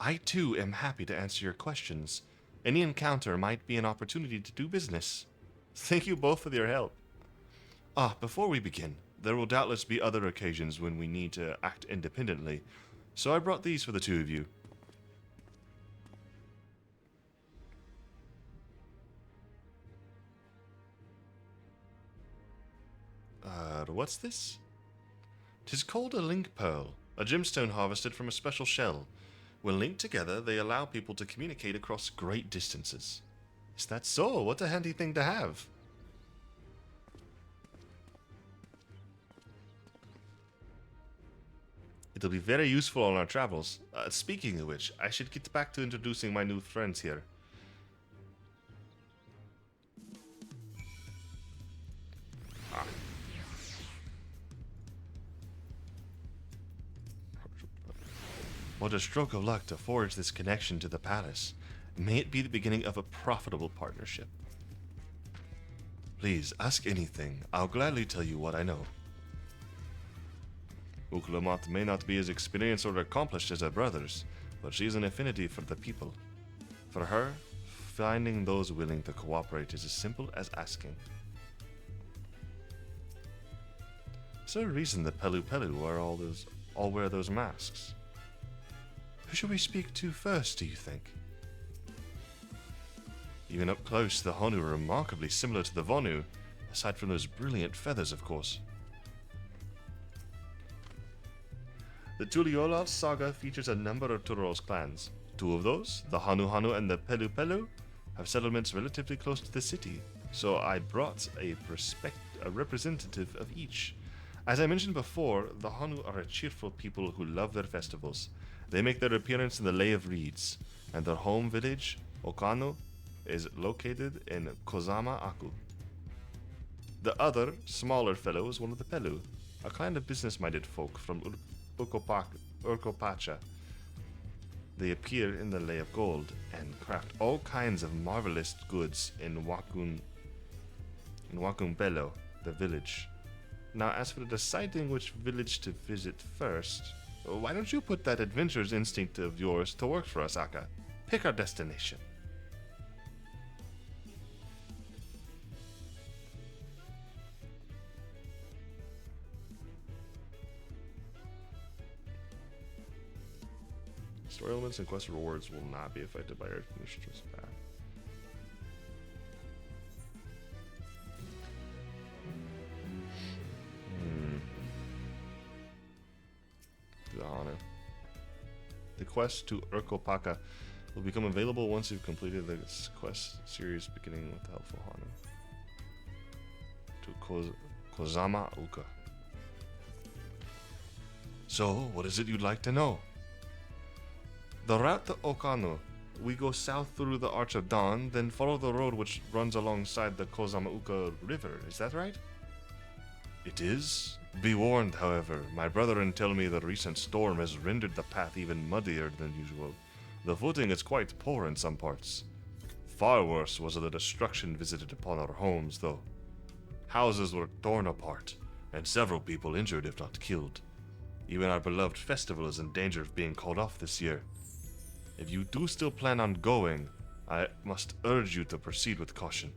Speaker 1: I too am happy to answer your questions. Any encounter might be an opportunity to do business. Thank you both for your help. Before we begin, there will doubtless be other occasions when we need to act independently, so I brought these for the two of you. What's this? 'Tis called a link pearl, a gemstone harvested from a special shell. When linked together, they allow people to communicate across great distances. Is that so? What a handy thing to have. It'll be very useful on our travels. Speaking of which, I should get back to introducing my new friends here. What a stroke of luck to forge this connection to the palace. May it be the beginning of a profitable partnership. Please, ask anything. I'll gladly tell you what I know. Uklamat may not be as experienced or accomplished as her brothers, but she's an affinity for the people. For her, finding those willing to cooperate is as simple as asking. Is there a reason the Pelu Pelu all wear those masks? Who should we speak to first, do you think? Even up close, the Honu are remarkably similar to the Vonu, aside from those brilliant feathers, of course. The Tuliolal saga features a number of Turo's clans. Two of those, the Hanu Hanu and the Pelu Pelu, have settlements relatively close to the city, so I brought a representative of each. As I mentioned before, the Hanu are a cheerful people who love their festivals. They make their appearance in the Lay of Reeds, and their home village, Okano, is located in Kozama Aku. The other, smaller fellow is one of the Pelu, a kind of business-minded folk from Urkopacha. They appear in the Lay of Gold and craft all kinds of marvelous goods in Wakumbelo, the village. Now, as for deciding which village to visit first, why don't you put that adventurer's instinct of yours to work for us, Akka? Pick our destination. Story elements and quest rewards will not be affected by our initiative's path. The honor. The quest to Urkopaka will become available once you've completed the quest series beginning with the helpful Hanu. To Kozama Uka. So, what is it you'd like to know? The route to Okano. We go south through the Arch of Dawn, then follow the road which runs alongside the Kozama Uka River. Is that right? It is. Be warned, however, my brethren tell me the recent storm has rendered the path even muddier than usual. The footing is quite poor in some parts. Far worse was the destruction visited upon our homes, though. Houses were torn apart, and several people injured if not killed. Even our beloved festival is in danger of being called off this year. If you do still plan on going, I must urge you to proceed with caution.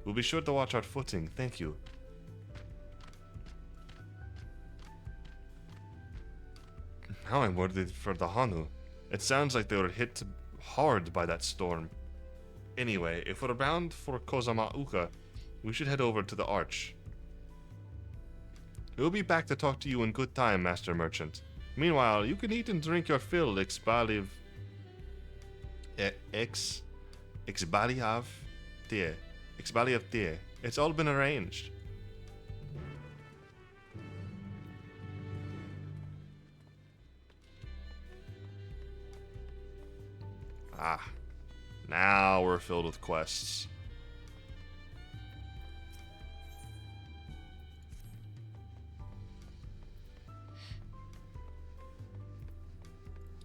Speaker 1: We'll be sure to watch our footing, thank you. Now I'm worried for the Hanu. It sounds like they were hit hard by that storm. Anyway, if we're bound for Kozama Uka, we should head over to the Arch. We'll be back to talk to you in good time, Master Merchant. Meanwhile, you can eat and drink your fill, Exbaliav Tie. It's all been arranged. Now we're filled with quests.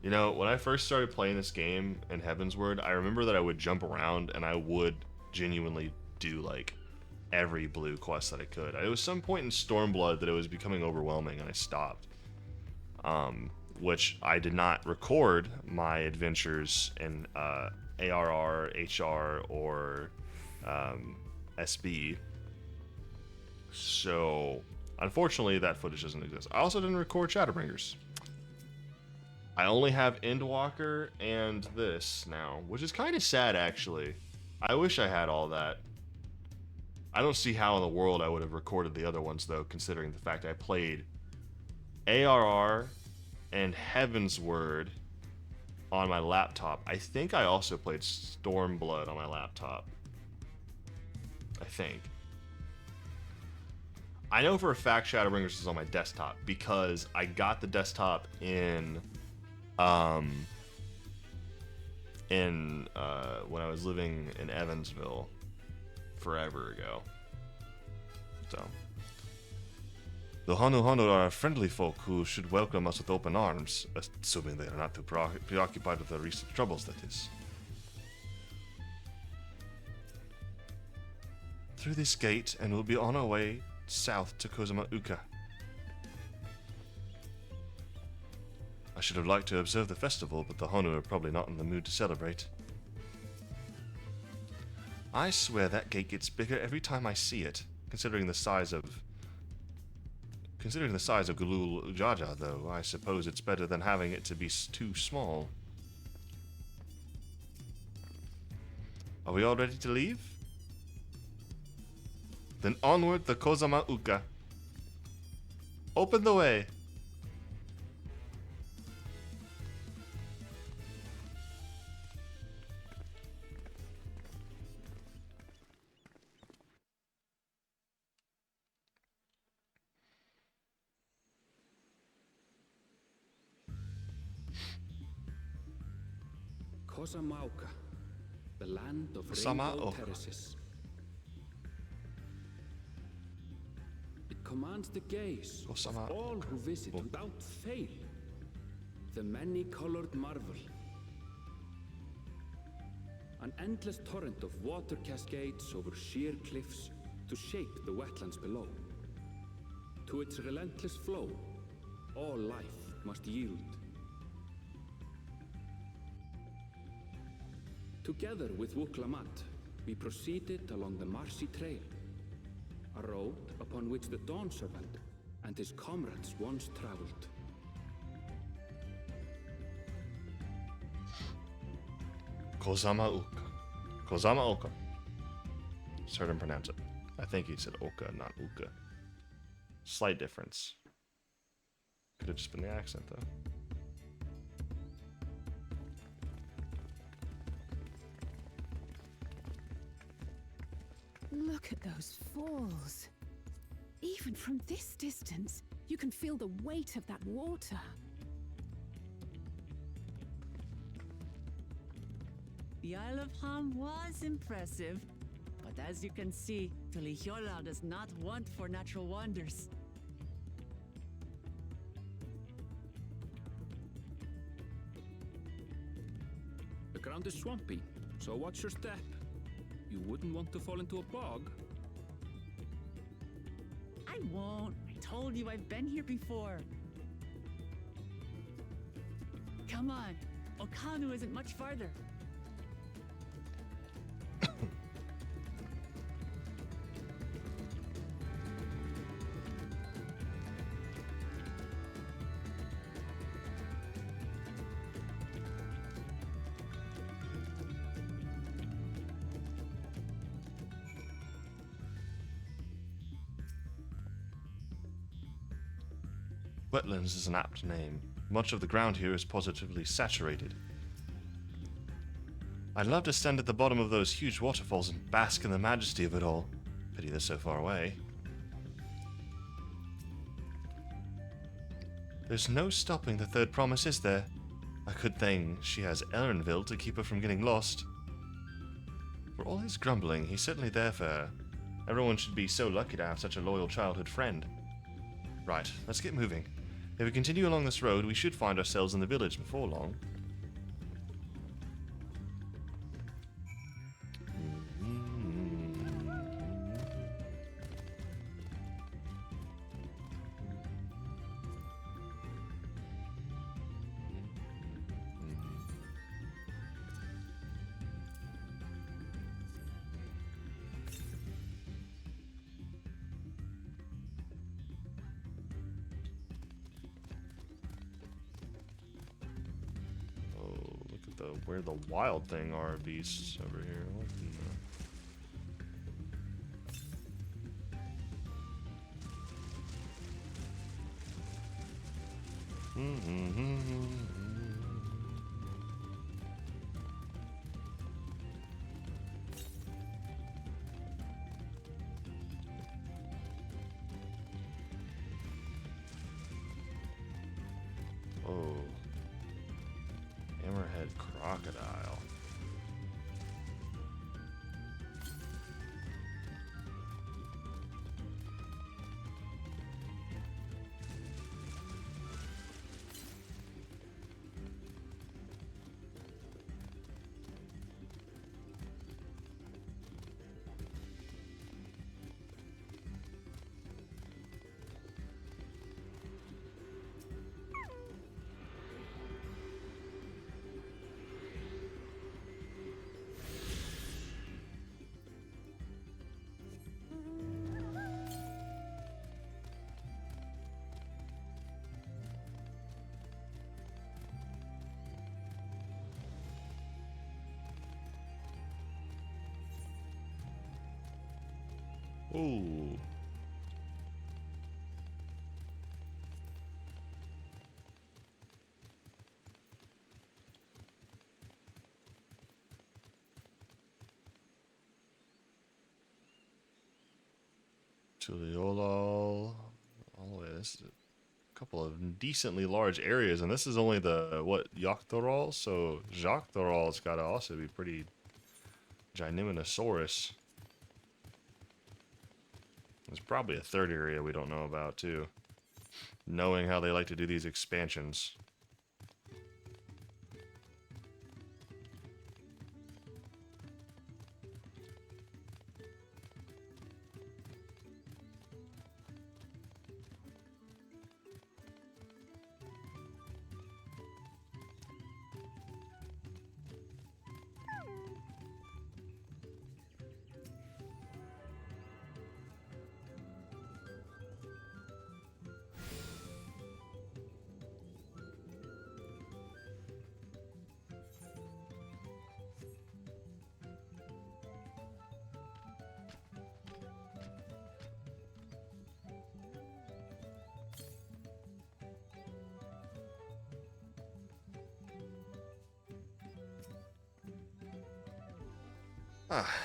Speaker 1: You know, when I first started playing this game in Heavensward, I remember that I would jump around and I would genuinely do like every blue quest that I could. It was some point in Stormblood that it was becoming overwhelming, and I stopped. Which I did not record my adventures in ARR, HR, or SB. So, unfortunately, that footage doesn't exist. I also didn't record Shadowbringers. I only have Endwalker and this now, which is kind of sad, actually. I wish I had all that. I don't see how in the world I would have recorded the other ones, though, considering the fact I played ARR and Heaven's Word on my laptop. I think I also played Stormblood on my laptop. I think. I know for a fact Shadowbringers is on my desktop because I got the desktop in when I was living in Evansville forever ago. So the Honu Honu are friendly folk who should welcome us with open arms, assuming they are not too preoccupied with the recent troubles, that is. Through this gate, and we'll be on our way south to Kozama Uka. I should have liked to observe the festival, but the Honu are probably not in the mood to celebrate. I swear that gate gets bigger every time I see it, considering the size of Galul Ujaja, though. I suppose it's better than having it to be too small. Are we all ready to leave? Then onward to Kozama Uka. Open the way.
Speaker 4: Kozamauka, the land of rainbow terraces. It commands the gaze of all who visit without fail. The many-colored marvel. An endless torrent of water cascades over sheer cliffs to shape the wetlands below. To its relentless flow, all life must yield. Together with Wuklamat, we proceeded along the Marcy Trail, a road upon which the Dawn Servant and his comrades once traveled.
Speaker 1: Kozama Uka. Kozama Uka. Just heard him pronounce it. I think he said Oka, not Uka. Slight difference. Could have just been the accent, though.
Speaker 2: Look at those falls. Even from this distance, you can feel the weight of that water. The Isle of Ham was impressive, but as you can see, Tuliyola does not want for natural wonders.
Speaker 4: The ground is swampy, so watch your step. You wouldn't want to fall into a bog.
Speaker 2: I won't. I told you I've been here before. Come on. Okanu isn't much farther.
Speaker 1: Wetlands is an apt name. Much of the ground here is positively saturated. I'd love to stand at the bottom of those huge waterfalls and bask in the majesty of it all. Pity they're so far away. There's no stopping the third promise, is there? A good thing she has LvL to keep her from getting lost. For all his grumbling, he's certainly there for her. Everyone should be so lucky to have such a loyal childhood friend. Right, let's get moving. If we continue along this road, we should find ourselves in the village before long. where the wild thing are beasts over here. What in the... Oh. Hammerhead crocodile. Ooh. Tuliolol. All the way. This is a couple of decently large areas, and this is only the, what, Yoctorol? So Joctorol's got to also be pretty ginormous. There's probably a third area we don't know about, too. Knowing how they like to do these expansions.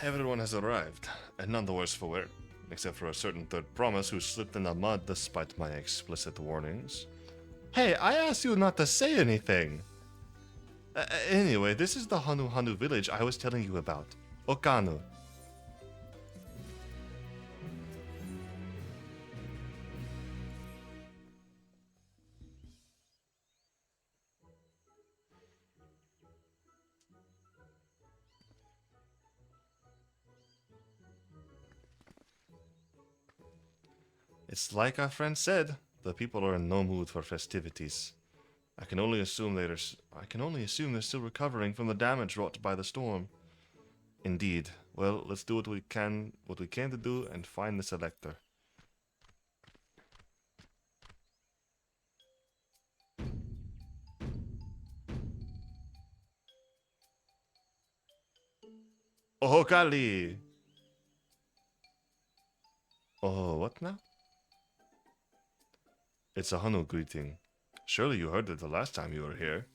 Speaker 1: Everyone has arrived, and none the worse for wear, except for a certain third promise who slipped in the mud despite my explicit warnings. Hey, I asked you not to say anything! Anyway, this is the Hanu village I was telling you about. Okanu. It's like our friend said, the people are in no mood for festivities. I can only assume they're still recovering from the damage wrought by the storm. Indeed. Well, let's do what we can to do and find the selector. Oh, Kali! Oh, what now? It's a Hanu greeting. Surely you heard it the last time you were here.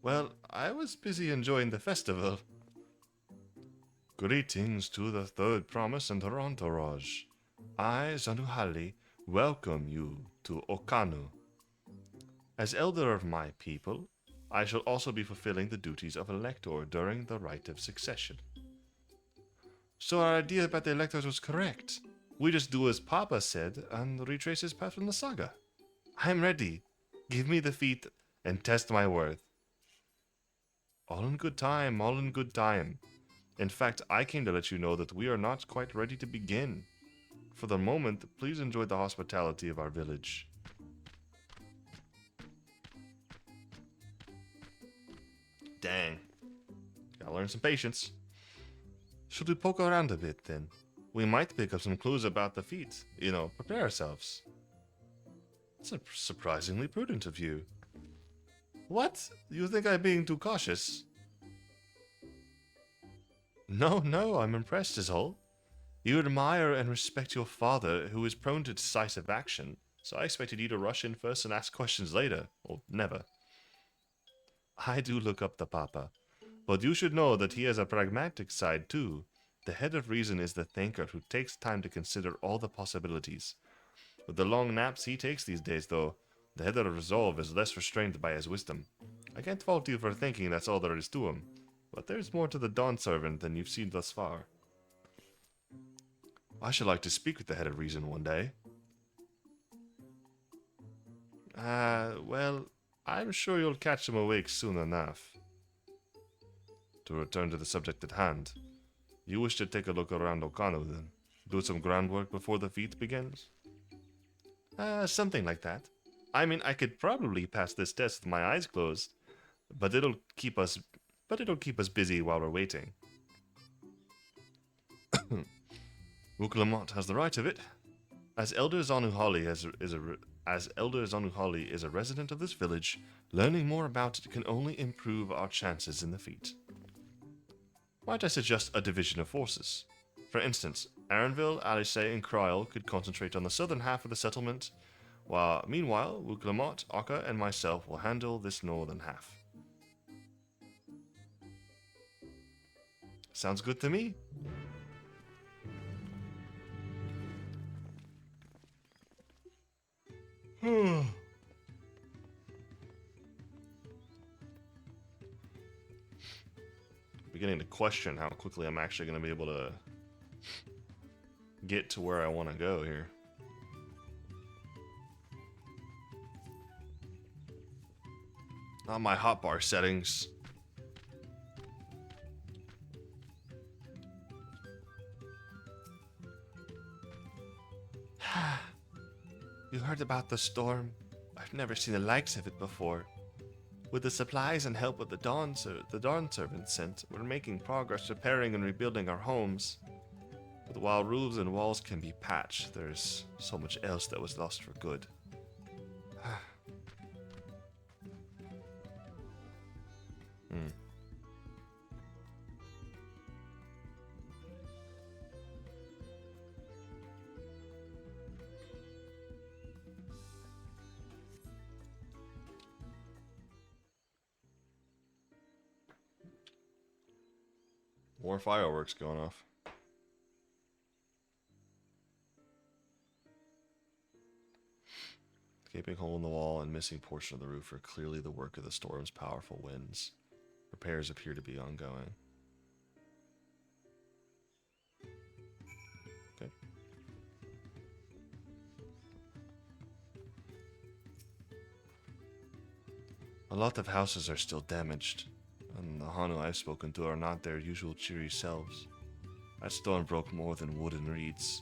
Speaker 1: Well, I was busy enjoying the festival. Greetings to the third promise and her entourage. I, Zanuhali, welcome you to Okanu. As elder of my people, I shall also be fulfilling the duties of elector during the rite of succession. So our idea about the electors was correct. We just do as Papa said and retrace his path from the saga. I'm ready. Give me the feat and test my worth. All in good time, all in good time. In fact, I came to let you know that we are not quite ready to begin. For the moment, please enjoy the hospitality of our village. Dang. Gotta learn some patience. Should we poke around a bit, then? We might pick up some clues about the feat. You know, prepare ourselves. It's surprisingly prudent of you. What? You think I'm being too cautious? No, I'm impressed is all. You admire and respect your father, who is prone to decisive action, so I expected you to rush in first and ask questions later, or never. I do look up to Papa, but you should know that he has a pragmatic side too. The head of reason is the thinker who takes time to consider all the possibilities. With the long naps he takes these days, though, the head of resolve is less restrained by his wisdom. I can't fault you for thinking that's all there is to him, but there's more to the Dawn Servant than you've seen thus far. I should like to speak with the head of reason one day. Well, I'm sure you'll catch him awake soon enough. To return to the subject at hand, you wish to take a look around Okano then? Do some groundwork before the feat begins? Something like that. I mean, I could probably pass this test with my eyes closed, but it'll keep us busy while we're waiting. Uklamot has the right of it. As Elder Zanuhali is a resident of this village, learning more about it can only improve our chances in the feat. Might I suggest a division of forces? For instance, Aranville, Alice, and Kryl could concentrate on the southern half of the settlement, while meanwhile, Uklamot, Akka, and myself will handle this northern half. Sounds good to me. Beginning to question how quickly I'm actually going to be able to get to where I want to go here. On my hotbar settings. You heard about the storm? I've never seen the likes of it before. With the supplies and help of the Dawn Servant sent, we're making progress repairing and rebuilding our homes. But while roofs and walls can be patched, there's so much else that was lost for good. More fireworks going off. Gaping hole in the wall and missing portion of the roof are clearly the work of the storm's powerful winds. Repairs appear to be ongoing. Okay. A lot of houses are still damaged, and the Hanu I've spoken to are not their usual cheery selves. That storm broke more than wood and reeds.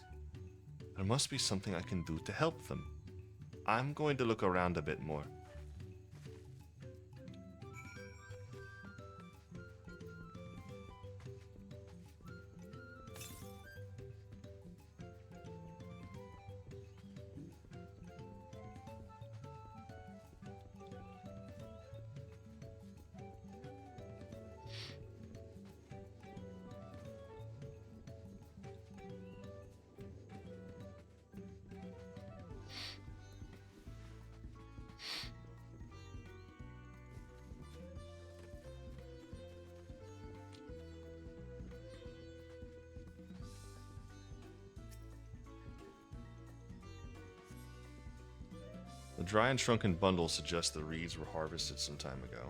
Speaker 1: There must be something I can do to help them. I'm going to look around a bit more. The dry and shrunken bundle suggests the reeds were harvested some time ago.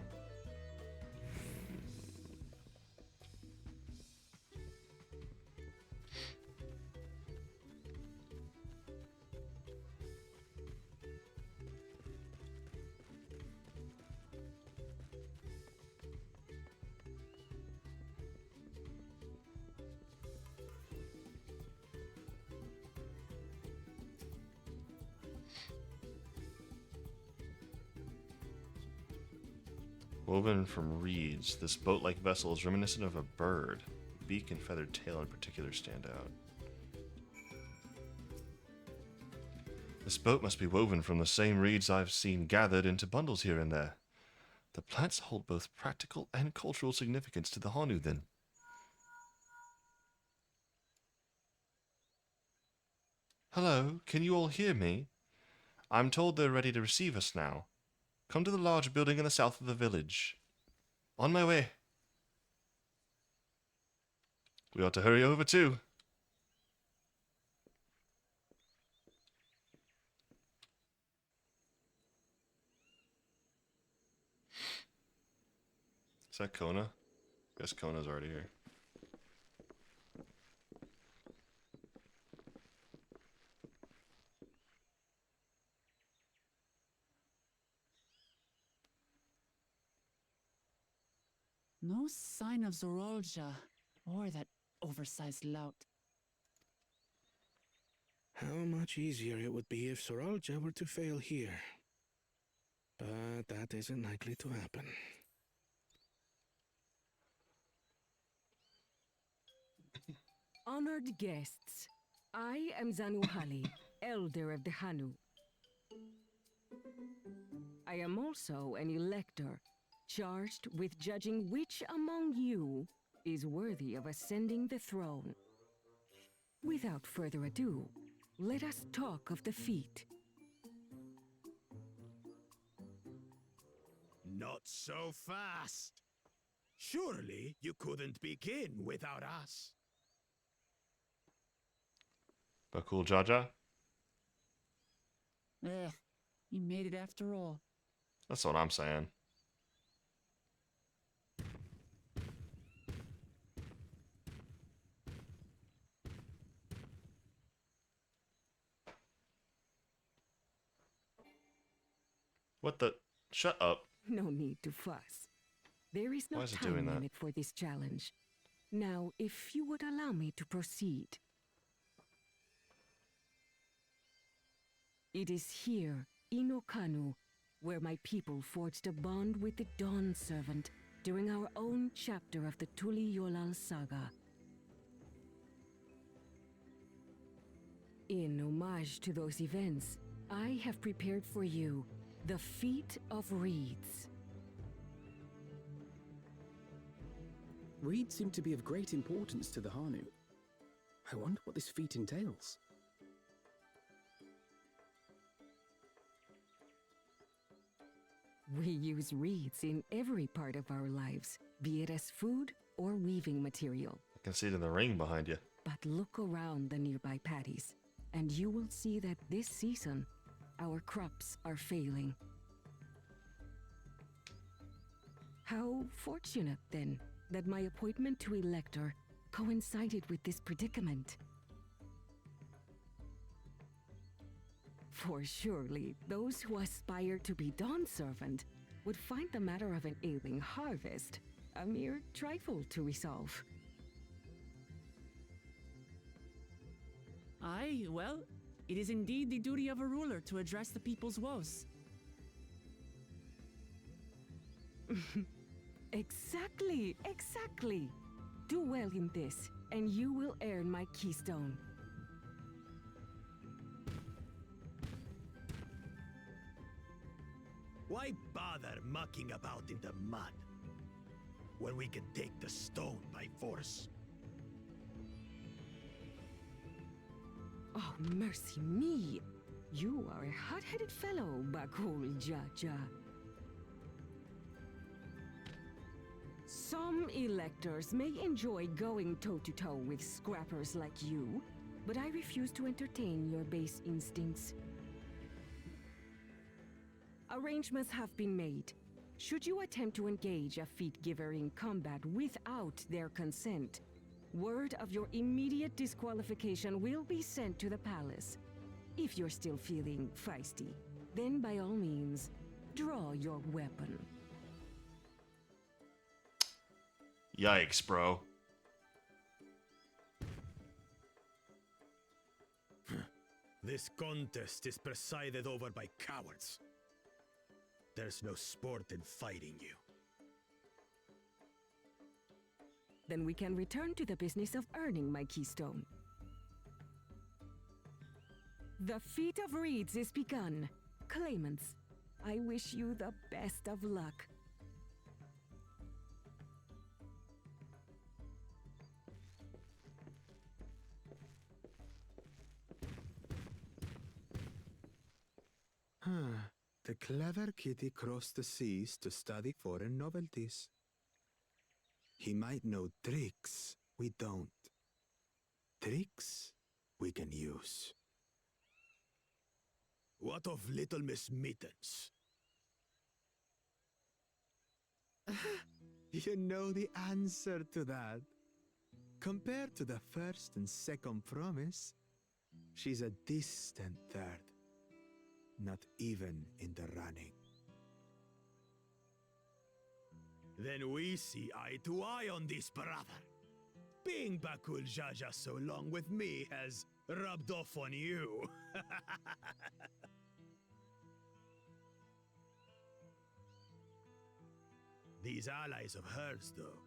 Speaker 1: Woven from reeds, this boat-like vessel is reminiscent of a bird. Beak and feathered tail in particular stand out. This boat must be woven from the same reeds I've seen gathered into bundles here and there. The plants hold both practical and cultural significance to the Hanu, then. Hello, can you all hear me? I'm told they're ready to receive us now. Come to the large building in the south of the village. On my way. We ought to hurry over too. Is that Kona? Guess Kona's already here.
Speaker 2: No sign of Zorolja or that oversized lout.
Speaker 8: How much easier it would be if Soralja were to fail here. But that isn't likely to happen.
Speaker 14: Honored guests, I am Zanuhali, Elder of the Hanu. I am also an elector, charged with judging which among you is worthy of ascending the throne. Without further ado, let us talk of the feat.
Speaker 6: Not so fast. Surely you couldn't begin without us.
Speaker 1: But cool, Jaja?
Speaker 2: You made it after all.
Speaker 1: That's what I'm saying. What the? Shut up.
Speaker 14: No need to fuss. There is no
Speaker 1: Why is it doing
Speaker 14: time
Speaker 1: that?
Speaker 14: limit for this challenge. Now, if you would allow me to proceed. It is here, in Okanu, where my people forged a bond with the Dawn Servant during our own chapter of the Tuli Yolal saga. In homage to those events, I have prepared for you the Feat of Reeds.
Speaker 7: Reeds seem to be of great importance to the Hanu. I wonder what this feat entails.
Speaker 14: We use reeds in every part of our lives, be it as food or weaving material.
Speaker 1: I can see it in the ring behind you.
Speaker 14: But look around the nearby paddies, and you will see that this season, our crops are failing. How fortunate, then, that my appointment to Elector coincided with this predicament. For surely, those who aspire to be Dawn Servant would find the matter of an ailing harvest a mere trifle to resolve.
Speaker 2: Aye, well, it is indeed the duty of a ruler to address the people's woes.
Speaker 14: Exactly, exactly. Do well in this, and you will earn my keystone.
Speaker 6: Why bother mucking about in the mud when we can take the stone by force?
Speaker 14: Oh, mercy me! You are a hot-headed fellow, Bakul Jaja. Some electors may enjoy going toe-to-toe with scrappers like you, but I refuse to entertain your base instincts. Arrangements have been made. Should you attempt to engage a feat giver in combat without their consent, word of your immediate disqualification will be sent to the palace. If you're still feeling feisty, then by all means, draw your weapon.
Speaker 1: Yikes, bro.
Speaker 6: This contest is presided over by cowards. There's no sport in fighting you.
Speaker 14: Then we can return to the business of earning my keystone. The Feat of Reeds is begun. Claimants, I wish you the best of luck.
Speaker 10: The clever kitty crossed the seas to study foreign novelties. He might know tricks we don't. Tricks we can use.
Speaker 8: What of Little Miss Mittens?
Speaker 10: You know the answer to that. Compared to the first and second promise, she's a distant third. Not even in the running.
Speaker 8: Then we see eye to eye on this, brother. Being Bakul Jaja so long with me has rubbed off on you. These allies of hers, though,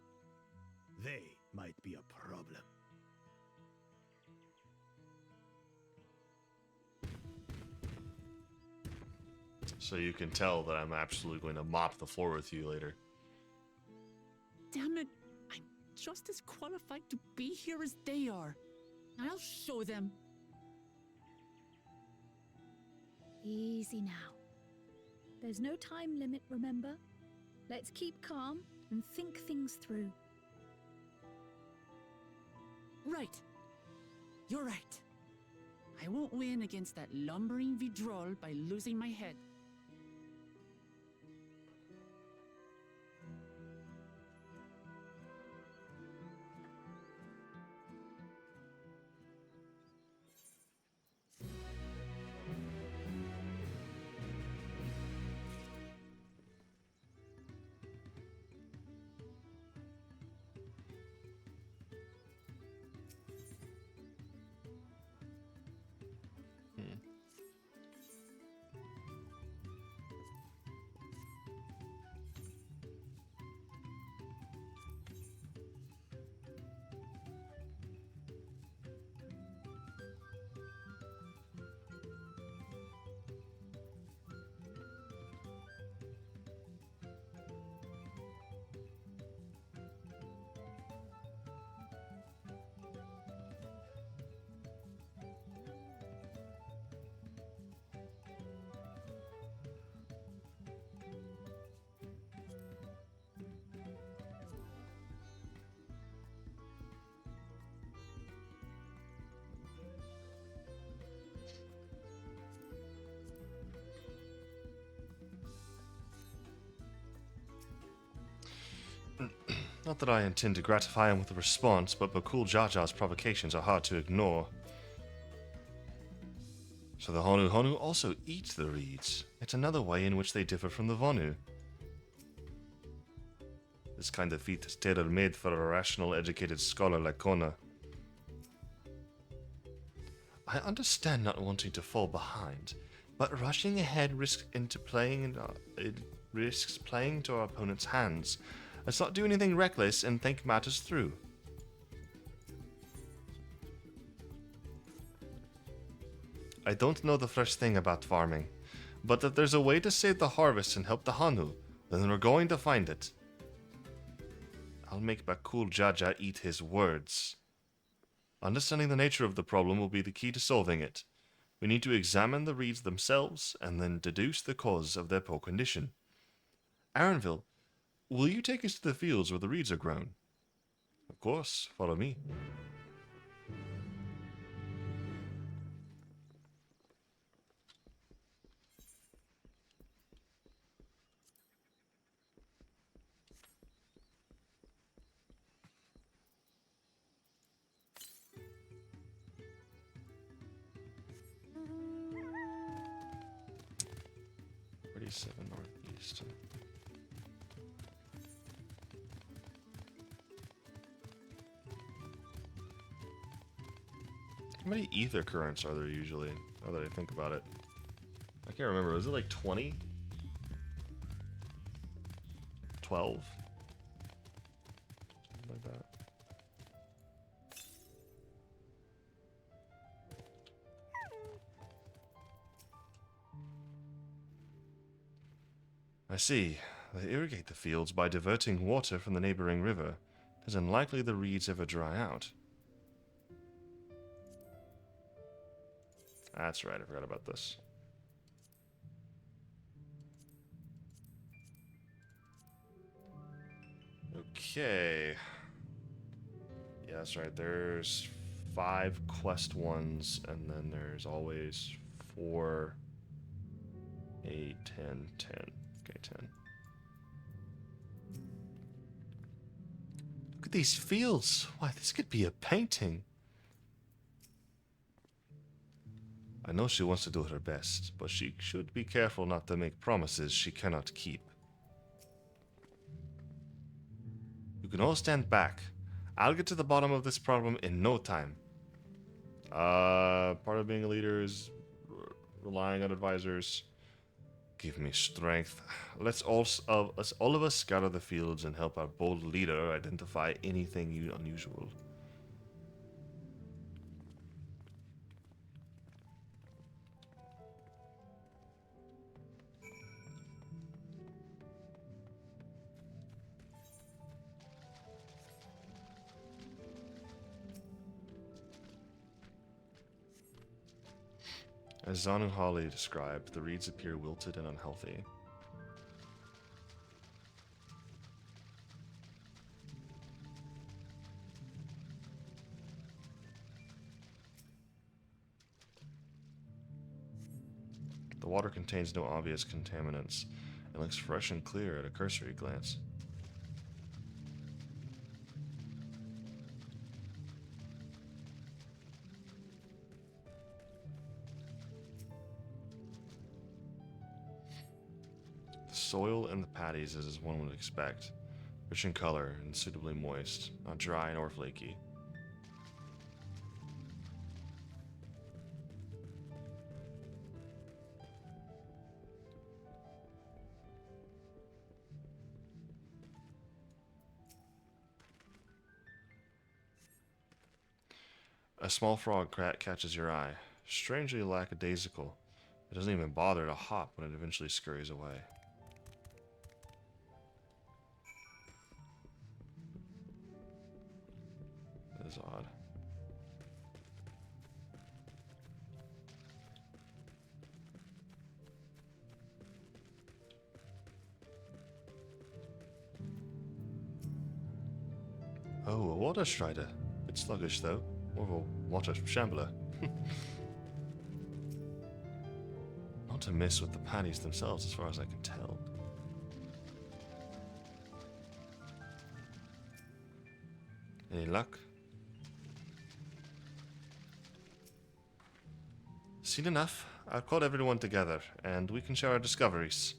Speaker 8: they might be a problem.
Speaker 1: So you can tell that I'm absolutely going to mop the floor with you later.
Speaker 2: Damn it! I'm just as qualified to be here as they are. I'll show them.
Speaker 5: Easy now. There's no time limit, remember? Let's keep calm and think things through.
Speaker 2: Right. You're right. I won't win against that lumbering Vidrol by losing my head.
Speaker 1: Not that I intend to gratify him with a response, but Bakul Jaja's provocations are hard to ignore. So the Honu Honu also eat the reeds. It's another way in which they differ from the Vonu. This kind of feat is tailor-made for a rational, educated scholar like Kona. I understand not wanting to fall behind, but rushing ahead risks playing to our opponent's hands. Let's not do anything reckless and think matters through. I don't know the first thing about farming, but if there's a way to save the harvest and help the Hanu, then we're going to find it. I'll make Bakul Jaja eat his words. Understanding the nature of the problem will be the key to solving it. We need to examine the reeds themselves and then deduce the cause of their poor condition. Aranville, will you take us to the fields where the reeds are grown? Of course, follow me. Northeast. How many ether currents are there usually? Now that I think about it. I can't remember. Was it like 20? 12? Something like that. I see. They irrigate the fields by diverting water from the neighboring river. It is unlikely the reeds ever dry out. That's right, I forgot about this. Okay. Yeah, that's right. There's 5 quest ones, and then there's always 4, 8, 10, 10. Okay, 10. Look at these fields. Why, this could be a painting. I know she wants to do her best, but she should be careful not to make promises she cannot keep. You can all stand back. I'll get to the bottom of this problem in no time. Part of being a leader is relying on advisors. Give me strength. Let's all of us scour the fields and help our bold leader identify anything unusual. As Zanu Hawley described, the reeds appear wilted and unhealthy. The water contains no obvious contaminants and looks fresh and clear at a cursory glance. The soil in the paddies is as one would expect, rich in color and suitably moist, not dry nor flaky. A small frog catches your eye, strangely lackadaisical. It doesn't even bother to hop when it eventually scurries away. That is odd. Oh, a water strider. Bit sluggish though. More of a water shambler. Not to miss with the paddies themselves, as far as I can tell. Any luck? Seen enough. I've called everyone together, and we can share our discoveries.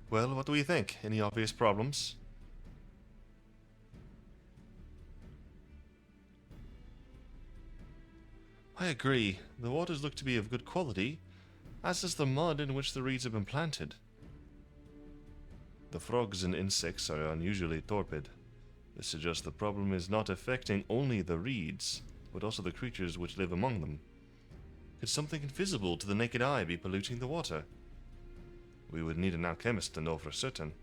Speaker 1: Well, what do we think? Any obvious problems? I agree. The waters look to be of good quality, as does the mud in which the reeds have been planted. The frogs and insects are unusually torpid. This suggests the problem is not affecting only the reeds, but also the creatures which live among them. Could something invisible to the naked eye be polluting the water? We would need an alchemist to know for certain.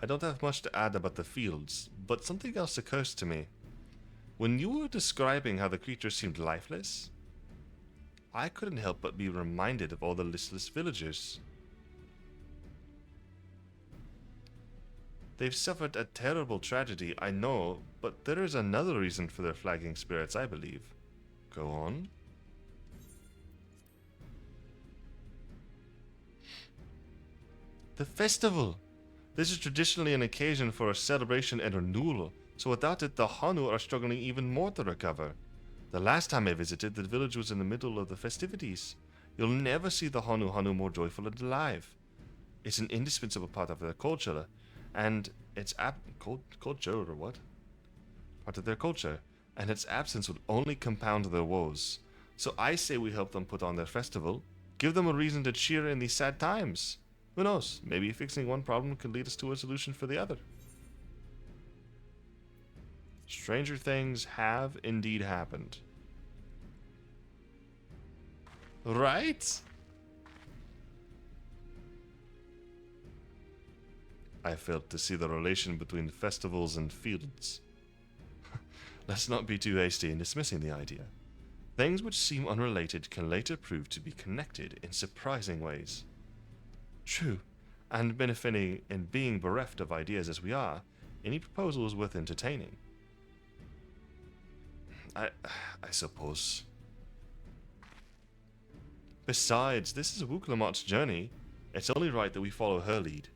Speaker 1: I don't have much to add about the fields, but something else occurs to me. When you were describing how the creatures seemed lifeless, I couldn't help but be reminded of all the listless villagers. They've suffered a terrible tragedy, I know, but there is another reason for their flagging spirits, I believe. Go on. The festival! This is traditionally an occasion for a celebration and renewal, so without it, the Hanu are struggling even more to recover. The last time I visited, the village was in the middle of the festivities. You'll never see the Hanu more joyful and alive. It's an indispensable part of their culture, and its culture or what? Part of their culture, and its absence would only compound their woes. So I say we help them put on their festival, give them a reason to cheer in these sad times. Who knows? Maybe fixing one problem could lead us to a solution for the other. Stranger things have indeed happened. Right? I failed to see the relation between festivals and fields. Let's not be too hasty in dismissing the idea. Things which seem unrelated can later prove to be connected in surprising ways. True, and benefiting and being bereft of ideas as we are, any proposal is worth entertaining. I suppose. Besides, this is Wuklamat's journey. It's only right that we follow her lead.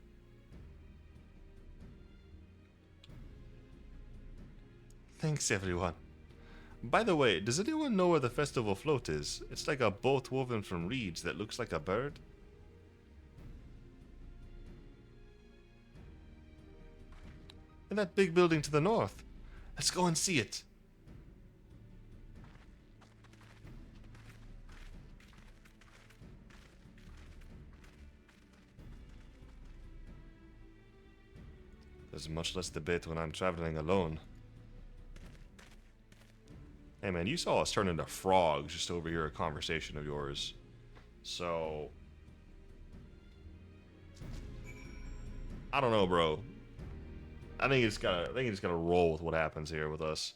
Speaker 1: Thanks, everyone. By the way, does anyone know where the festival float is? It's like a boat woven from reeds that looks like a bird. In that big building to the north. Let's go and see it. There's much less debate when I'm traveling alone. Hey man, you saw us turn into frogs just to overhear a conversation of yours. So I don't know, bro. I think it's gotta roll with what happens here with us.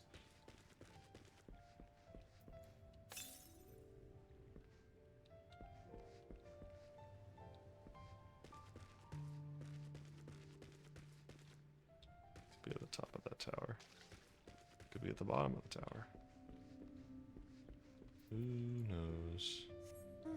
Speaker 1: Could be at the top of that tower. Could be at the bottom of the tower. Who knows? Ooh.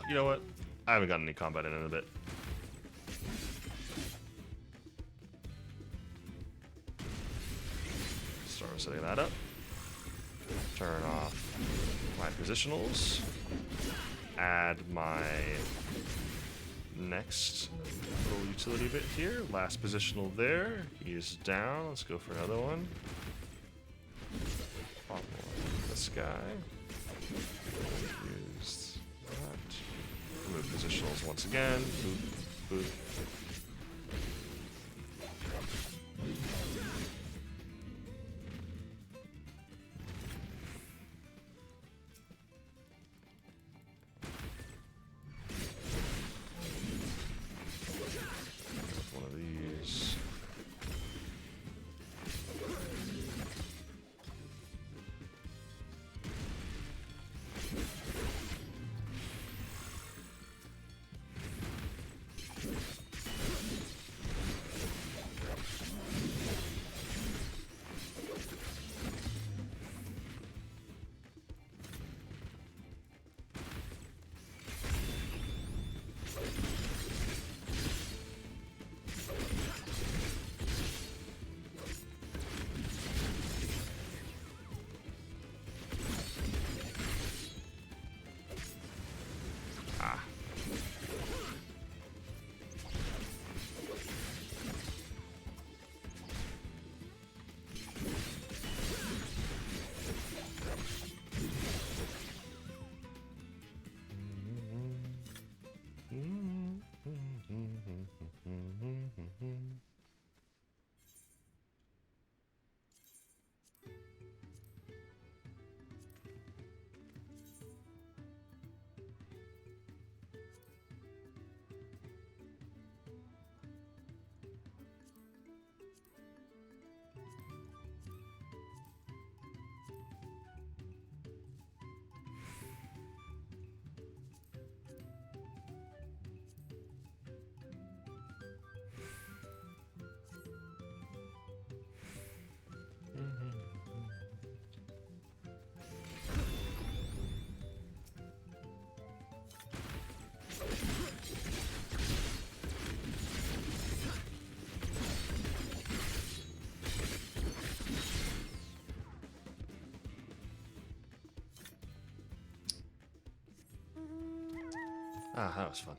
Speaker 1: You know what? I haven't gotten any combat in a bit. Start setting that up. Turn off my positionals. Add my next little utility bit here. Last positional there. He is down. Let's go for another one. Pop this guy. Use that. Move positionals once again. Boop, boop. One of these. Ah, that was fun.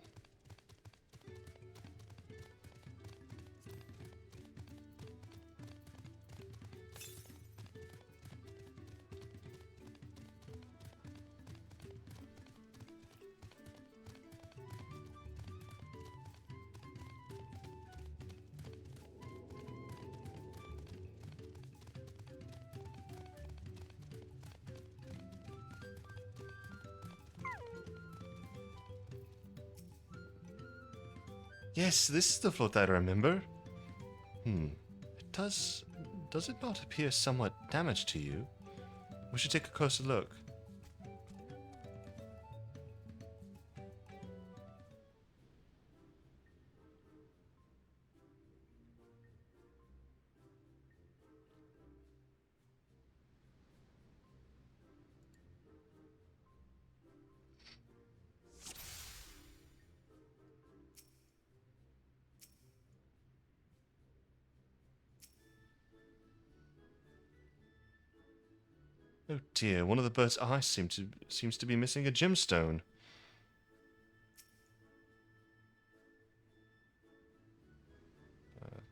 Speaker 1: Yes, this is the float I remember. It does it not appear somewhat damaged to you? We should take a closer look. Oh dear, one of the bird's eyes seems to be missing a gemstone.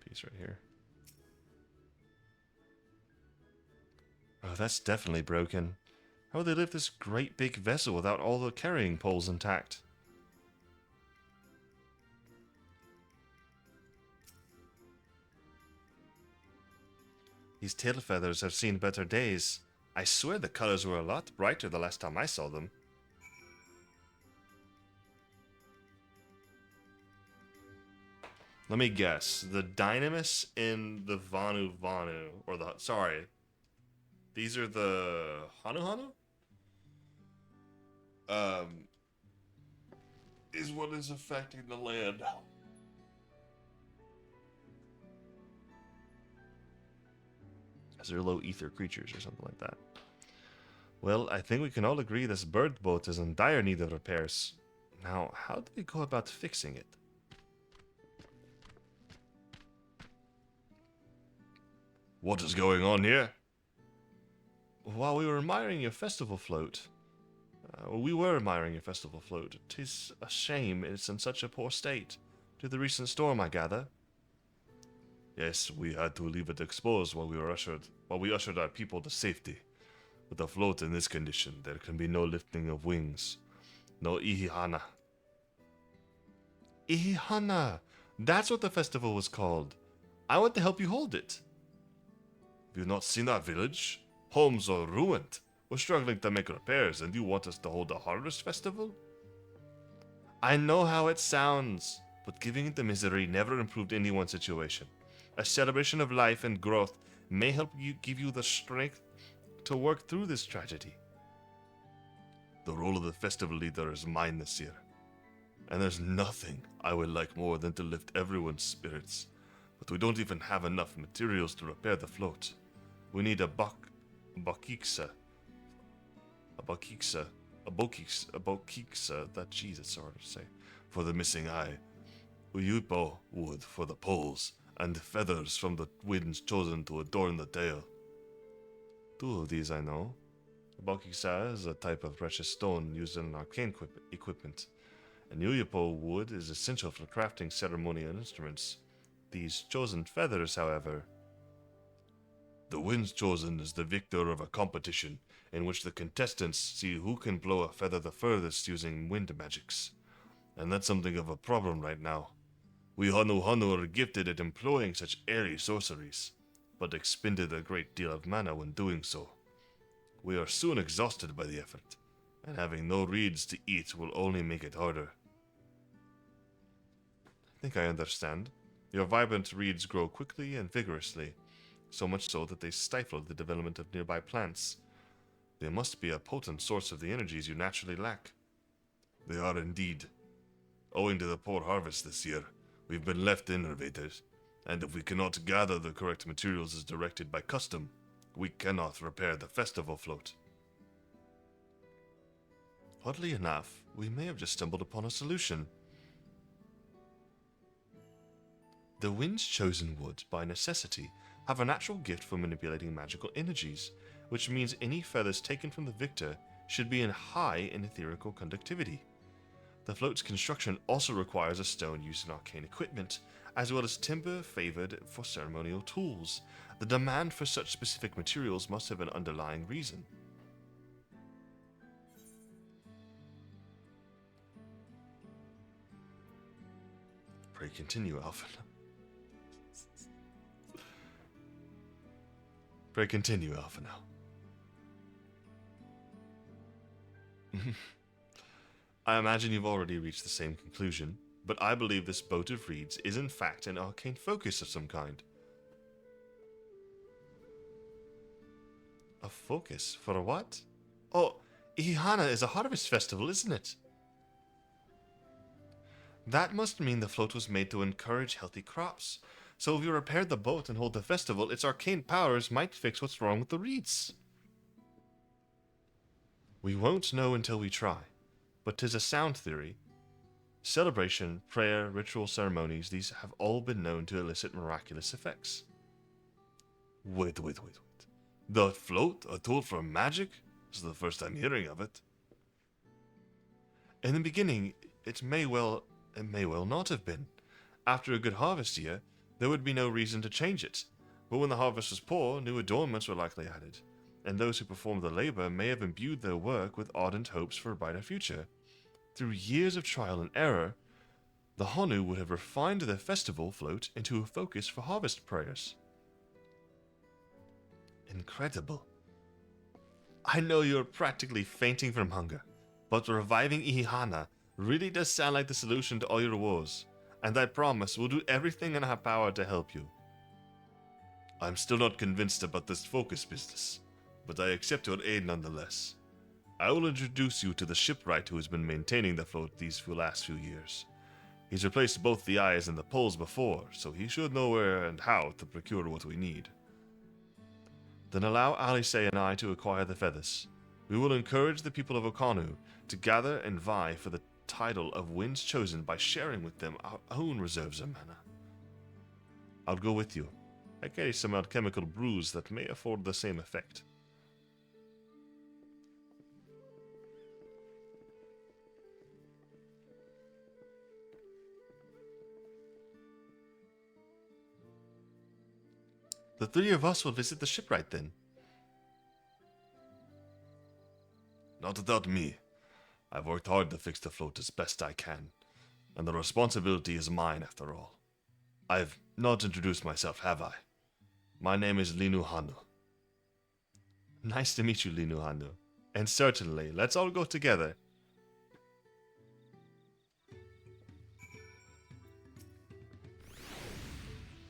Speaker 1: Piece right here. Oh, that's definitely broken. How would they lift this great big vessel without all the carrying poles intact? These tail feathers have seen better days. I swear the colors were a lot brighter the last time I saw them. Let me guess. The Dynamis in the Vanu Vanu, or the, sorry. These are the Hanu Hanu? Is what is affecting the land. As they're low ether creatures or something like that. Well, I think we can all agree this bird boat is in dire need of repairs. Now, how do we go about fixing it? What is going on here? While we were admiring your festival float, tis a shame it's in such a poor state, due to the recent storm, I gather. Yes, we had to leave it exposed while we ushered our people to safety. With a float in this condition, there can be no lifting of wings, no ihihana. Ihihana! That's what the festival was called. I want to help you hold it. Have you not seen our village? Homes are ruined. We're struggling to make repairs, and you want us to hold a harvest festival? I know how it sounds, but giving into misery never improved anyone's situation. A celebration of life and growth may help you give you the strength to work through this tragedy. The role of the festival leader is mine this year, and there's nothing I would like more than to lift everyone's spirits, but we don't even have enough materials to repair the float. We need a bokiksa, that Jesus hard to say, for the missing eye, uyupo wood for the poles, and feathers from the winds chosen to adorn the tail. 2 of these I know. Bokiksa is a type of precious stone used in arcane equipment, and uyupo wood is essential for crafting ceremonial instruments. These chosen feathers, however... The winds chosen is the victor of a competition in which the contestants see who can blow a feather the furthest using wind magics. And that's something of a problem right now. We Hanu Hanu are gifted at employing such airy sorceries, but expended a great deal of mana when doing so. We are soon exhausted by the effort, and having no reeds to eat will only make it harder. I think I understand. Your vibrant reeds grow quickly and vigorously, so much so that they stifle the development of nearby plants. They must be a potent source of the energies you naturally lack. They are indeed. Owing to the poor harvest this year, we've been left innovated, and if we cannot gather the correct materials as directed by custom, we cannot repair the festival float. Oddly enough, we may have just stumbled upon a solution. The winds chosen would, by necessity, have a natural gift for manipulating magical energies, which means any feathers taken from the victor should be high in etherical conductivity. The float's construction also requires a stone used in arcane equipment, as well as timber favored for ceremonial tools. The demand for such specific materials must have an underlying reason. Pray continue, Alpha. Pray continue, Alpha now. I imagine you've already reached the same conclusion. but I believe this boat of reeds is in fact an arcane focus of some kind. A focus? For what? Oh, Ihana is a harvest festival, isn't it? That must mean the float was made to encourage healthy crops. So if you repair the boat and hold the festival, its arcane powers might fix what's wrong with the reeds. We won't know until we try, but 'tis a sound theory. Celebration, prayer, ritual ceremonies, these have all been known to elicit miraculous effects. Wait. The float, a tool for magic? This is the first time hearing of it. In the beginning, it may well not have been. After a good harvest year, there would be no reason to change it. But when the harvest was poor, new adornments were likely added, and those who performed the labor may have imbued their work with ardent hopes for a brighter future. Through years of trial and error, the Honu would have refined their festival float into a focus for harvest prayers. Incredible. I know you're practically fainting from hunger, but reviving Ihana really does sound like the solution to all your woes, and I promise we'll do everything in our power to help you. I'm still not convinced about this focus business, but I accept your aid nonetheless. I will introduce you to the shipwright who has been maintaining the float these last few years. He's replaced both the eyes and the poles before, so he should know where and how to procure what we need. Then allow Alice and I to acquire the feathers. We will encourage the people of Okanu to gather and vie for the title of Winds Chosen by sharing with them our own reserves of mana. I'll go with you. I carry some alchemical brews that may afford the same effect. The three of us will visit the shipwright then. Not without me. I've worked hard to fix the float as best I can, and the responsibility is mine after all. I've not introduced myself, have I? My name is Linu Hanu. Nice to meet you, Linu Hanu. And certainly, let's all go together.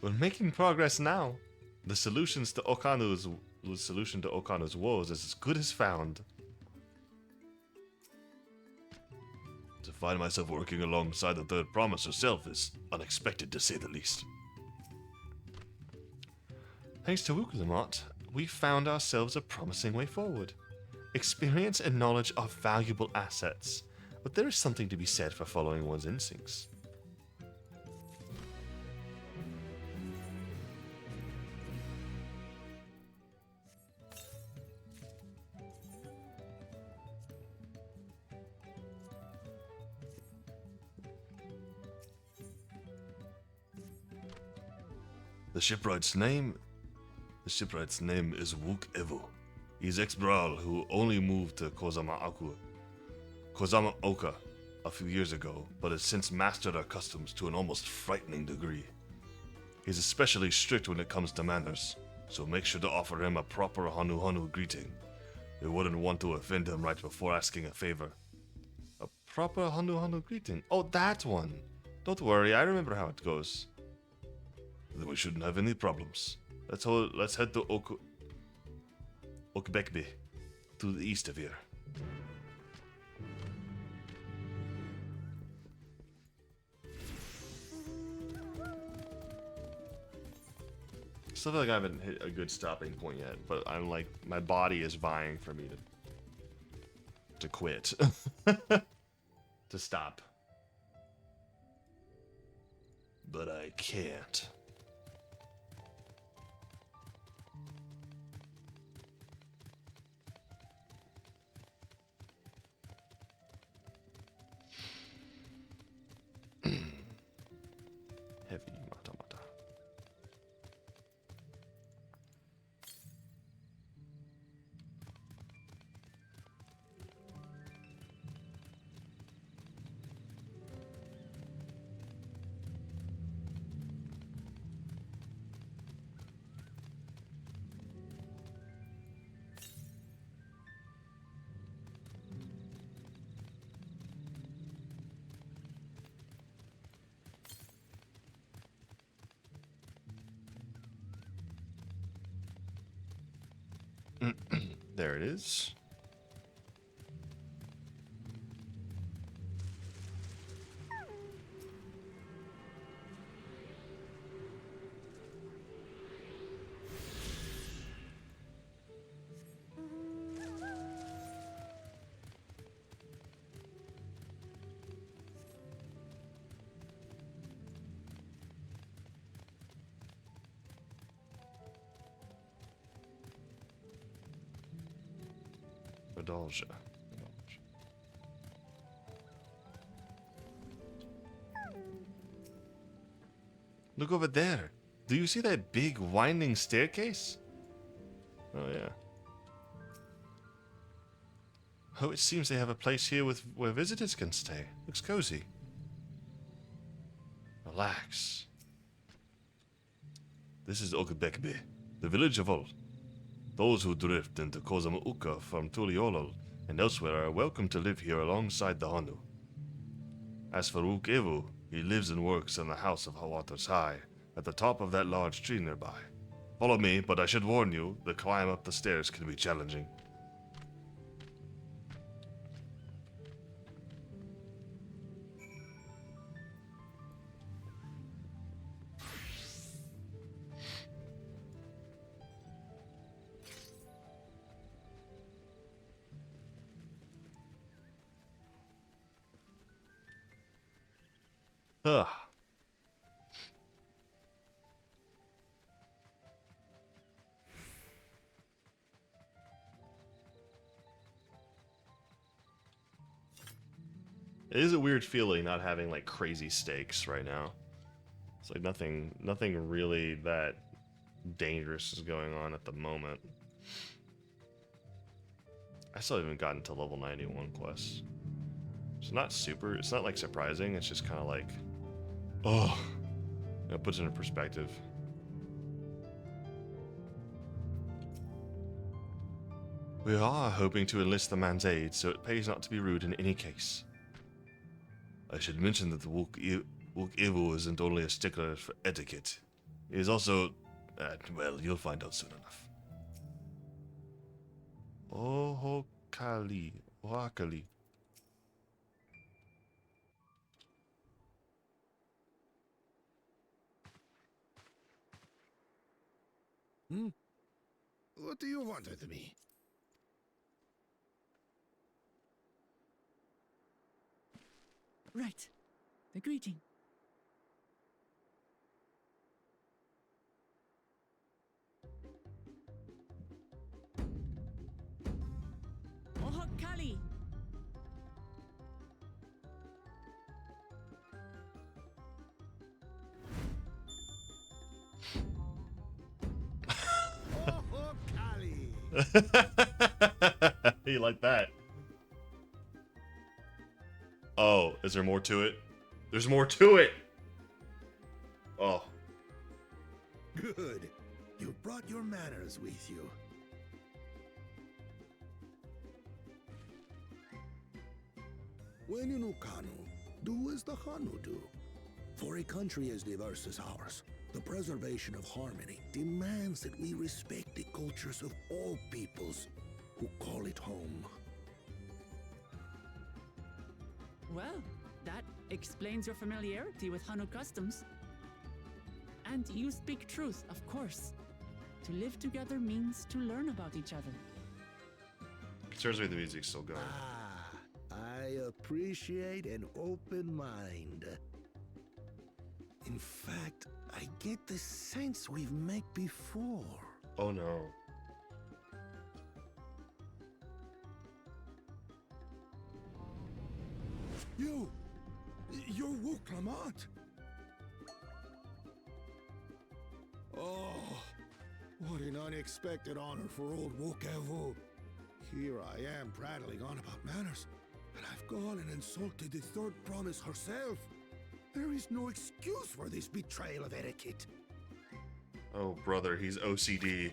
Speaker 1: We're making progress now. The solution to Okanu's woes is as good as found. To find myself working alongside the Third Promise herself is unexpected, to say the least. Thanks to Wuklamat, we found ourselves a promising way forward. Experience and knowledge are valuable assets, but there is something to be said for following one's instincts. The shipwright's name is Wook Evo. He's ex-Brawl who only moved to Kozama Oka a few years ago, but has since mastered our customs to an almost frightening degree. He's especially strict when it comes to manners, so make sure to offer him a proper Hanu greeting. You wouldn't want to offend him right before asking a favor. A proper Hanu greeting? Oh, that one! Don't worry, I remember how it goes. Then we shouldn't have any problems. Let's head to Okbekbe, to the east of here. Still feel like I haven't hit a good stopping point yet, but I'm like, my body is vying for me to quit. To stop. But I can't. Heavy mata. There it is. Indulge. Look over there. Do you see that big winding staircase? Oh yeah. Oh, it seems they have a place here where visitors can stay. Looks cozy. Relax. This is Okebekbe, the village of old. Those who drift into Kozamauka from Tuliolol and elsewhere are welcome to live here alongside the Honu. As for Ukevu, he lives and works in the house of Hawaters High, at the top of that large tree nearby. Follow me, but I should warn you, the climb up the stairs can be challenging. Ugh. It is a weird feeling not having like crazy stakes right now. It's like nothing really that dangerous is going on at the moment. I still haven't gotten to level 91 quests. It's not like surprising, it's just kind of like, oh, it puts it in perspective. We are hoping to enlist the man's aid, so it pays not to be rude in any case. I should mention that the Wuk-Ivu isn't only a stickler for etiquette. He is also, well, you'll find out soon enough. Ohakali.
Speaker 9: What do you want with me?
Speaker 2: Right. The greeting. Ohakali!
Speaker 1: You like that? Oh, is there more to it? There's more to it! Oh.
Speaker 9: Good. You brought your manners with you. When in Ukanu, do as the Hanu do. For a country as diverse as ours, the preservation of harmony demands that we respect the cultures of all peoples who call it home.
Speaker 2: Well, that explains your familiarity with Hanu customs. And you speak truth, of course. To live together means to learn about each other.
Speaker 1: Concerns me the music's still going.
Speaker 9: I appreciate an open mind. In fact, I get the sense we've met before.
Speaker 1: Oh no.
Speaker 8: You're Wuk Lamat.
Speaker 9: Oh, what an unexpected honor for old Wuk-Evu. Here I am prattling on about manners, and I've gone and insulted the third promise herself. There is no excuse for this betrayal of etiquette.
Speaker 1: Oh, brother, he's OCD.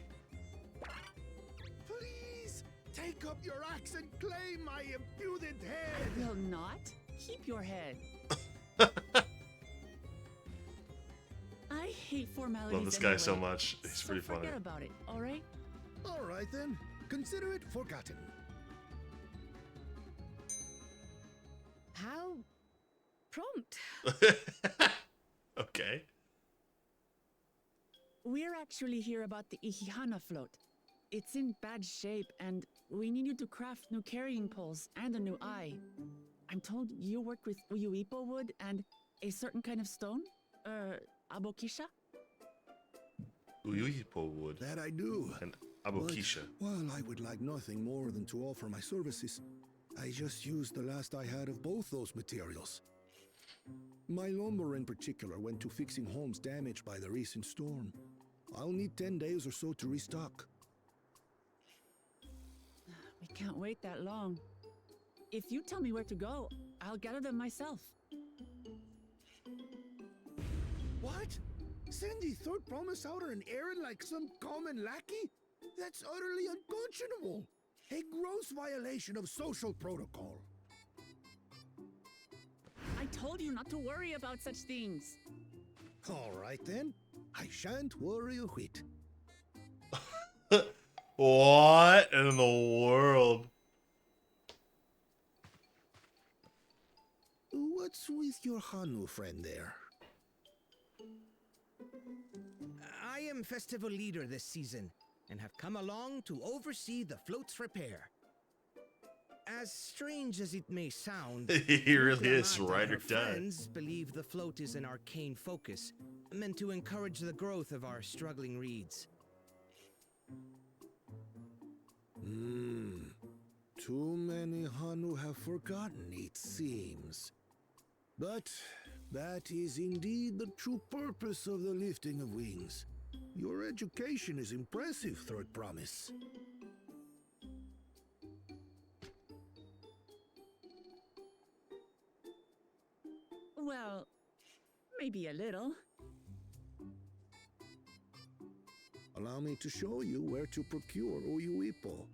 Speaker 9: Please, take up your axe and claim my impudent head.
Speaker 2: I will not. Keep your head. I hate formalities.
Speaker 1: Love this guy so
Speaker 2: anyway,
Speaker 1: much. He's pretty funny.
Speaker 2: Forget about it, all right?
Speaker 9: All right then. Consider it forgotten.
Speaker 5: How prompt.
Speaker 1: Okay.
Speaker 2: We're actually here about the Ihihana float. It's in bad shape, and we need you to craft new carrying poles and a new eye. I'm told you worked with Uyuipo wood and a certain kind of stone? Abokisha?
Speaker 1: Uyuipo wood.
Speaker 9: That I do.
Speaker 1: And Abokisha.
Speaker 9: But, while I would like nothing more than to offer my services, I just used the last I had of both those materials. My lumber in particular went to fixing homes damaged by the recent storm. I'll need 10 days or so to restock.
Speaker 2: We can't wait that long. If you tell me where to go, I'll gather them myself.
Speaker 9: What? Send the third promise out on an errand like some common lackey? That's utterly unconscionable. A gross violation of social protocol.
Speaker 2: I told you not to worry about such things.
Speaker 9: All right then. I shan't worry a whit.
Speaker 1: What in the world?
Speaker 9: What's with your Hanu friend there?
Speaker 6: I am festival leader this season, and have come along to oversee the float's repair. As strange as it may sound,
Speaker 1: He really is
Speaker 6: Lamont
Speaker 1: right
Speaker 6: and
Speaker 1: or
Speaker 6: her
Speaker 1: die.
Speaker 6: friends believe the float is an arcane focus, meant to encourage the growth of our struggling reeds.
Speaker 9: Too many Hanu have forgotten, it seems. But that is indeed the true purpose of the lifting of wings. Your education is impressive, Third Promise.
Speaker 2: Well, maybe a little.
Speaker 9: Allow me to show you where to procure Uyuipo.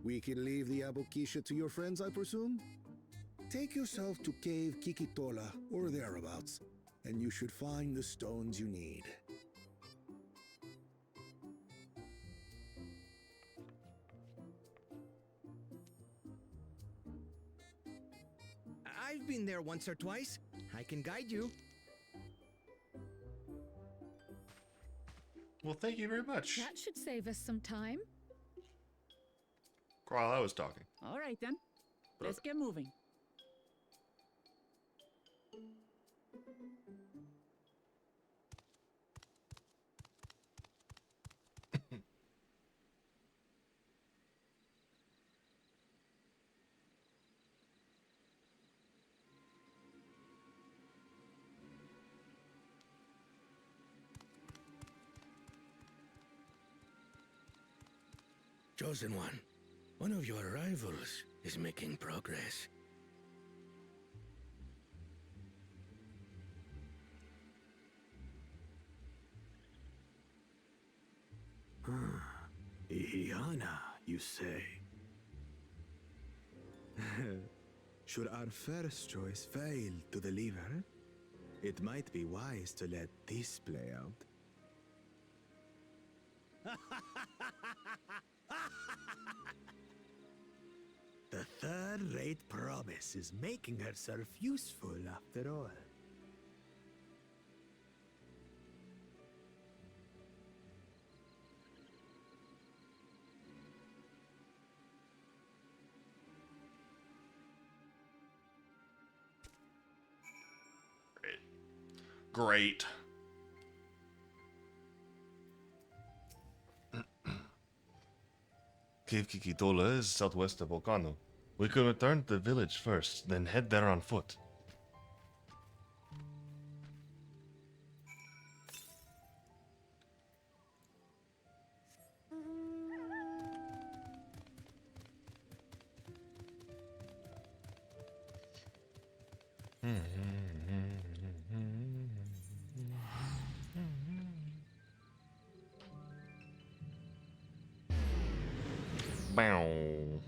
Speaker 9: We can leave the Abokisha to your friends, I presume? Take yourself to Cave Kikitola or thereabouts, and you should find the stones you need.
Speaker 6: I've been there once or twice. I can guide you.
Speaker 1: Well, thank you very much.
Speaker 5: That should save us some time.
Speaker 1: While I was talking.
Speaker 2: All right then. Let's get moving.
Speaker 8: Chosen one of your rivals is making progress.
Speaker 10: Ihihana, you say? Should our first choice fail to deliver, it might be wise to let this play out. The third-rate promise is making herself useful after all.
Speaker 1: Great. Cave Kikitola is southwest of Okano. We could return to the village first, then head there on foot. Bow.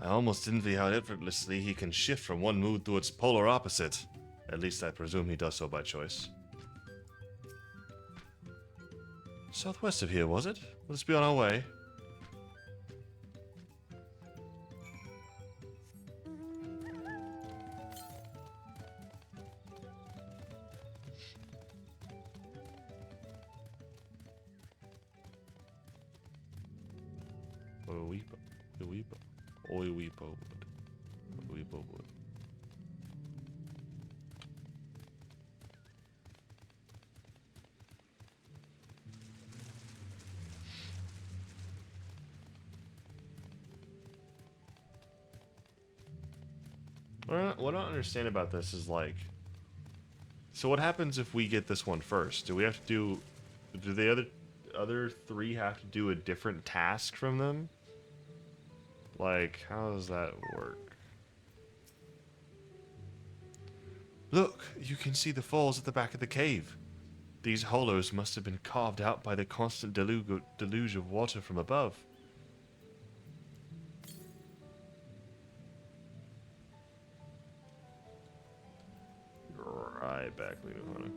Speaker 1: I almost envy how effortlessly he can shift from one mood to its polar opposite. At least I presume he does so by choice. Southwest of here, was it? Let's be on our way. Weepo wood. What I don't understand about this is like, so what happens if we get this one first? Do we have to do the other three have to do a different task from them? Like, how does that work? Look, you can see the falls at the back of the cave. These hollows must have been carved out by the constant deluge of water from above. Right back, Luna.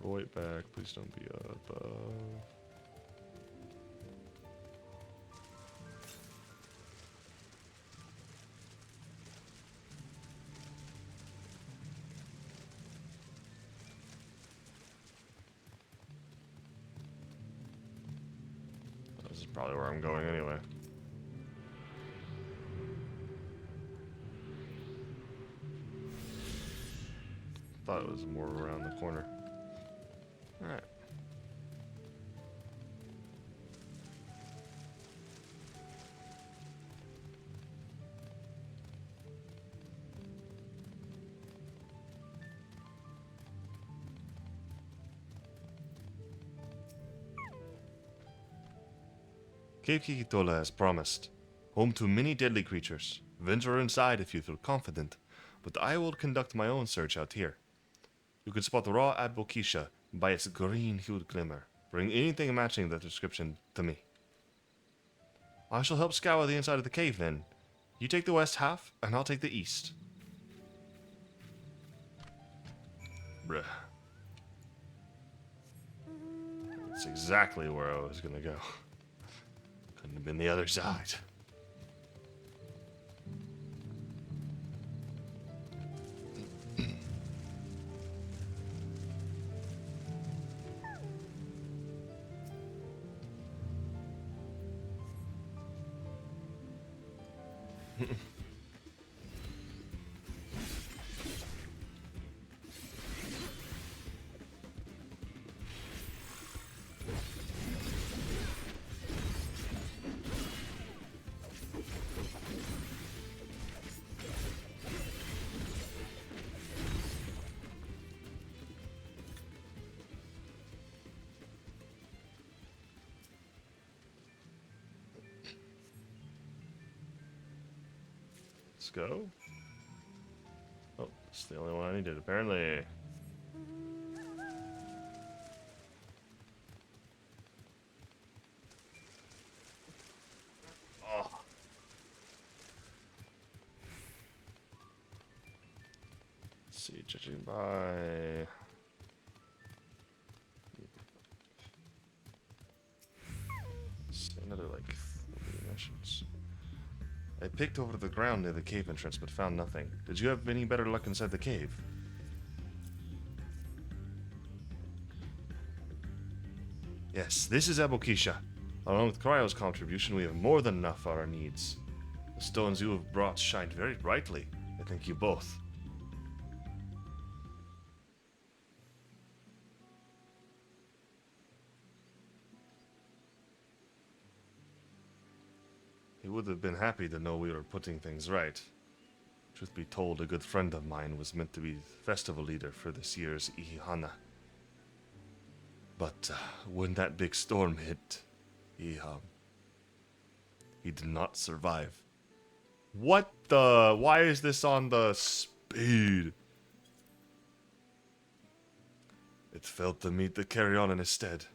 Speaker 1: Right back, please don't be above. This is probably where I'm going anyway. Thought it was more around the corner. Alright. Cave Kikitola as promised. Home to many deadly creatures. Venture inside if you feel confident, but I will conduct my own search out here. You can spot the raw Advokisha by its green-hued glimmer. Bring anything matching that description to me. I shall help scour the inside of the cave then. You take the west half, and I'll take the east. Bruh. That's exactly where I was gonna go. Couldn't have been the other side. Let's go. Oh, it's the only one I needed, apparently. Oh. Let's see, judging by... Another, like, 3 missions. I picked over to the ground near the cave entrance, but found nothing. Did you have any better luck inside the cave? Yes, this is Abokisha. Along with Cryo's contribution, we have more than enough for our needs. The stones you have brought shine very brightly. I thank you both. He would have been happy to know we were putting things right. Truth be told, a good friend of mine was meant to be the festival leader for this year's Ihihana. But when that big storm hit, he did not survive. What the? Why is this on the speed? It fell to me to carry on instead.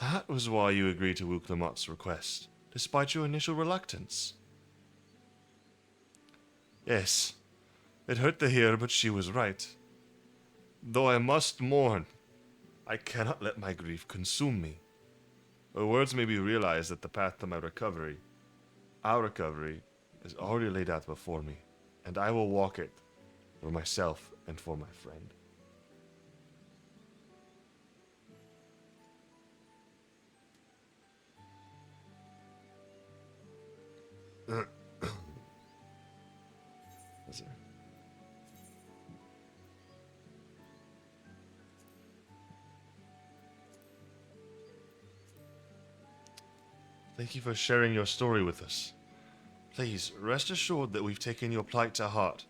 Speaker 1: That was why you agreed to Wuklamat's request. despite your initial reluctance. Yes, it hurt to hear, but she was right. Though I must mourn, I cannot let my grief consume me. Her words made me realize that the path to my recovery, our recovery, is already laid out before me, and I will walk it for myself and for my friend. Is there? Thank you for sharing your story with us. Please, rest assured that we've taken your plight to heart.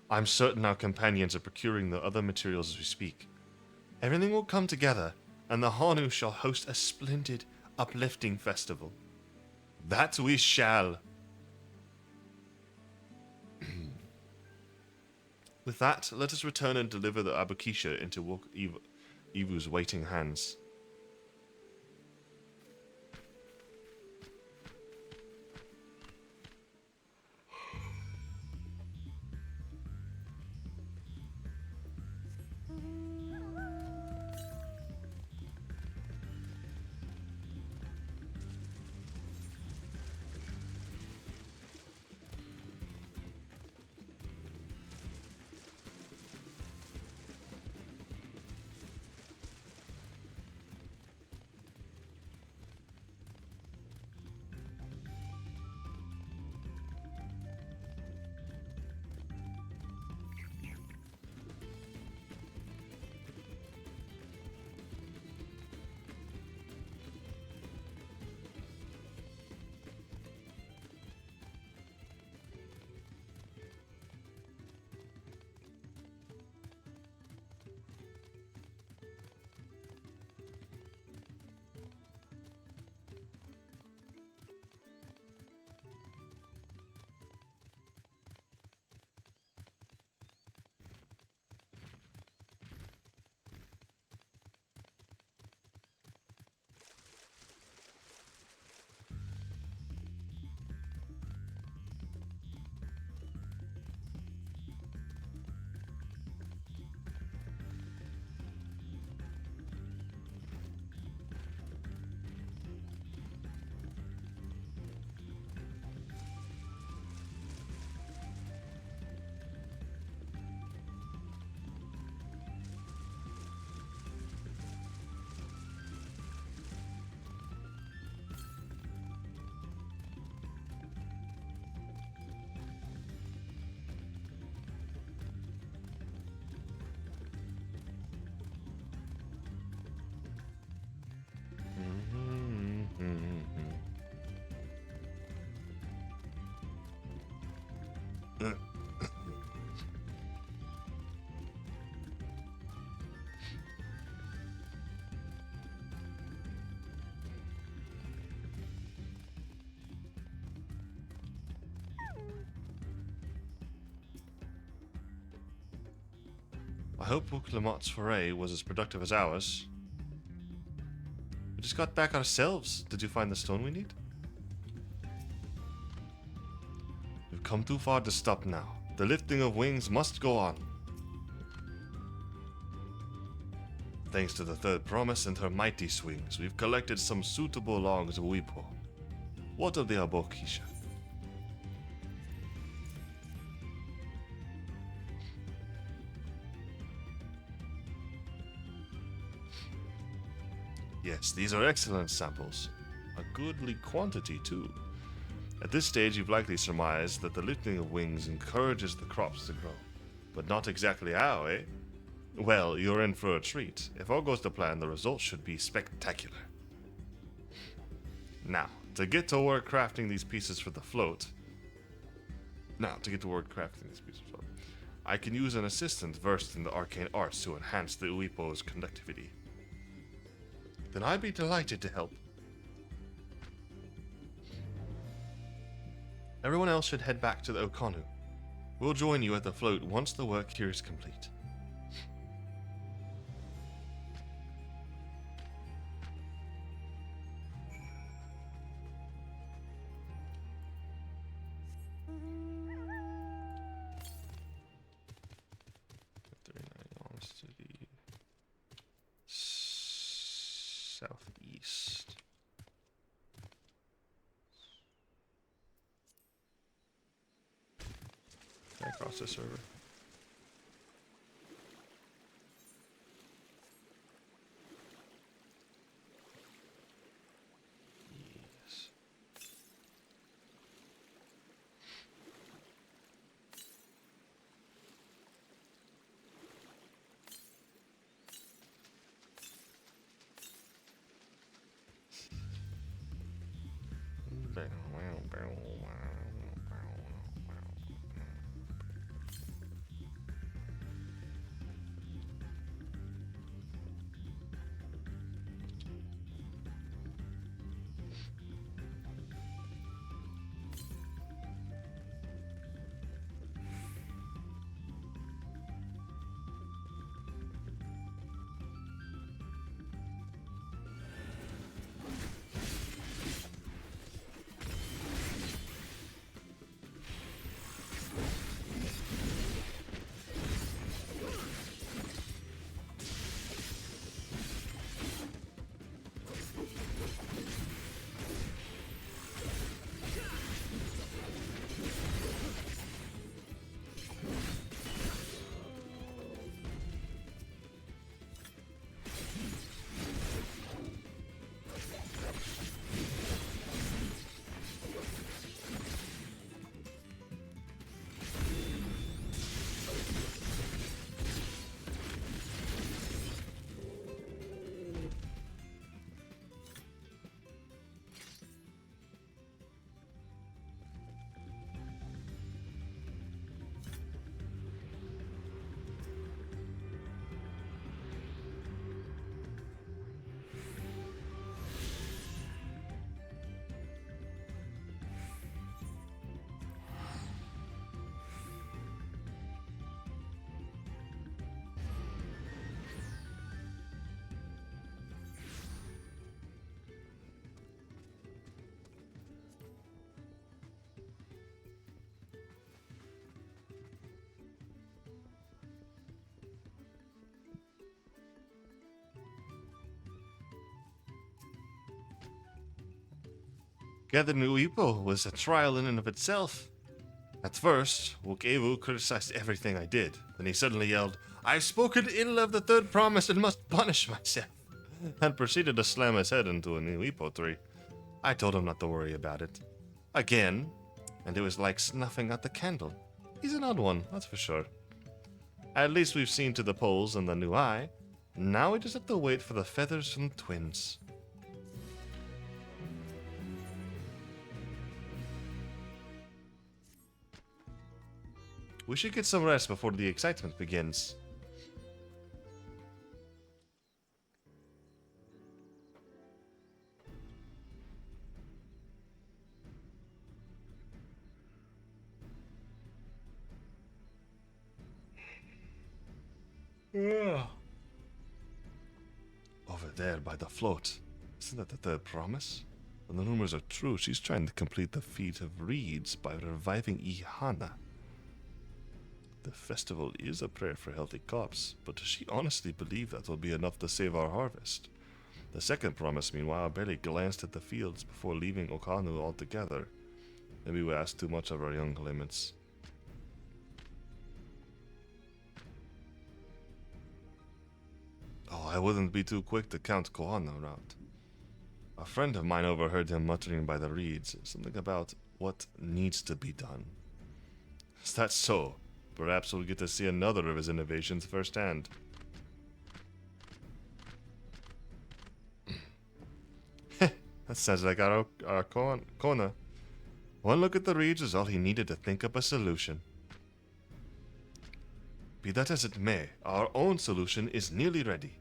Speaker 1: I'm certain our companions are procuring the other materials as we speak. Everything will come together, and the Hanu shall host a splendid, uplifting festival. That we shall. With that, let us return and deliver the Abukisha into Ivu's waiting hands. I hope Lamott's foray was as productive as ours. We just got back ourselves. Did you find the stone we need? We've come too far to stop now. The lifting of wings must go on. Thanks to the third promise and her mighty swings, we've collected some suitable logs of Weepo. What of the Abokisha? Yes, these are excellent samples. A goodly quantity, too. At this stage, you've likely surmised that the lifting of wings encourages the crops to grow. But not exactly how, eh? Well, you're in for a treat. If all goes to plan, the results should be spectacular. Now, to get to work crafting these pieces for the float... I can use an assistant versed in the arcane arts to enhance the Uipo's conductivity. Then I'd be delighted to help. Everyone else should head back to the Okanu. We'll join you at the float once the work here is complete. across this server. Yes. Gathering Uipo was a trial in and of itself. At first, Wokevu criticized everything I did. Then he suddenly yelled, "I've spoken ill of the third promise and must punish myself," and proceeded to slam his head into a new Uipo tree. I told him not to worry about it. Again, and it was like snuffing out the candle. He's an odd one, that's for sure. At least we've seen to the poles and the new eye. Now we just have to wait for the feathers from the twins. We should get some rest before the excitement begins. Yeah. Over there by the float. Isn't that the third promise? When the rumors are true, she's trying to complete the feat of reeds by reviving Ihana. The festival is a prayer for healthy crops, but does she honestly believe that will be enough to save our harvest? The second promise, meanwhile, barely glanced at the fields before leaving Okanu altogether. Maybe we asked too much of our young limits. Oh, I wouldn't be too quick to count Koano out. A friend of mine overheard him muttering by the reeds, something about what needs to be done. Is that so? Perhaps we'll get to see another of his innovations firsthand. That sounds like our Kona. One look at the reeds is all he needed to think up a solution. Be that as it may, our own solution is nearly ready.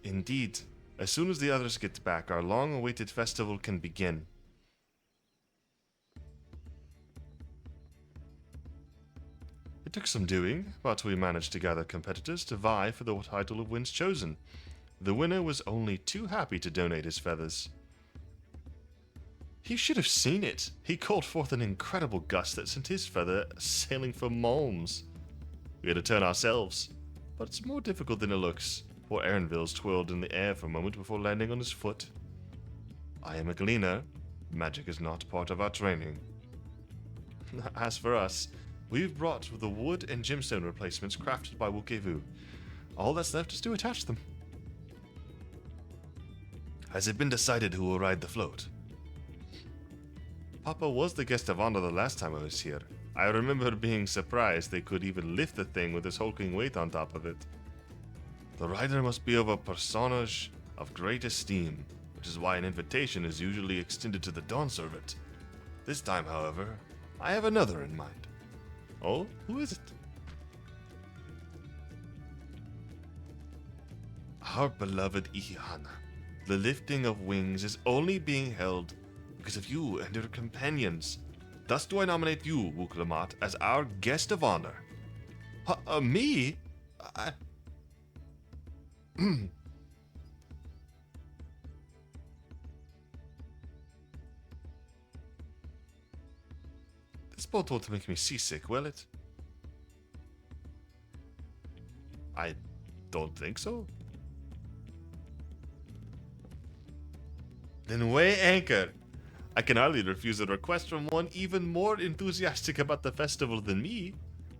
Speaker 1: Indeed, as soon as the others get back, our long-awaited festival can begin. It took some doing, but we managed to gather competitors to vie for the title of Winds Chosen. The winner was only too happy to donate his feathers. He should have seen it. He called forth an incredible gust that sent his feather sailing for Malms. We had to turn ourselves, but it's more difficult than it looks. Poor Aaronville's twirled in the air for a moment before landing on his foot. I am a gleaner. Magic is not part of our training. As for us, we've brought the wood and gemstone replacements crafted by Wukevu. All that's left is to attach them. Has it been decided who will ride the float? Papa was the guest of honor the last time I was here. I remember being surprised they could even lift the thing with its hulking weight on top of it. The rider must be of a personage of great esteem, which is why an invitation is usually extended to the Dawn Servant. This time, however, I have another in mind. Oh, who is it? Our beloved Ihana. The lifting of wings is only being held because of you and your companions. Thus do I nominate you, Wuklamat, as our guest of honor. Me? This boat won't make me seasick, will it? I don't think so. Then weigh anchor. I can hardly refuse a request from one even more enthusiastic about the festival than me.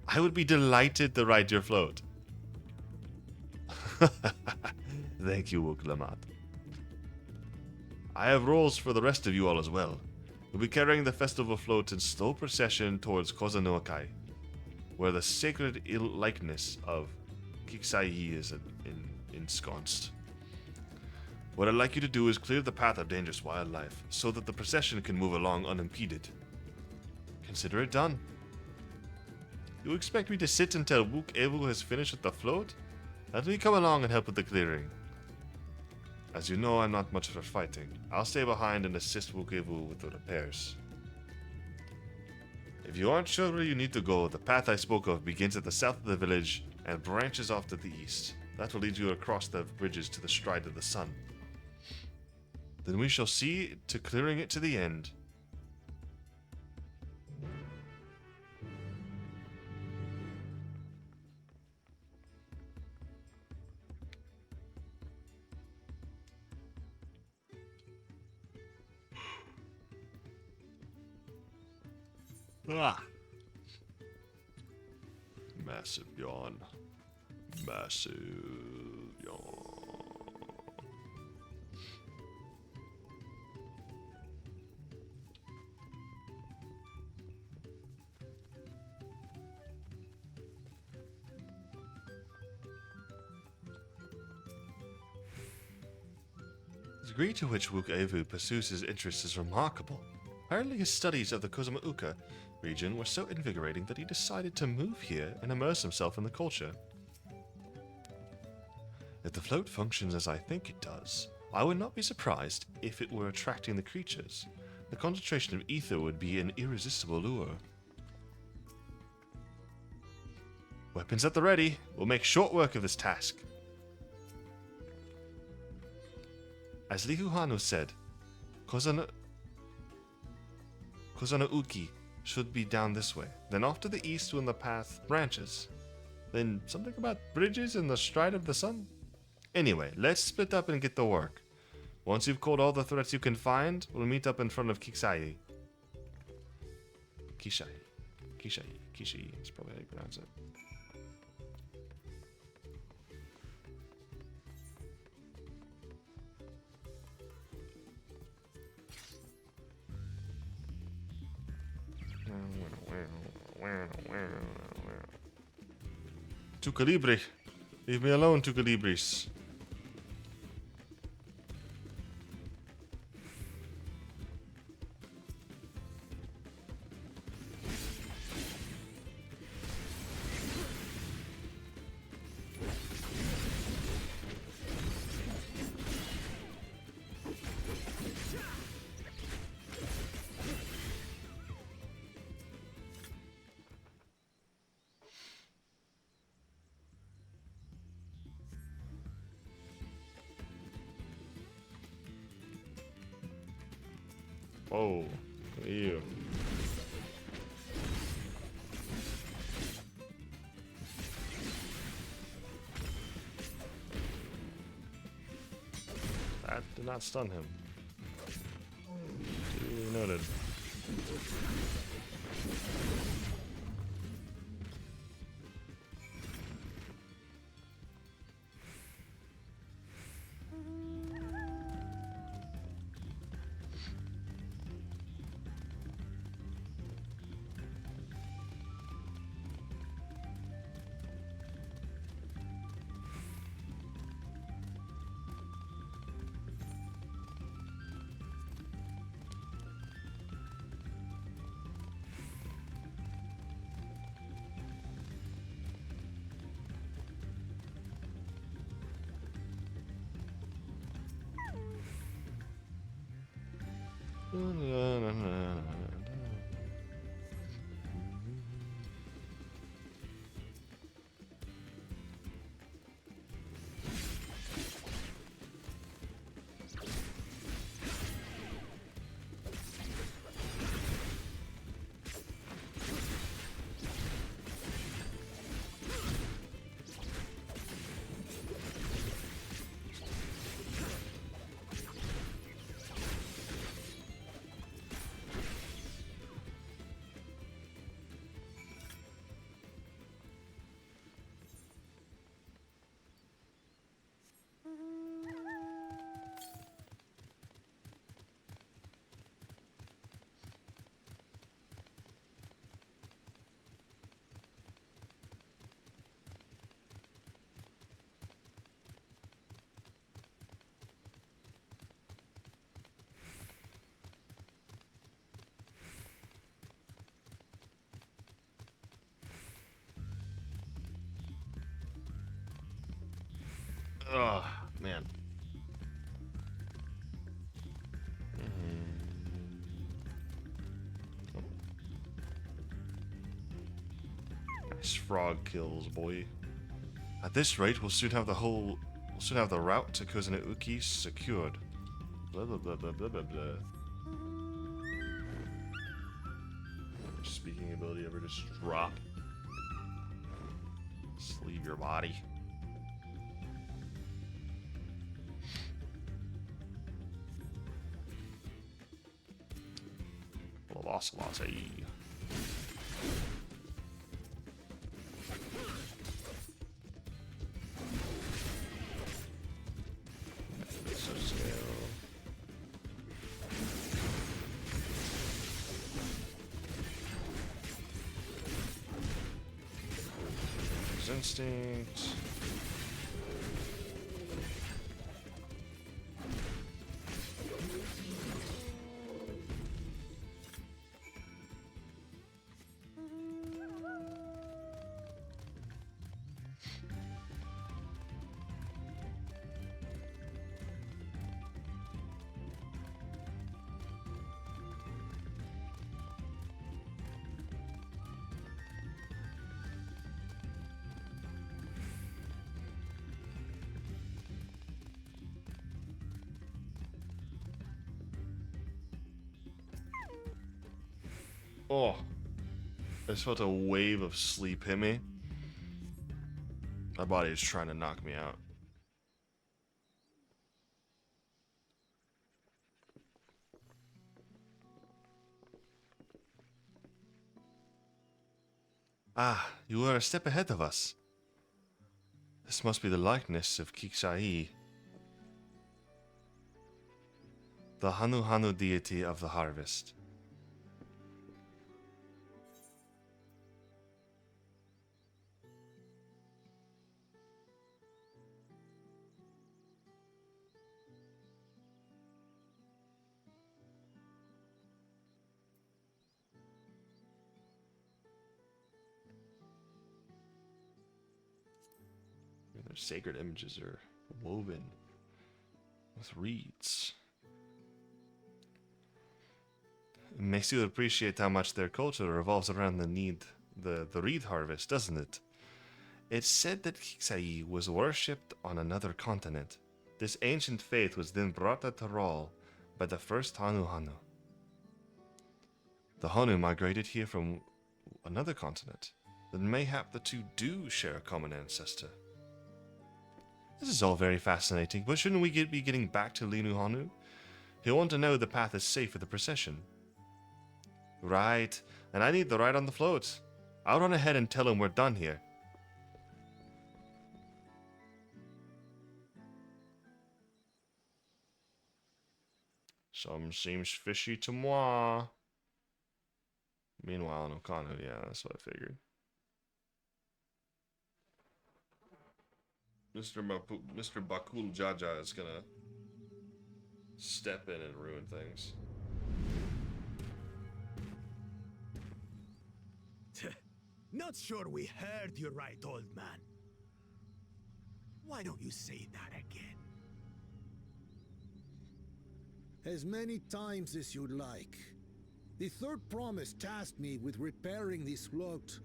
Speaker 1: I would be delighted to ride your float. Thank you, Wuklamat. I have roles for the rest of you all as well. We'll be carrying the festival float in slow procession towards Kozanokai, where the sacred likeness of Kiksai is ensconced. What I'd like you to do is clear the path of dangerous wildlife, so that the procession can move along unimpeded. Consider it done. You expect me to sit until Wukevu has finished with the float? Let me come along and help with the clearing. As you know, I'm not much for fighting. I'll stay behind and assist Wukevu with the repairs. If you aren't sure where you need to go, the path I spoke of begins at the south of the village and branches off to the east. That will lead you across the bridges to the Stride of the Sun. Then we shall see to clearing it to the end. Ah. Massive yawn. Massive yawn. The degree to which Wukevu pursues his interests is remarkable. Apparently his studies of the Kozamauka region were so invigorating that he decided to move here and immerse himself in the culture. If the float functions as I think it does, I would not be surprised if it were attracting the creatures. The concentration of ether would be an irresistible lure. Weapons at the ready. We'll make short work of this task. As Lihuhanu said, Kozanouki should be down this way, then off to the east when the path branches. Then something about bridges in the Stride of the Sun? Anyway, let's split up and get to work. Once you've called all the threats you can find, we'll meet up in front of Kishai is probably how you pronounce it. Tucalibri. Leave me alone, Tucalibris. Oh, ew. That did not stun him. Duly noted. Oh, man. Nice frog kills, boy. At this rate, we'll soon have the route to Kuzenouki secured. Blah blah blah blah blah blah blah. Speaking ability ever just drop. Just leave your body. Velocity. Instinct. Oh, I just felt a wave of sleep hit me. My body is trying to knock me out. Ah, you are a step ahead of us. This must be the likeness of Kiksai, the Hanu Hanu deity of the harvest. Their sacred images are woven with reeds. It makes you appreciate how much their culture revolves around the reed harvest, doesn't it? It's said that Kiksai was worshipped on another continent. This ancient faith was then brought to Taral by the first Hanu Hanu. The Hanu migrated here from another continent. Then mayhap the two do share a common ancestor. This is all very fascinating, but shouldn't we be getting back to Linu Hanu? He'll want to know the path is safe for the procession. Right, and I need the ride on the floats. I'll run ahead and tell him we're done here. Some seems fishy to moi. Meanwhile, in Okano, yeah, that's what I figured. Mr. Bakul Jaja is gonna step in and ruin things.
Speaker 6: Not sure we heard you right, old man. Why don't you say that again?
Speaker 9: As many times as you'd like. The third promise tasked me with repairing this float,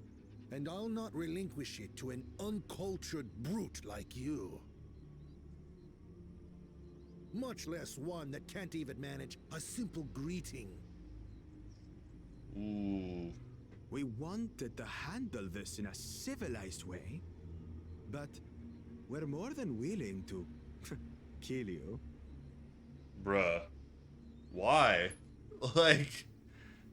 Speaker 9: and I'll not relinquish it to an uncultured brute like you. Much less one that can't even manage a simple greeting.
Speaker 1: Ooh.
Speaker 10: We wanted to handle this in a civilized way, but we're more than willing to kill you.
Speaker 1: Bruh. Why? Like,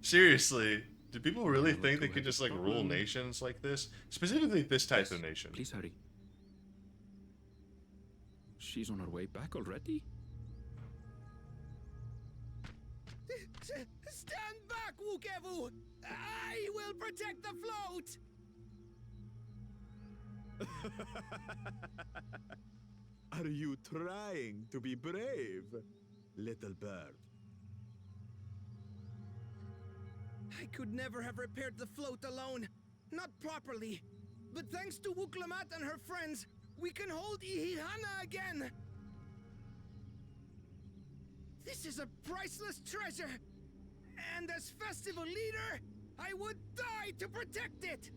Speaker 1: seriously, do people really think they could just like rule nations like this? Specifically this type of nation.
Speaker 4: Please hurry. She's on her way back already?
Speaker 6: Stand back, Wukevu! I will protect the float!
Speaker 10: Are you trying to be brave, little bird?
Speaker 6: I could never have repaired the float alone. Not properly. But thanks to Wuklamat and her friends, we can hold Ihihana again! This is a priceless treasure! And as festival leader, I would die to protect it!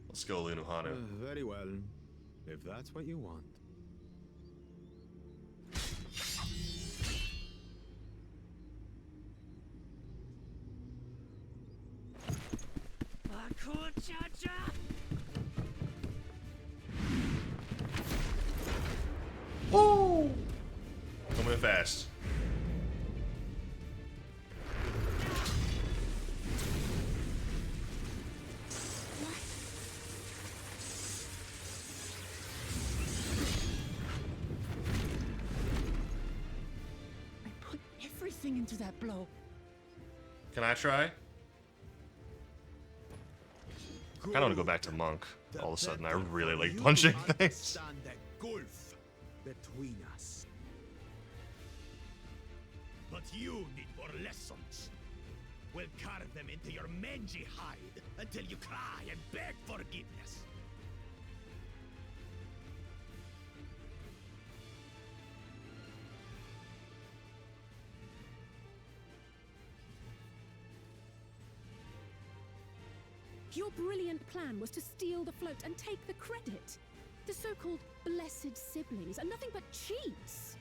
Speaker 1: Let's go, Lunohana.
Speaker 10: Very well, if that's what you want.
Speaker 1: Woo! Coming in fast.
Speaker 2: Everything into that blow.
Speaker 1: Can I try? I kind of want to go back to Monk. All of a sudden, I really like punching things.
Speaker 6: That gulf between us. But you need more lessons. We'll carve them into your mangy hide until you cry and beg forgiveness.
Speaker 3: Your brilliant plan was to steal the float and take the credit. The so-called blessed siblings are nothing but cheats.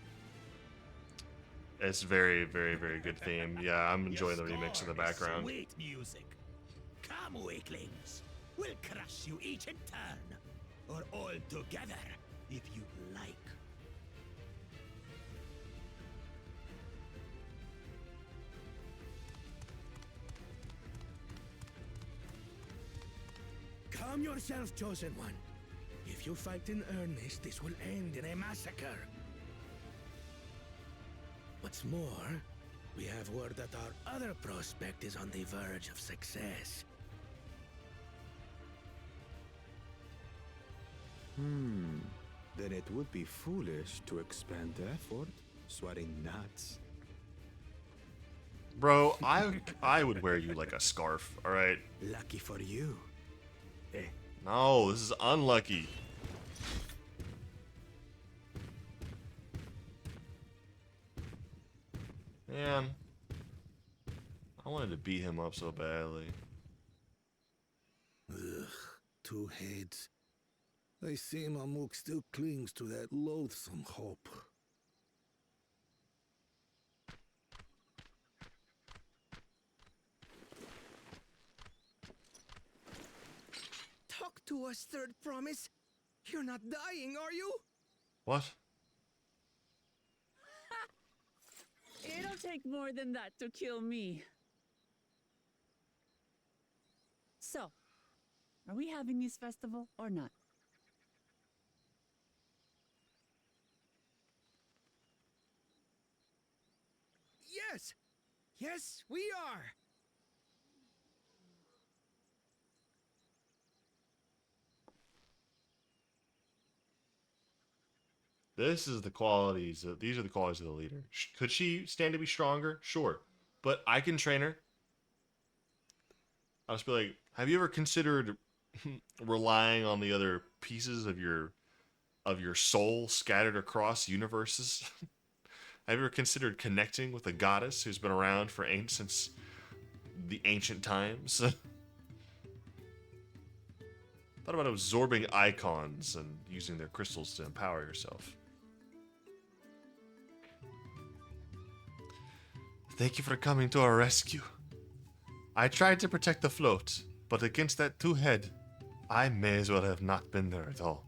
Speaker 1: It's very, very, very good theme. Yeah, I'm enjoying the remix in the background.
Speaker 6: Sweet music. Come, weaklings. We'll crush you each in turn. Or all together, if you like. Calm yourself, Chosen One. If you fight in earnest, this will end in a massacre. What's more, we have word that our other prospect is on the verge of success.
Speaker 10: Then it would be foolish to expend effort sweating nuts.
Speaker 1: Bro, I would wear you like a scarf, alright?
Speaker 6: Lucky for you.
Speaker 1: No, this is unlucky. Man, I wanted to beat him up so badly.
Speaker 9: Ugh, two heads. I see Mamuk still clings to that loathsome hope.
Speaker 6: Talk to us, Third Promise. You're not dying, are you?
Speaker 1: What?
Speaker 2: It'll take more than that to kill me. So, are we having this festival or not?
Speaker 6: Yes! Yes, we are!
Speaker 1: This is the qualities. These are the qualities of the leader. Could she stand to be stronger? Sure, but I can train her. I'll just be like, have you ever considered relying on the other pieces of your soul scattered across universes? Have you ever considered connecting with a goddess who's been around for since the ancient times? Thought about absorbing icons and using their crystals to empower yourself. Thank you for coming to our rescue. I tried to protect the float, but against that two-head, I may as well have not been there at all.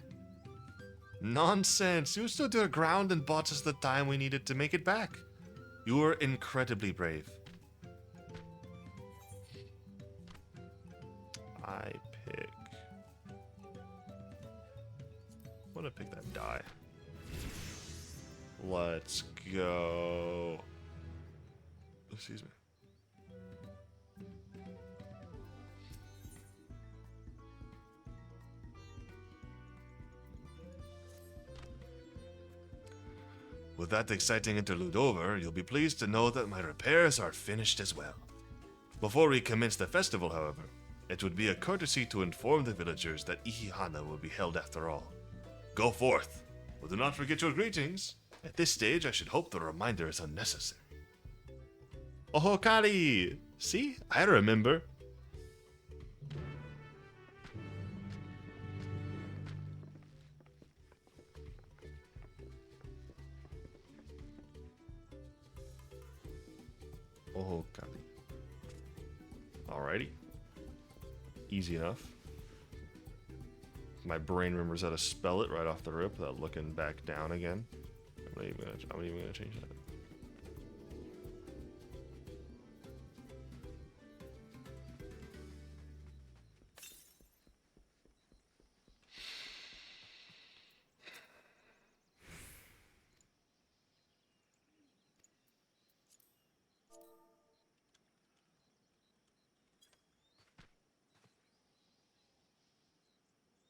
Speaker 1: Nonsense! You stood your ground and bought us the time we needed to make it back. You were incredibly brave. I pick... I'm gonna pick that die. Let's go. Excuse me. With that exciting interlude over, you'll be pleased to know that my repairs are finished as well. Before we commence the festival, however, it would be a courtesy to inform the villagers that Ihihana will be held after all. Go forth, but do not forget your greetings. At this stage, I should hope the reminder is unnecessary. Ohokari! See? I remember. Ohokari. Alrighty. Easy enough. My brain remembers how to spell it right off the rip without looking back down again. I'm not even gonna change that.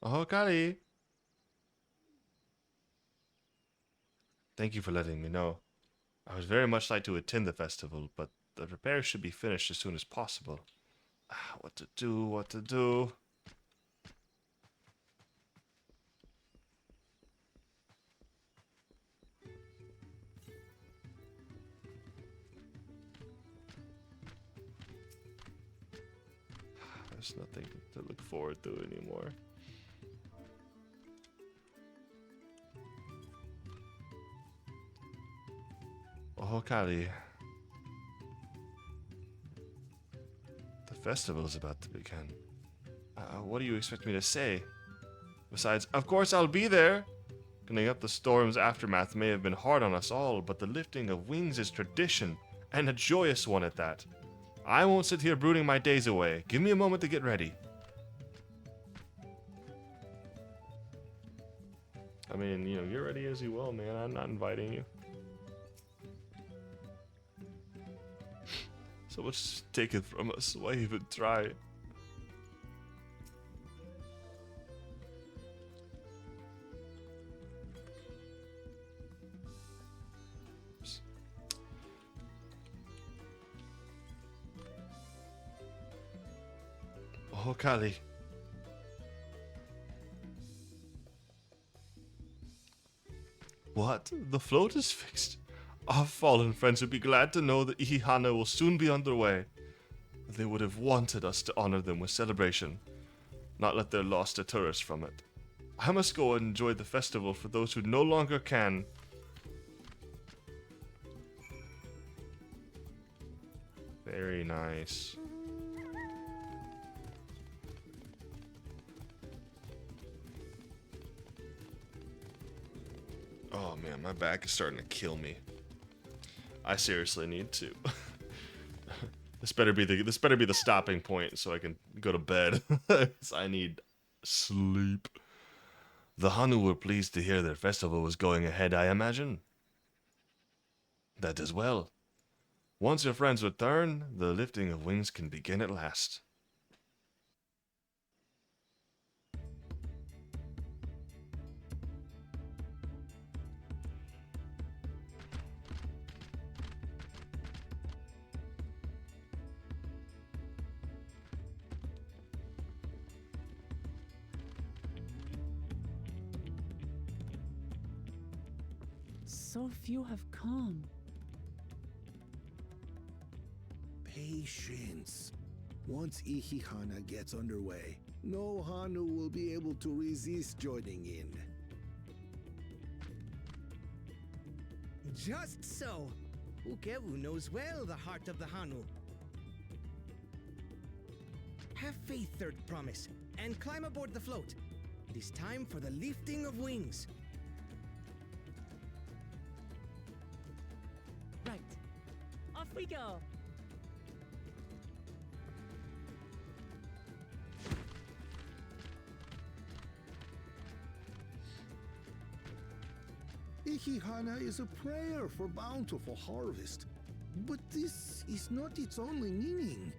Speaker 1: Oh, Kali. Thank you for letting me know. I would very much like to attend the festival, but the repairs should be finished as soon as possible. What to do? There's nothing to look forward to anymore. Oh, Kali. The festival is about to begin. What do you expect me to say? Besides, of course I'll be there! Cleaning up the storm's aftermath may have been hard on us all, but the lifting of wings is tradition, and a joyous one at that. I won't sit here brooding my days away. Give me a moment to get ready. I mean, you know, get ready as you will, man. I'm not inviting you. So much taken from us. Why even try? Oops. Oh, Kali. What? The float is fixed? Our fallen friends would be glad to know that Ihihana will soon be underway. They would have wanted us to honor them with celebration, not let their loss deter us from it. I must go and enjoy the festival for those who no longer can. Very nice. Oh man, my back is starting to kill me. I seriously need to. This better be the stopping point so I can go to bed. I need sleep. The Hanu were pleased to hear their festival was going ahead, I imagine. That is well. Once your friends return, the lifting of wings can begin at last.
Speaker 2: So few have come.
Speaker 9: Patience. Once Ihihana gets underway, no Hanu will be able to resist joining in.
Speaker 17: Just so. Ukewu knows well the heart of the Hanu. Have faith, Third Promise, and climb aboard the float. It is time for the lifting of wings.
Speaker 2: Right. Off we go.
Speaker 9: Ihihana is a prayer for bountiful harvest, but this is not its only meaning.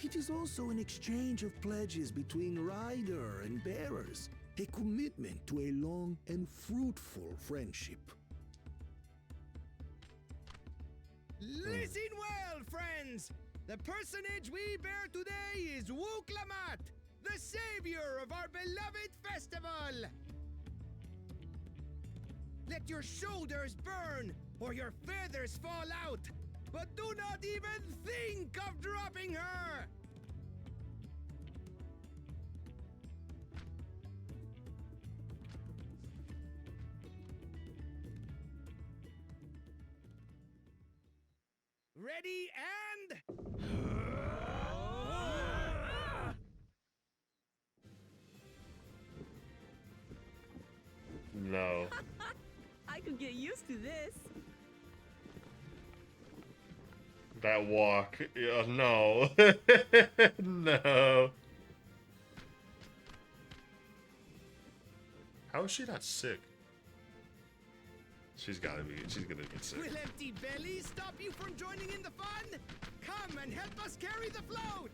Speaker 9: It is also an exchange of pledges between rider and bearers, a commitment to a long and fruitful friendship.
Speaker 17: Listen well, friends! The personage we bear today is Wuklamat, the savior of our beloved festival! Let your shoulders burn, or your feathers fall out, but do not even think of dropping her! Ready and...
Speaker 1: No.
Speaker 2: I could get used to this.
Speaker 1: That walk. Yeah, no. No. How is she not sick? She's gonna get sick.
Speaker 17: Will empty bellies stop you from joining in the fun? Come and help us carry the float!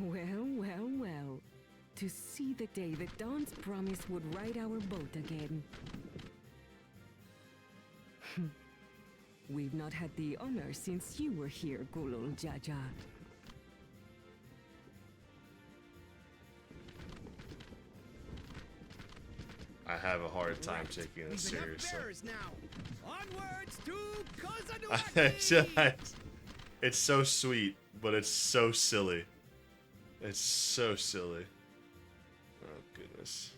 Speaker 14: Well, well, well. To see the day that Dawn's promise would ride our boat again. We've not had the honor since you were here, Gulul Jaja.
Speaker 1: I have a hard time taking this
Speaker 17: We've enough
Speaker 1: seriously.
Speaker 17: bearers now. Onwards to Kozanuaki!
Speaker 1: It's so sweet, but it's so silly. It's so silly. Oh, goodness.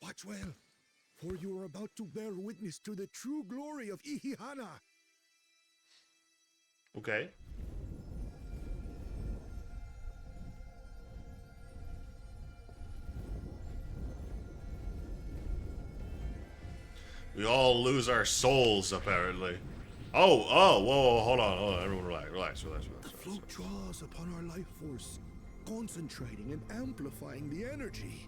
Speaker 9: Watch well, for you are about to bear witness to the true glory of Ihihana.
Speaker 1: Okay. We all lose our souls, apparently. Oh, whoa, hold on, everyone relax.
Speaker 9: The float draws upon our life force, concentrating and amplifying the energy.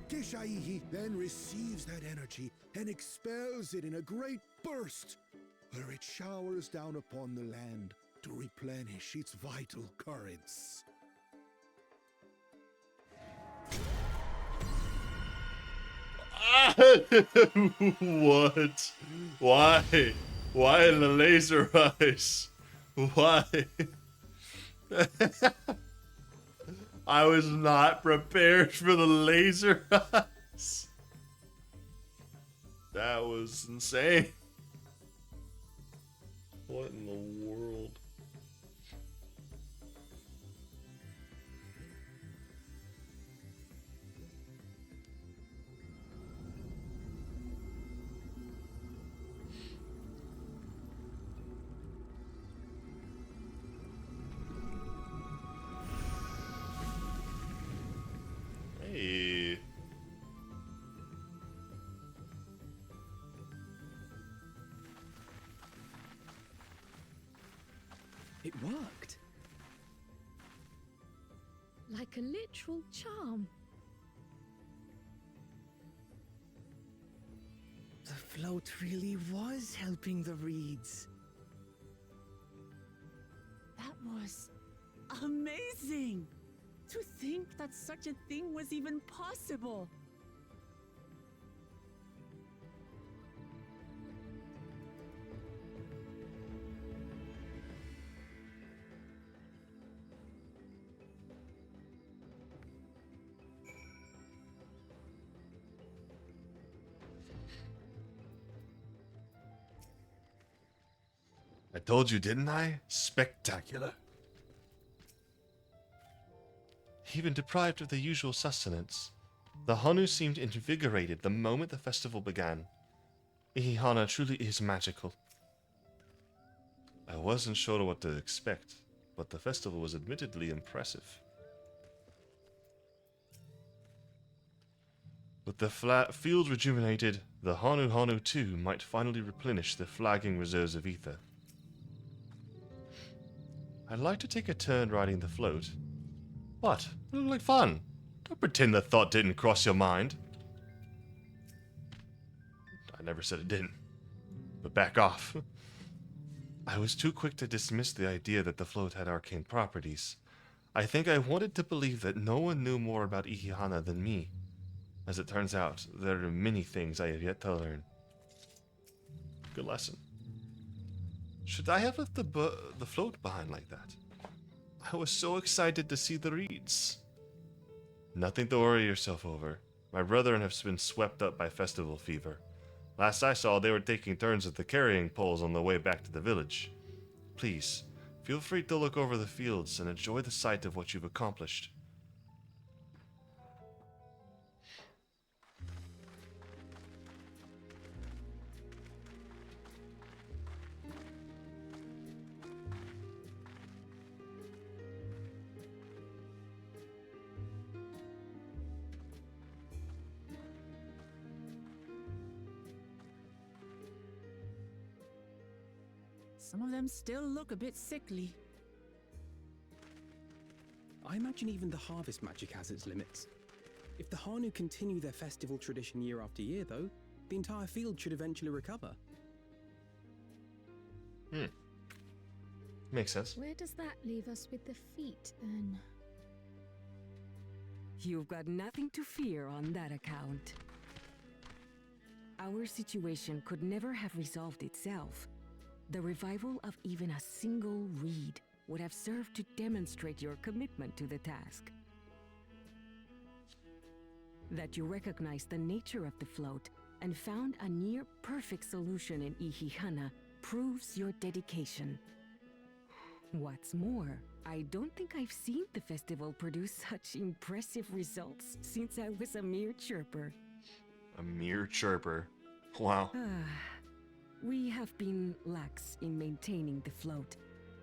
Speaker 9: Keshaihi then receives that energy and expels it in a great burst, where it showers down upon the land to replenish its vital currents.
Speaker 1: What? Why? Why the laser eyes? Why? I was not prepared for the laser eyes. That was insane. What in the world? Hey.
Speaker 7: It worked.
Speaker 5: Like a literal charm.
Speaker 17: The float really was helping the reeds.
Speaker 2: That was amazing! To think that such a thing was even possible!
Speaker 1: I told you, didn't I? Spectacular. Even deprived of the usual sustenance, the Honu seemed invigorated the moment the festival began. Ihihana truly is magical. I wasn't sure what to expect, but the festival was admittedly impressive. With the field rejuvenated, the Honu too might finally replenish the flagging reserves of ether. I'd like to take a turn riding the float. What? It looked like fun. Don't pretend the thought didn't cross your mind. I never said it didn't. But back off. I was too quick to dismiss the idea that the float had arcane properties. I think I wanted to believe that no one knew more about Ihihana than me. As it turns out, there are many things I have yet to learn. Good lesson. Should I have left the float behind like that? I was so excited to see the reeds. Nothing to worry yourself over. My brethren have been swept up by festival fever. Last I saw, they were taking turns at the carrying poles on the way back to the village. Please, feel free to look over the fields and enjoy the sight of what you've accomplished.
Speaker 2: Some of them still look a bit sickly.
Speaker 7: I imagine even the harvest magic has its limits. If the Hanu continue their festival tradition year after year, though, the entire field should eventually recover.
Speaker 1: Makes sense.
Speaker 5: Where does that leave us with the feet, then?
Speaker 14: You've got nothing to fear on that account. Our situation could never have resolved itself. The revival of even a single reed would have served to demonstrate your commitment to the task. That you recognize the nature of the float and found a near-perfect solution in Ihihana proves your dedication. What's more, I don't think I've seen the festival produce such impressive results since I was a mere chirper.
Speaker 1: A mere chirper. Wow.
Speaker 14: We have been lax in maintaining the float,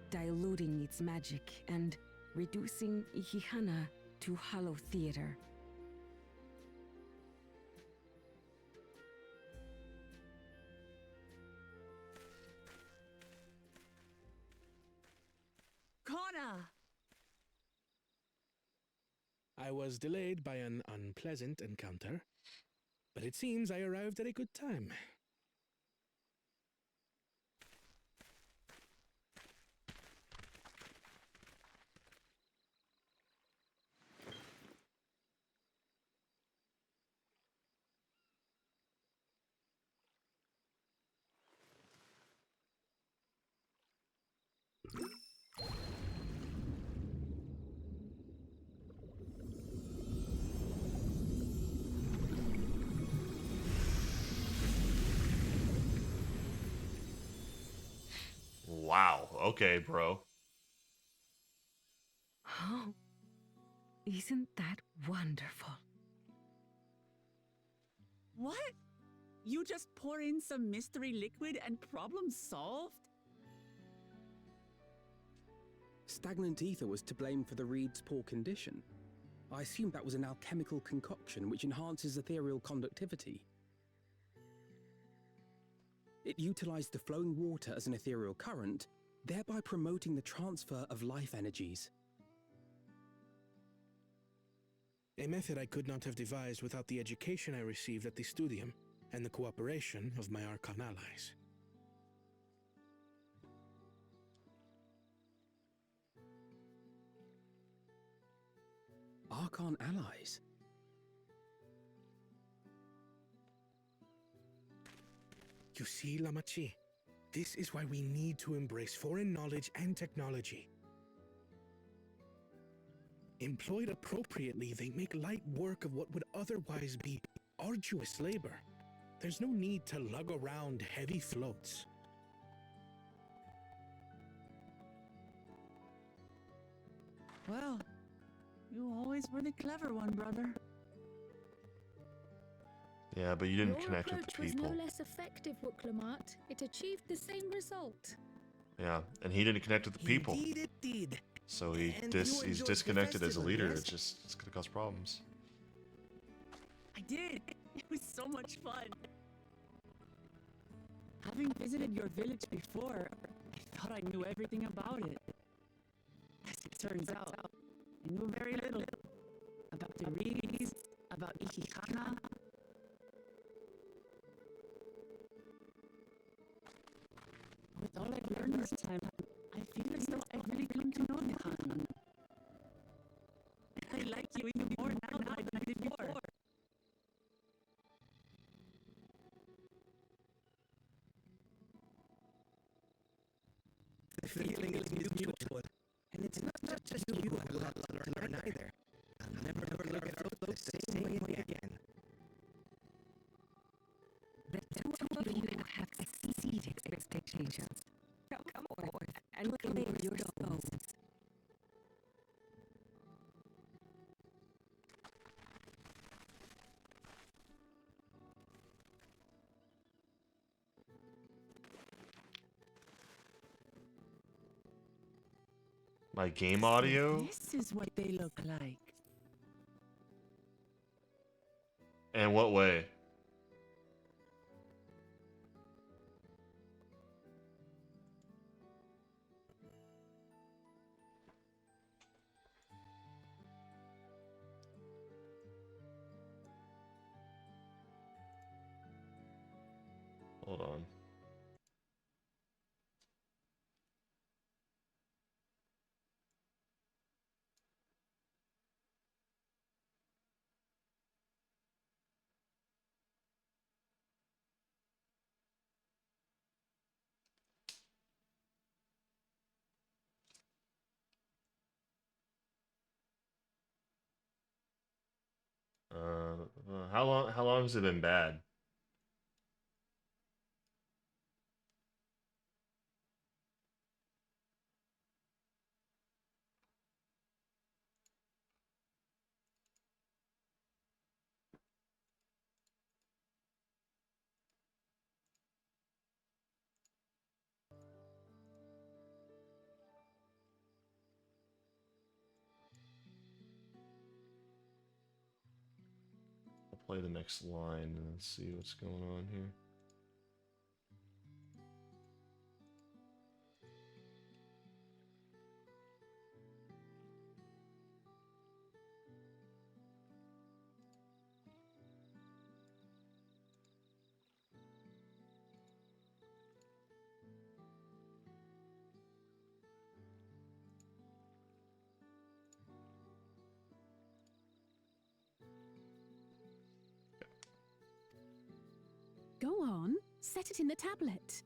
Speaker 14: diluting its magic and reducing Ihihana to hollow theater.
Speaker 2: Connor!
Speaker 8: I was delayed by an unpleasant encounter, but it seems I arrived at a good time.
Speaker 1: Wow. Okay, bro.
Speaker 14: Oh, isn't that wonderful?
Speaker 2: What? You just pour in some mystery liquid and problem solved?
Speaker 7: Stagnant ether was to blame for the reed's poor condition. I assumed that was an alchemical concoction which enhances ethereal conductivity. It utilized the flowing water as an ethereal current, thereby promoting the transfer of life energies.
Speaker 8: A method I could not have devised without the education I received at the studium and the cooperation of my Archon allies.
Speaker 7: Archon allies?
Speaker 8: You see, Lamachi, this is why we need to embrace foreign knowledge and technology. Employed appropriately, they make light work of what would otherwise be arduous labor. There's no need to lug around heavy floats.
Speaker 2: Well, you always were the clever one, brother.
Speaker 1: Yeah, but you didn't
Speaker 5: Your
Speaker 1: connect with the
Speaker 5: approach was
Speaker 1: people.
Speaker 5: no less effective, Wooklamart. It achieved the same result.
Speaker 1: Yeah, and he didn't connect with the people.
Speaker 17: Indeed it did.
Speaker 1: So
Speaker 17: And you
Speaker 1: he's
Speaker 17: enjoyed the
Speaker 1: disconnected as a
Speaker 17: festival,
Speaker 1: leader.
Speaker 17: yes?
Speaker 1: It's gonna cause problems.
Speaker 2: I did. It was so much fun. Having visited your village before, I thought I knew everything about it. As it turns out, I knew very little about the reeds, about Ichihana. With all I've learned this time, I feel as though I've really come to know the Khan. I like you even more now than I did before.
Speaker 17: The feeling is mutual. And it's not just you who will have to learn either. I'll never look at our float the same way again.
Speaker 14: The two of you have exceeded expectations. Come forth and claim your stones.
Speaker 1: My game audio?
Speaker 2: This is what they look like.
Speaker 1: And what way? Hold on. How long has it been bad? I'll play the next line and see what's going on here.
Speaker 3: Go on, set it in the tablet.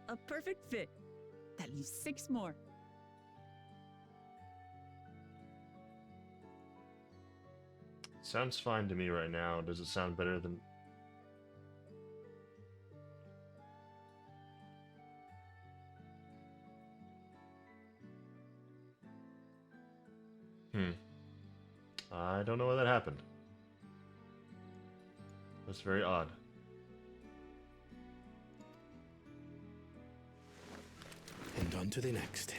Speaker 2: A perfect fit. That leaves 6 more.
Speaker 1: Sounds fine to me right now. Does it sound better than... I don't know why that happened. That's very odd.
Speaker 8: on to the next.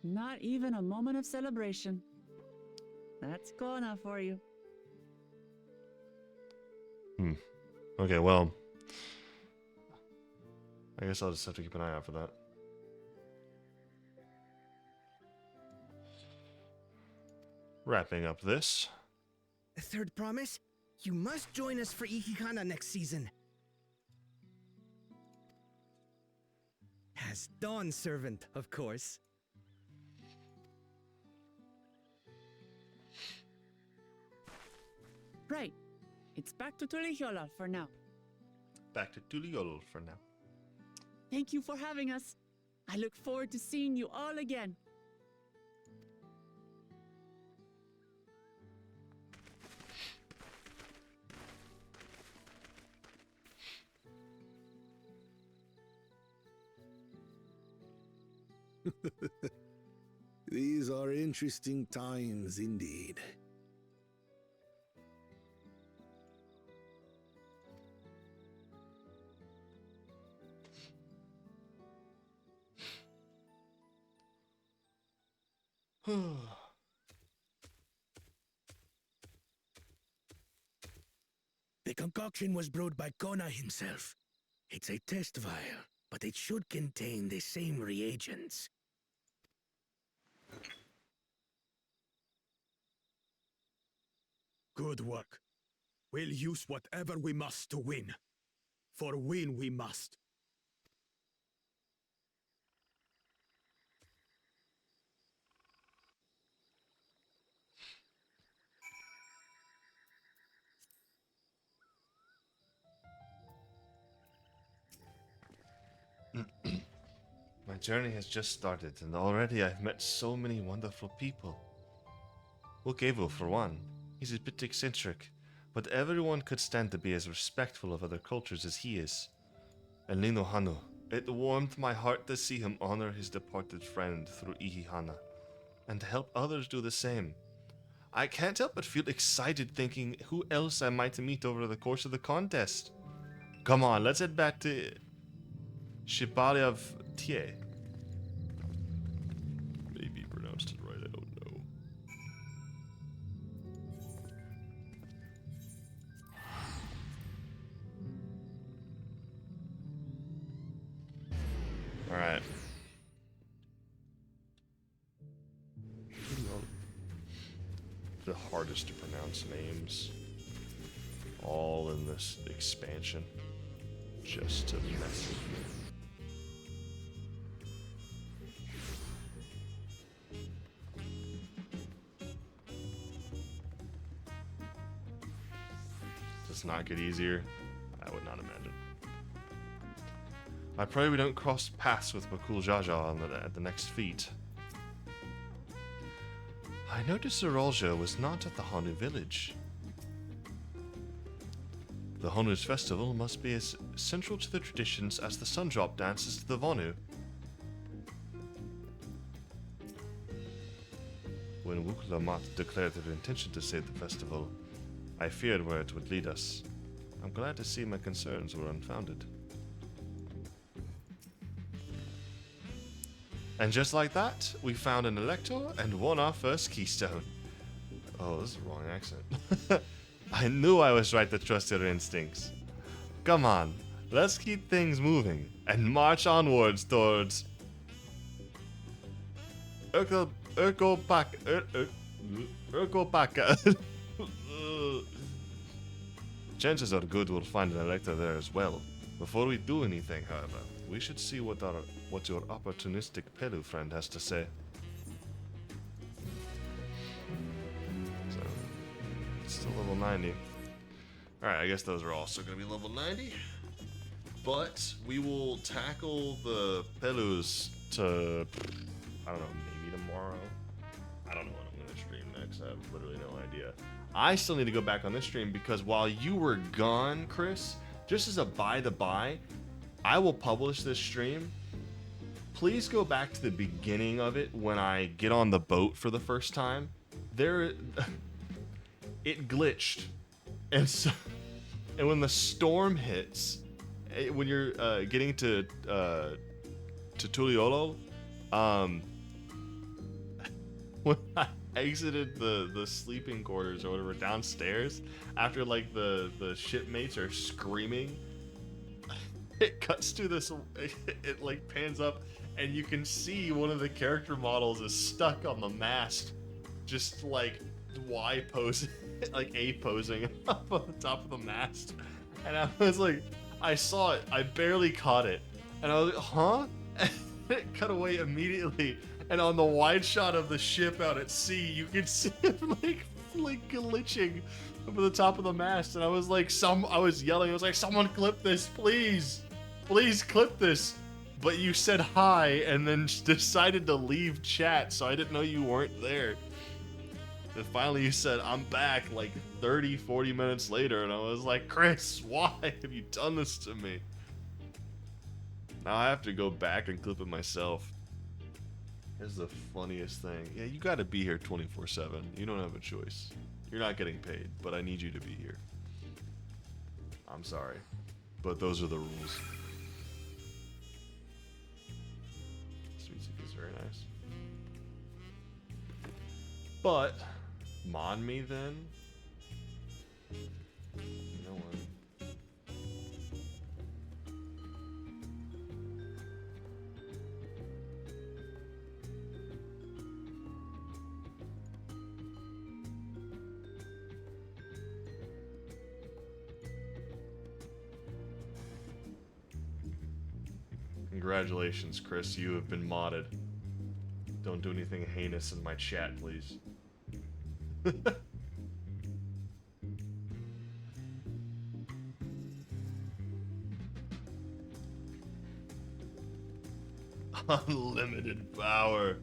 Speaker 2: Not even a moment of celebration. That's Kona for you.
Speaker 1: Okay, well, I guess I'll just have to keep an eye out for that. Wrapping up this.
Speaker 17: A third promise? You must join us for Ikikana next season. As Dawn Servant, of course.
Speaker 2: Right. It's back to Tuliyola for now.
Speaker 1: Back to Tuliyola for now.
Speaker 2: Thank you for having us. I look forward to seeing you all again.
Speaker 9: These are interesting times indeed.
Speaker 8: The concoction was brewed by Kona himself. It's a test vial, but it should contain the same reagents.
Speaker 13: Good work. We'll use whatever we must to win. For win we must.
Speaker 1: My journey has just started, and already I've met so many wonderful people. Wokevu, for one. He's a bit eccentric, but everyone could stand to be as respectful of other cultures as he is. And Lino Hanu, it warmed my heart to see him honor his departed friend through Ihihana, and to help others do the same. I can't help but feel excited thinking who else I might meet over the course of the contest. Come on, let's head back to Shibari of Tie. Maybe pronounced it right, I don't know. Alright. The hardest to pronounce names. All in this expansion. Just to mess with me. Does not get easier? I would not imagine. I pray we don't cross paths with Bakul Jaja at the next feat. I noticed Zeralja was not at the Hanu village. The Hanu's festival must be as central to the traditions as the Sundrop dances to the Vonu. When Wuklamat declared their intention to save the festival, I feared where it would lead us. I'm glad to see my concerns were unfounded. And just like that, we found an Elector and won our first keystone. Oh, this is the wrong accent. I knew I was right to trust your instincts. Come on, let's keep things moving and march onwards towards Urkopaka. Chances are good we'll find an Elector there as well. Before we do anything, however, we should see what your opportunistic Pelu friend has to say. So, still level 90. Alright, I guess those are also going to be level 90. But we will tackle the Pelus to, I don't know, maybe tomorrow? I don't know what I'm going to stream next. I have literally no idea. I still need to go back on this stream because while you were gone, Chris, just as a by-the-by, I will publish this stream. Please go back to the beginning of it when I get on the boat for the first time. It glitched. And so, and when the storm hits when you're getting to Tuliolo, when I exited the sleeping quarters or whatever downstairs, after like the shipmates are screaming, it cuts to this, it like pans up and you can see one of the character models is stuck on the mast, just like Y posing, like A posing up on the top of the mast. And I was like, I saw it, I barely caught it, and I was like, huh? And it cut away immediately, and on the wide shot of the ship out at sea, you can see it like glitching over the top of the mast. And I was like, I was yelling, I was like, someone clip this, please, please clip this. But you said hi and then decided to leave chat, so I didn't know you weren't there. And finally you said, I'm back, like 30, 40 minutes later, and I was like, Chris, why have you done this to me? Now I have to go back and clip it myself. This is the funniest thing. Yeah, you gotta be here 24/7. You don't have a choice. You're not getting paid, but I need you to be here. I'm sorry, but those are the rules. This music is very nice. But, mod me then? You know what? Congratulations, Chris. You have been modded. Don't do anything heinous in my chat, please. Unlimited power.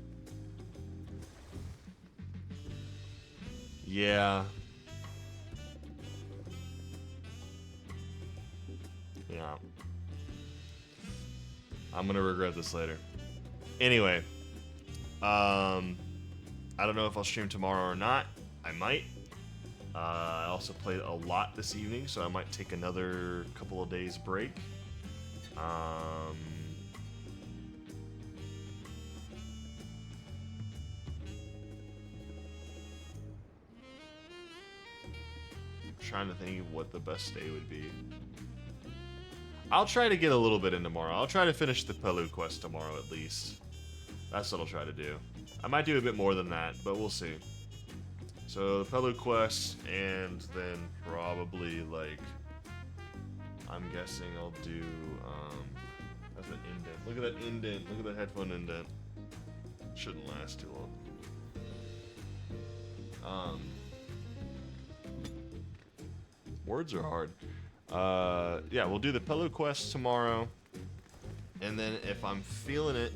Speaker 1: Yeah. Yeah. I'm gonna regret this later. Anyway, I don't know if I'll stream tomorrow or not. I might. I also played a lot this evening, so I might take another couple of days break. Trying to think of what the best day would be. I'll try to get a little bit in tomorrow. I'll try to finish the Pelu quest tomorrow at least. That's what I'll try to do. I might do a bit more than that, but we'll see. So the Pelu quest, and then probably like, I'm guessing I'll do, that's an indent. Look at that indent. Look at that headphone indent. Shouldn't last too long. Words are hard. Yeah, we'll do the Pelu quest tomorrow, and then if I'm feeling it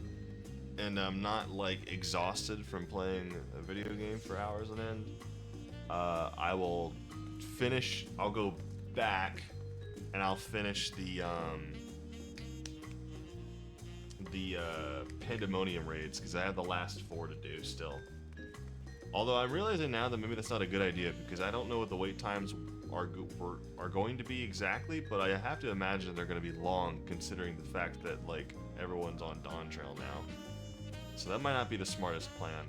Speaker 1: and I'm not like exhausted from playing a video game for hours on end, I will finish. I'll go back and I'll finish the Pandemonium raids, because I have the last 4 to do still. Although I'm realizing now that maybe that's not a good idea, because I don't know what the wait times are going to be exactly, but I have to imagine they're going to be long, considering the fact that like everyone's on Dawntrail now. So that might not be the smartest plan.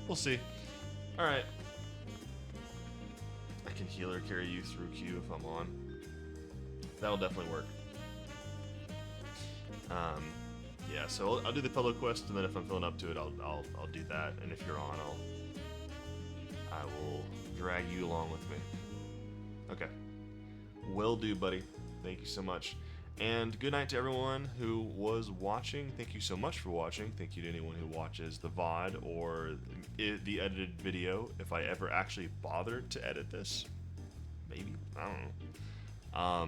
Speaker 1: We'll see. Alright. I can heal or carry you through Q if I'm on. That'll definitely work. Yeah, so I'll do the Pelu quest, and then if I'm feeling up to it, I'll do that. And if you're on, I will drag you along with me. Okay. Will do, buddy. Thank you so much. And good night to everyone who was watching. Thank you so much for watching. Thank you to anyone who watches the VOD or the edited video, if I ever actually bothered to edit this. Maybe. I don't know.